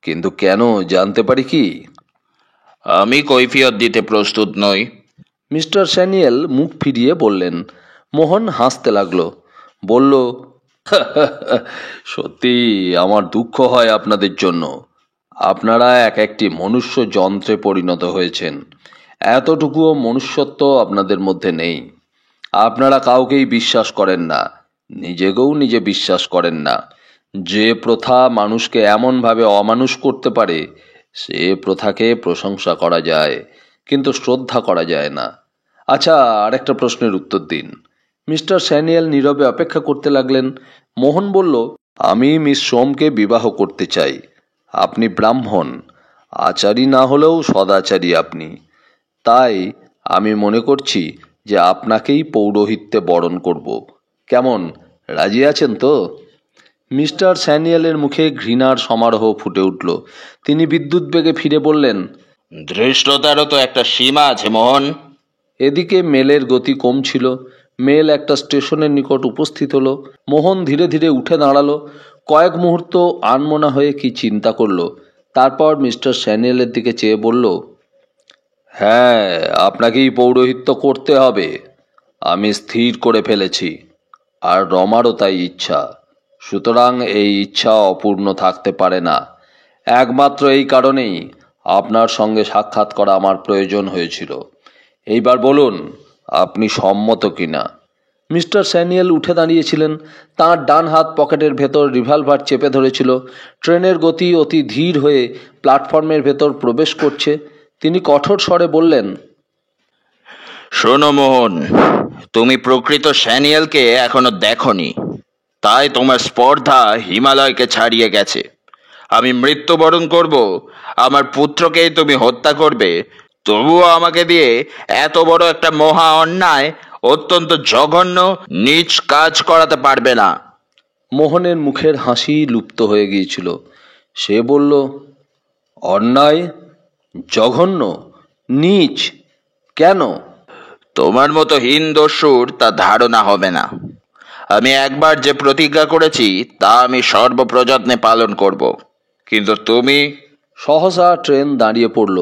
কিন্তু কেন জানতে পারি কি? আমি কৈফিয়ত দিতে প্রস্তুত নই। মিস্টার স্যানিয়েল মুখ ফিরিয়ে বললেন। মোহন হাসতে লাগলো, বলল, সত্যি আমার দুঃখ হয় আপনাদের জন্য। আপনারা এক একটি মনুষ্য যন্ত্রে পরিণত হয়েছেন। এতটুকুও মনুষ্যত্ব আপনাদের মধ্যে নেই। আপনারা কাউকেই বিশ্বাস করেন না, নিজেকেও নিজে বিশ্বাস করেন না। যে প্রথা মানুষকে এমনভাবে অমানুষ করতে পারে সে প্রথাকে প্রশংসা করা যায়, কিন্তু শ্রদ্ধা করা যায় না। আচ্ছা, আরেকটা প্রশ্নের উত্তর দিন। মিস্টার স্যানিয়েল নীরবে অপেক্ষা করতে লাগলেন। মোহন বলল, আমি মিস সোমকে বিবাহ করতে চাই। আপনি ব্রাহ্মণ, আচারী না হলেও সদাচারী আপনি। তাই আমি মনে করছি যে আপনাকেই পৌরোহিত্যে বরণ করব। কেমন, রাজি আছেন তো? মিস্টার স্যানিয়েলের মুখে ঘৃণার সমারোহ ফুটে উঠল। তিনি বিদ্যুৎ বেগে ফিরে বললেন, ধৃষ্টতারও তো একটা সীমা আছে মোহন। এদিকে মেলের গতি কম ছিল। মেল একটা স্টেশনের নিকট উপস্থিত হলো। মোহন ধীরে ধীরে উঠে দাঁড়ালো। কয়েক মুহূর্ত আনমনা হয়ে কি চিন্তা করলো। তারপর মিস্টার স্যানিয়েলের দিকে চেয়ে বলল, হ্যাঁ, আপনাকেই পৌরোহিত্য করতে হবে। আমি স্থির করে ফেলেছি, আর রমারও তাই ইচ্ছা। সুতরাং এই ইচ্ছা অপূর্ণ থাকতে পারে না। একমাত্র এই কারণেই আপনার সঙ্গে সাক্ষাৎ করা আমার প্রয়োজন হয়েছিল। এইবার বলুন, আপনি সম্মত কিনা? মিস্টার স্যানিয়েল উঠে দাঁড়িয়েছিলেন। তাঁর ডান হাত পকেটের ভেতর রিভলভার চেপে ধরেছিল। ট্রেনের গতি অতি ধীর হয়ে প্ল্যাটফর্মের ভেতর প্রবেশ করছে। তিনি কঠোর স্বরে বললেন, শোনো মোহন, তুমি প্রকৃত স্যানিয়েলকে এখনো দেখনি, তাই তোমার স্পর্ধা হিমালয়কে ছাড়িয়ে গেছে। আমি মৃত্যুবরণ করব, আমার পুত্রকেই তুমি হত্যা করবে, তবুও আমাকে দিয়ে এত বড় একটা মহা অন্যায়, অত্যন্ত জঘন্য নীচ কাজ করাতে পারবে না। মোহনের মুখের হাসি লুপ্ত হয়ে গিয়েছিল। সে বলল, অন্যায়, জঘন্য, নীচ? কেন? তোমার মতো হীন দস্যুর তা ধারণা হবে না। আমি একবার যে প্রতিজ্ঞা করেছি তা আমি সর্বপ্রযত্নে পালন করব, কিন্তু তুমি। সহসা ট্রেন দাঁড়িয়ে পড়ল।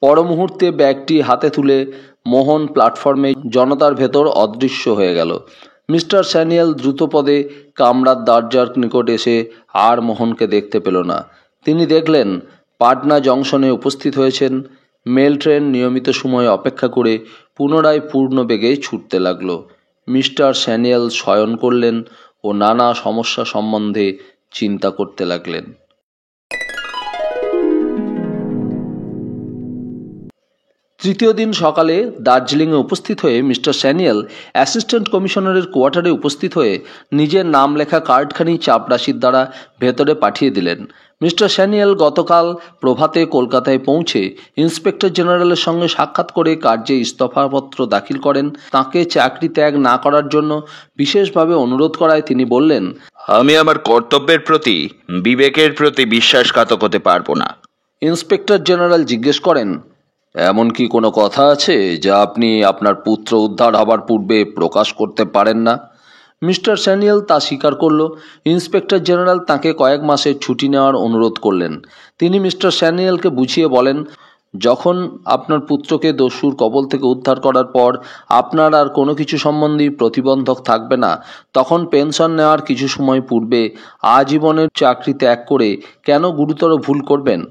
পর মুহূর্তে ব্যাগটি হাতে তুলে মোহন প্ল্যাটফর্মে জনতার ভেতর অদৃশ্য হয়ে গেল। মিস্টার স্যানিয়েল দ্রুতপদে কামরার দরজার নিকট এসে আর মোহনকে দেখতে পেল না। তিনি দেখলেন পাটনা জংশনে উপস্থিত হয়েছেন। মেল ট্রেন নিয়মিত সময়ে অপেক্ষা করে পুনরায় পূর্ণ বেগে ছুটতে লাগলো। মিস্টার স্যানিয়েল শয়ন করলেন ও নানা সমস্যা সম্বন্ধে চিন্তা করতে লাগলেন। তৃতীয় দিন সকালে দার্জিলিংয়ে উপস্থিত হয়ে মিস্টার স্যানিয়েল অ্যাসিস্ট্যান্ট কমিশনারের কোয়ার্টারে উপস্থিত হয়ে নিজের নাম লেখা কার্ডখানি চাপরাশির দ্বারা ভেতরে পাঠিয়ে দিলেন। মিস্টার স্যানিয়েল গতকাল প্রভাতে কলকাতায় পৌঁছে ইন্সপেক্টর জেনারেলের সঙ্গে সাক্ষাৎ করে কার্যে ইস্তফাপত্র দাখিল করেন। তাঁকে চাকরি ত্যাগ না করার জন্য বিশেষভাবে অনুরোধ করায় তিনি বললেন, আমি আমার কর্তব্যের প্রতি, বিবেকের প্রতি বিশ্বাসঘাতক হতে পারবো না। ইন্সপেক্টর জেনারেল জিজ্ঞেস করেন, এমন কি কোনো কথা আছে যা আপনি আপনার পুত্র উদ্ধার হবার পূর্বে প্রকাশ করতে পারেন না? মিস্টার স্যানিয়েল তা স্বীকার করল। ইন্সপেক্টর জেনারেল তাঁকে কয়েক মাসের ছুটি নেওয়ার অনুরোধ করলেন। তিনি মিস্টার স্যানিয়েলকে বুঝিয়ে বলেন, যখন আপনার পুত্রকে দস্যুর কবল থেকে উদ্ধার করার পর আপনার আর কোনো কিছু সম্বন্ধেই প্রতিবন্ধক থাকবে না, তখন পেনশন নেওয়ার কিছু সময় পূর্বে আজীবনের চাকরি ত্যাগ করে কেন গুরুতর ভুল করবেন?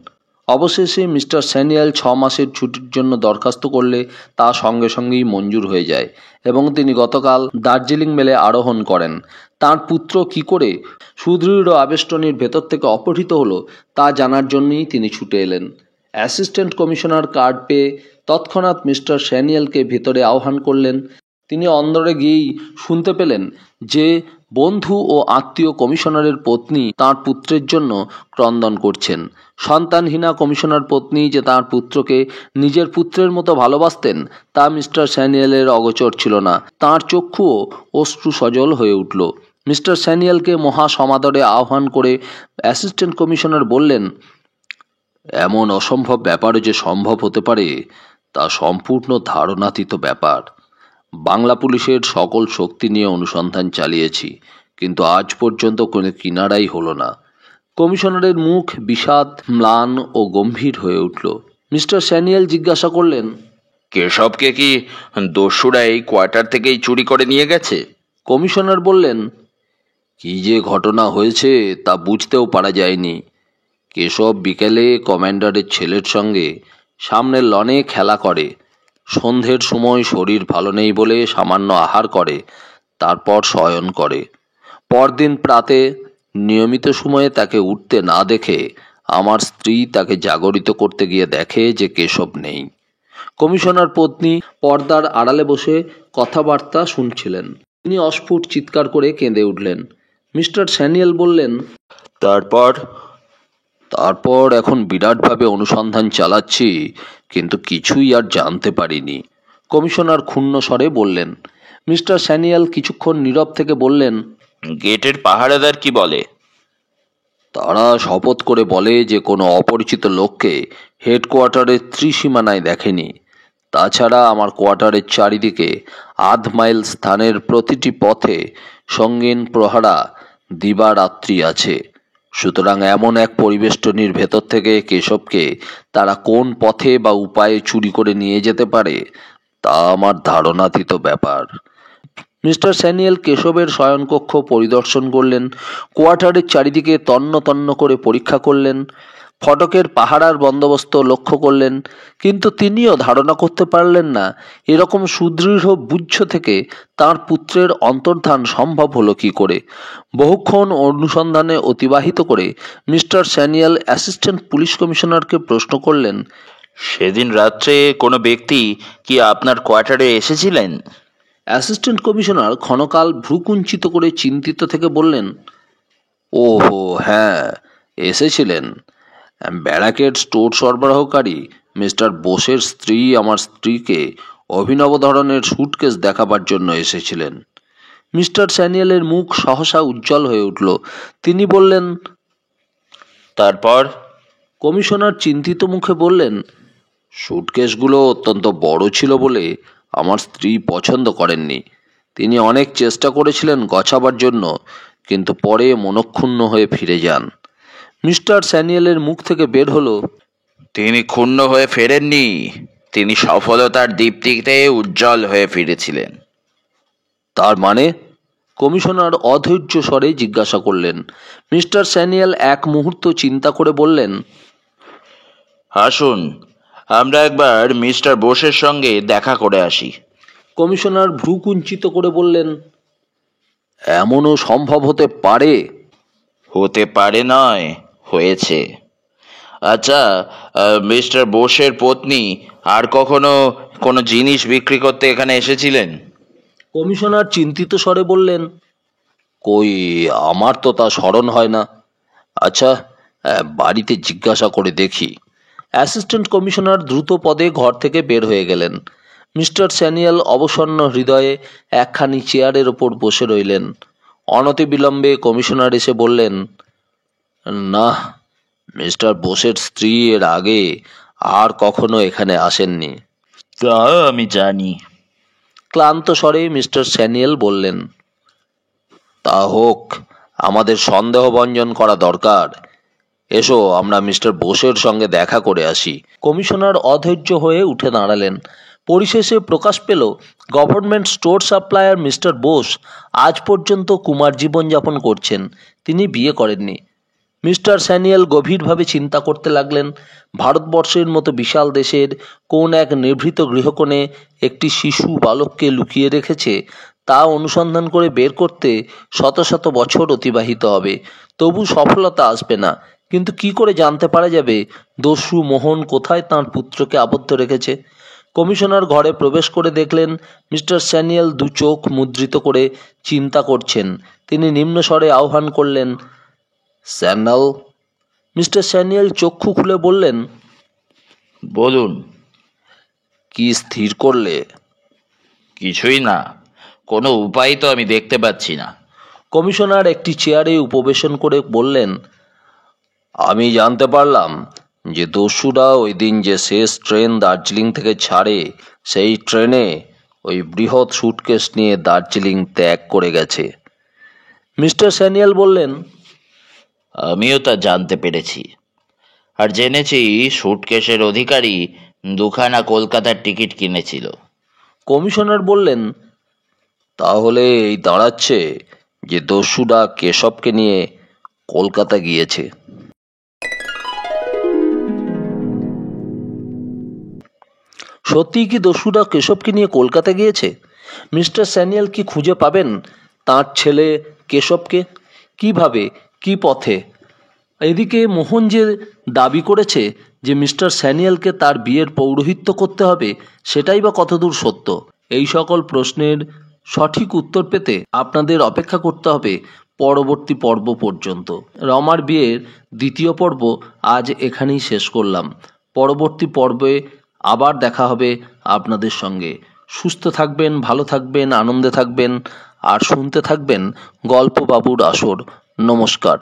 অবশেষে মিস্টার স্যানিয়েল 6 মাসের ছুটির জন্য দরখাস্ত করলে তা সঙ্গে সঙ্গেই মঞ্জুর হয়ে যায় এবং তিনি গতকাল দার্জিলিং মেলে আরোহণ করেন। তাঁর পুত্র কি করে সুদৃঢ় আবেষ্টনীর ভেতর থেকে অপহৃত হলো তা জানার জন্যই তিনি ছুটে এলেন। অ্যাসিস্ট্যান্ট কমিশনার কার্ড পেয়ে তৎক্ষণাৎ মিস্টার স্যানিয়েলকে ভেতরে আহ্বান করলেন। তিনি অন্দরে গিয়েই শুনতে পেলেন যে বন্ধু ও আত্মীয় কমিশনারের পত্নী তাঁর পুত্রের জন্য ক্রন্দন করছেন। সন্তানহীনা কমিশনার পত্নী যে তাঁর পুত্রকে নিজের পুত্রের মতো ভালোবাসতেন তা মিস্টার স্যানিয়েলের অগোচর ছিল না। তাঁর চক্ষুও অশ্রু সজল হয়ে উঠল। মিস্টার স্যানিয়েলকে মহা সমাদরে আহ্বান করে অ্যাসিস্ট্যান্ট কমিশনার বললেন, এমন অসম্ভব ব্যাপারও যে সম্ভব হতে পারে তা সম্পূর্ণ ধারণাতীত ব্যাপার। বাংলা পুলিশের সকল শক্তি নিয়ে অনুসন্ধান চালিয়েছি, কিন্তু আজ পর্যন্ত কোনো কিনারাই হলো না। কমিশনারের মুখ বিষাদ, ম্লান ও গম্ভীর হয়ে উঠল। মিস্টার স্যানিয়েল জিজ্ঞাসা করলেন, কেশবকে কি দস্যুরা এই কোয়ার্টার থেকেই চুরি করে নিয়ে গেছে? কমিশনার বললেন, কি যে ঘটনা হয়েছে তা বুঝতেও পারা যায়নি। কেশব বিকেলে কমান্ডারের ছেলের সঙ্গে সামনের লনে খেলা করে। সন্ধ্যের সময় শরীর ভালো নেই বলে সামান্য আহার করে, তারপর শয়ন করে। পরদিন প্রাতে নিয়মিত সময়ে তাকে উঠতে না দেখে আমার স্ত্রী তাকে জাগরিত করতে গিয়ে দেখে যে কেশব নেই। কমিশনার পত্নী পর্দার আড়ালে বসে কথাবার্তা শুনছিলেন। তিনি অস্ফুট চিৎকার করে কেঁদে উঠলেন। মিস্টার স্যানিয়েল বললেন, তারপর এখন বিরাটভাবে অনুসন্ধান চালাচ্ছি, কিন্তু কিছুই আর জানতে পারিনি। কমিশনার ক্ষুণ্ণ স্বরে বললেন। মিস্টার স্যানিয়েল কিছুক্ষণ নীরব থেকে বললেন, গেটের পাহারাদার কি বলে? তারা শপথ করে বলে যে কোনো অপরিচিত লোককে হেডকোয়ার্টারের ত্রিসীমানায় দেখেনি। তাছাড়া আমার কোয়ার্টারের চারিদিকে আধ মাইল স্থানের প্রতিটি পথে সঙ্গীন প্রহরা দিবারাত্রি আছে। সুতরাং এমন এক পরিবেষ্টনীর ভেতর থেকে কেশবকে তারা কোন পথে বা উপায়ে চুরি করে নিয়ে যেতে পারে তা আমার ধারণাতীত ব্যাপার। মিস্টার স্যানিয়েল কেশবের শয়নকক্ষ পরিদর্শন করলেন, কোয়ার্টারের চারিদিকে তন্ন তন্ন করে পরীক্ষা করলেন, ফটকের পাহারার বন্দোবস্ত লক্ষ্য করলেন, কিন্তু তিনিও ধারণা করতে পারলেন না এরকম সুদৃঢ় বুদ্ধ থেকে তার পুত্রের অন্তর্ধান সম্ভব হলো কি করে। বহুক্ষণ অনুসন্ধানে অতিবাহিত করে মিস্টার স্যানিয়েল অ্যাসিস্ট্যান্ট পুলিশ কমিশনারকে প্রশ্ন করলেন, সেদিন রাত্রে কোনো ব্যক্তি কি আপনার কোয়ার্টারে এসেছিলেন? অ্যাসিস্ট্যান্ট কমিশনার ক্ষণকাল ভ্রুকুঞ্চিত করে চিন্তিত থেকে বললেন, ওহো হ্যাঁ, এসেছিলেন। ব্যারাকের স্টোর সরবরাহকারী মিস্টার বোসের স্ত্রী আমার স্ত্রীকে অভিনব ধরনের সুটকেস দেখাবার জন্য এসেছিলেন। মিস্টার স্যানিয়েলের মুখ সহসা উজ্জ্বল হয়ে উঠল। তিনি বললেন, তারপর? কমিশনার চিন্তিত মুখে বললেন, সুটকেসগুলো অত্যন্ত বড় ছিল বলে আমার স্ত্রী পছন্দ করেননি। তিনি অনেক চেষ্টা করেছিলেন গছাবার জন্য, কিন্তু পরে মনক্ষুণ্ণ হয়ে ফিরে যান। মিস্টার স্যানিয়েলের মুখ থেকে বের হলো, তিনি ক্ষুণ্ণ হয়ে ফেরেননি, তিনি সফলতার দীপ্তিতে উজ্জ্বল হয়ে ফিরেছিলেন। তার মানে? কমিশনার অধৈর্য স্বরে জিজ্ঞাসা করলেন। মিস্টার স্যানিয়েল এক মুহূর্ত চিন্তা করে বললেন, আসুন আমরা একবার মিস্টার বোসের সঙ্গে দেখা করে আসি। কমিশনার ভ্রু কুঞ্চিত করে বললেন, এমনও সম্ভব হতে পারে? হতে পারে নয়, হয়েছে। আচ্ছা, মিস্টার বোসের পত্নী আর কখনো কোনো জিনিস বিক্রি করতে এখানে এসেছিলেন? কমিশনার চিন্তিত স্বরে বললেন, কই, আমার তো তা স্মরণ হয় না। আচ্ছা, বাড়িতে জিজ্ঞাসা করে দেখি। অ্যাসিস্ট্যান্ট কমিশনার দ্রুত পদে ঘর থেকে বের হয়ে গেলেন। মিস্টার স্যানিয়েল অবসন্ন হৃদয়ে একখানি চেয়ারের ওপর বসে রইলেন। অনতিবিলম্বে কমিশনার এসে বললেন, না, মিস্টার বোসের স্ত্রী এর আগে আর কখনো এখানে আসেননি। তা আমি জানি। ক্লান্ত স্বরে মিস্টার স্যানিয়েল বললেন, তা হোক, আমাদের সন্দেহভঞ্জন করা দরকার। এসো আমরা মিস্টার বোসের সঙ্গে দেখা করে আসি। কমিশনার অধৈর্য হয়ে উঠে দাঁড়ালেন। পরিশেষে প্রকাশ পেল government store supplier mister Bose আজ পর্যন্ত কুমার জীবনযাপন করছেন। তিনি বিয়ে করেননি। মিস্টার স্যানিয়েল গভীরভাবে চিন্তা করতে লাগলেন। ভারতবর্ষের মতো বিশাল দেশের কোন এক নিভৃত গৃহকোণে একটি শিশু বালককে লুকিয়ে রেখেছে তা অনুসন্ধান করে বের করতে শত শত বছর অতিবাহিত হবে, তবু সফলতা আসবে না। কিন্তু কি করে জানতে পারা যাবে দস্যু মোহন কোথায় তাঁর পুত্রকে আবদ্ধ রেখেছে? কমিশনার ঘরে প্রবেশ করে দেখলেন মিস্টার স্যানিয়েল দু চোখ মুদ্রিত করে চিন্তা করছেন। তিনি নিম্নস্বরে আহ্বান করলেন, স্যান্যাল। মিস্টার স্যানিয়েল চক্ষু খুলে বললেন, বলুন। কি স্থির করলে? কিছুই না, কোনো উপায় তো আমি দেখতে পাচ্ছি না। কমিশনার একটি চেয়ারে উপবেশন করে বললেন, আমি জানতে পারলাম যে দস্যুরা ওই দিন যে শেষ ট্রেন দার্জিলিং থেকে ছাড়ে সেই ট্রেনে ওই বৃহৎ সুটকেস নিয়ে দার্জিলিং ত্যাগ করে গেছে। মিস্টার স্যানিয়াল বললেন, আমিও তা জানতে পেরেছি, আর জেনেছি সুটকেসের অধিকারী দুখানা কলকাতার টিকিট কিনেছিল। কমিশনার বললেন, তাহলে এই দাঁড়াচ্ছে যে দস্যুরা কেশবকে নিয়ে কলকাতা গিয়েছে। সত্যিই কি দস্যুরা কেশবকে নিয়ে কলকাতা গিয়েছে? মিস্টার স্যানিয়াল কি খুঁজে পাবেন তাঁর ছেলে কেশবকে? কিভাবে, কি পথে? এদিকে মোহন যে দাবি করেছে যে মিস্টার স্যানিয়ালকে তার বিয়ের পৌরোহিত্য করতে হবে, সেটাই বা কতদূর সত্য? এই সকল প্রশ্নের সঠিক উত্তর পেতে আপনাদের অপেক্ষা করতে হবে পরবর্তী পর্ব পর্যন্ত। রমার বিয়ের দ্বিতীয় পর্ব আজ এখানেই শেষ করলাম। পরবর্তী পর্বে আবার দেখা হবে আপনাদের সঙ্গে। সুস্থ থাকবেন, ভালো থাকবেন, আনন্দে থাকবেন আর শুনতে থাকবেন গল্প বাবুর আসর। নমস্কার।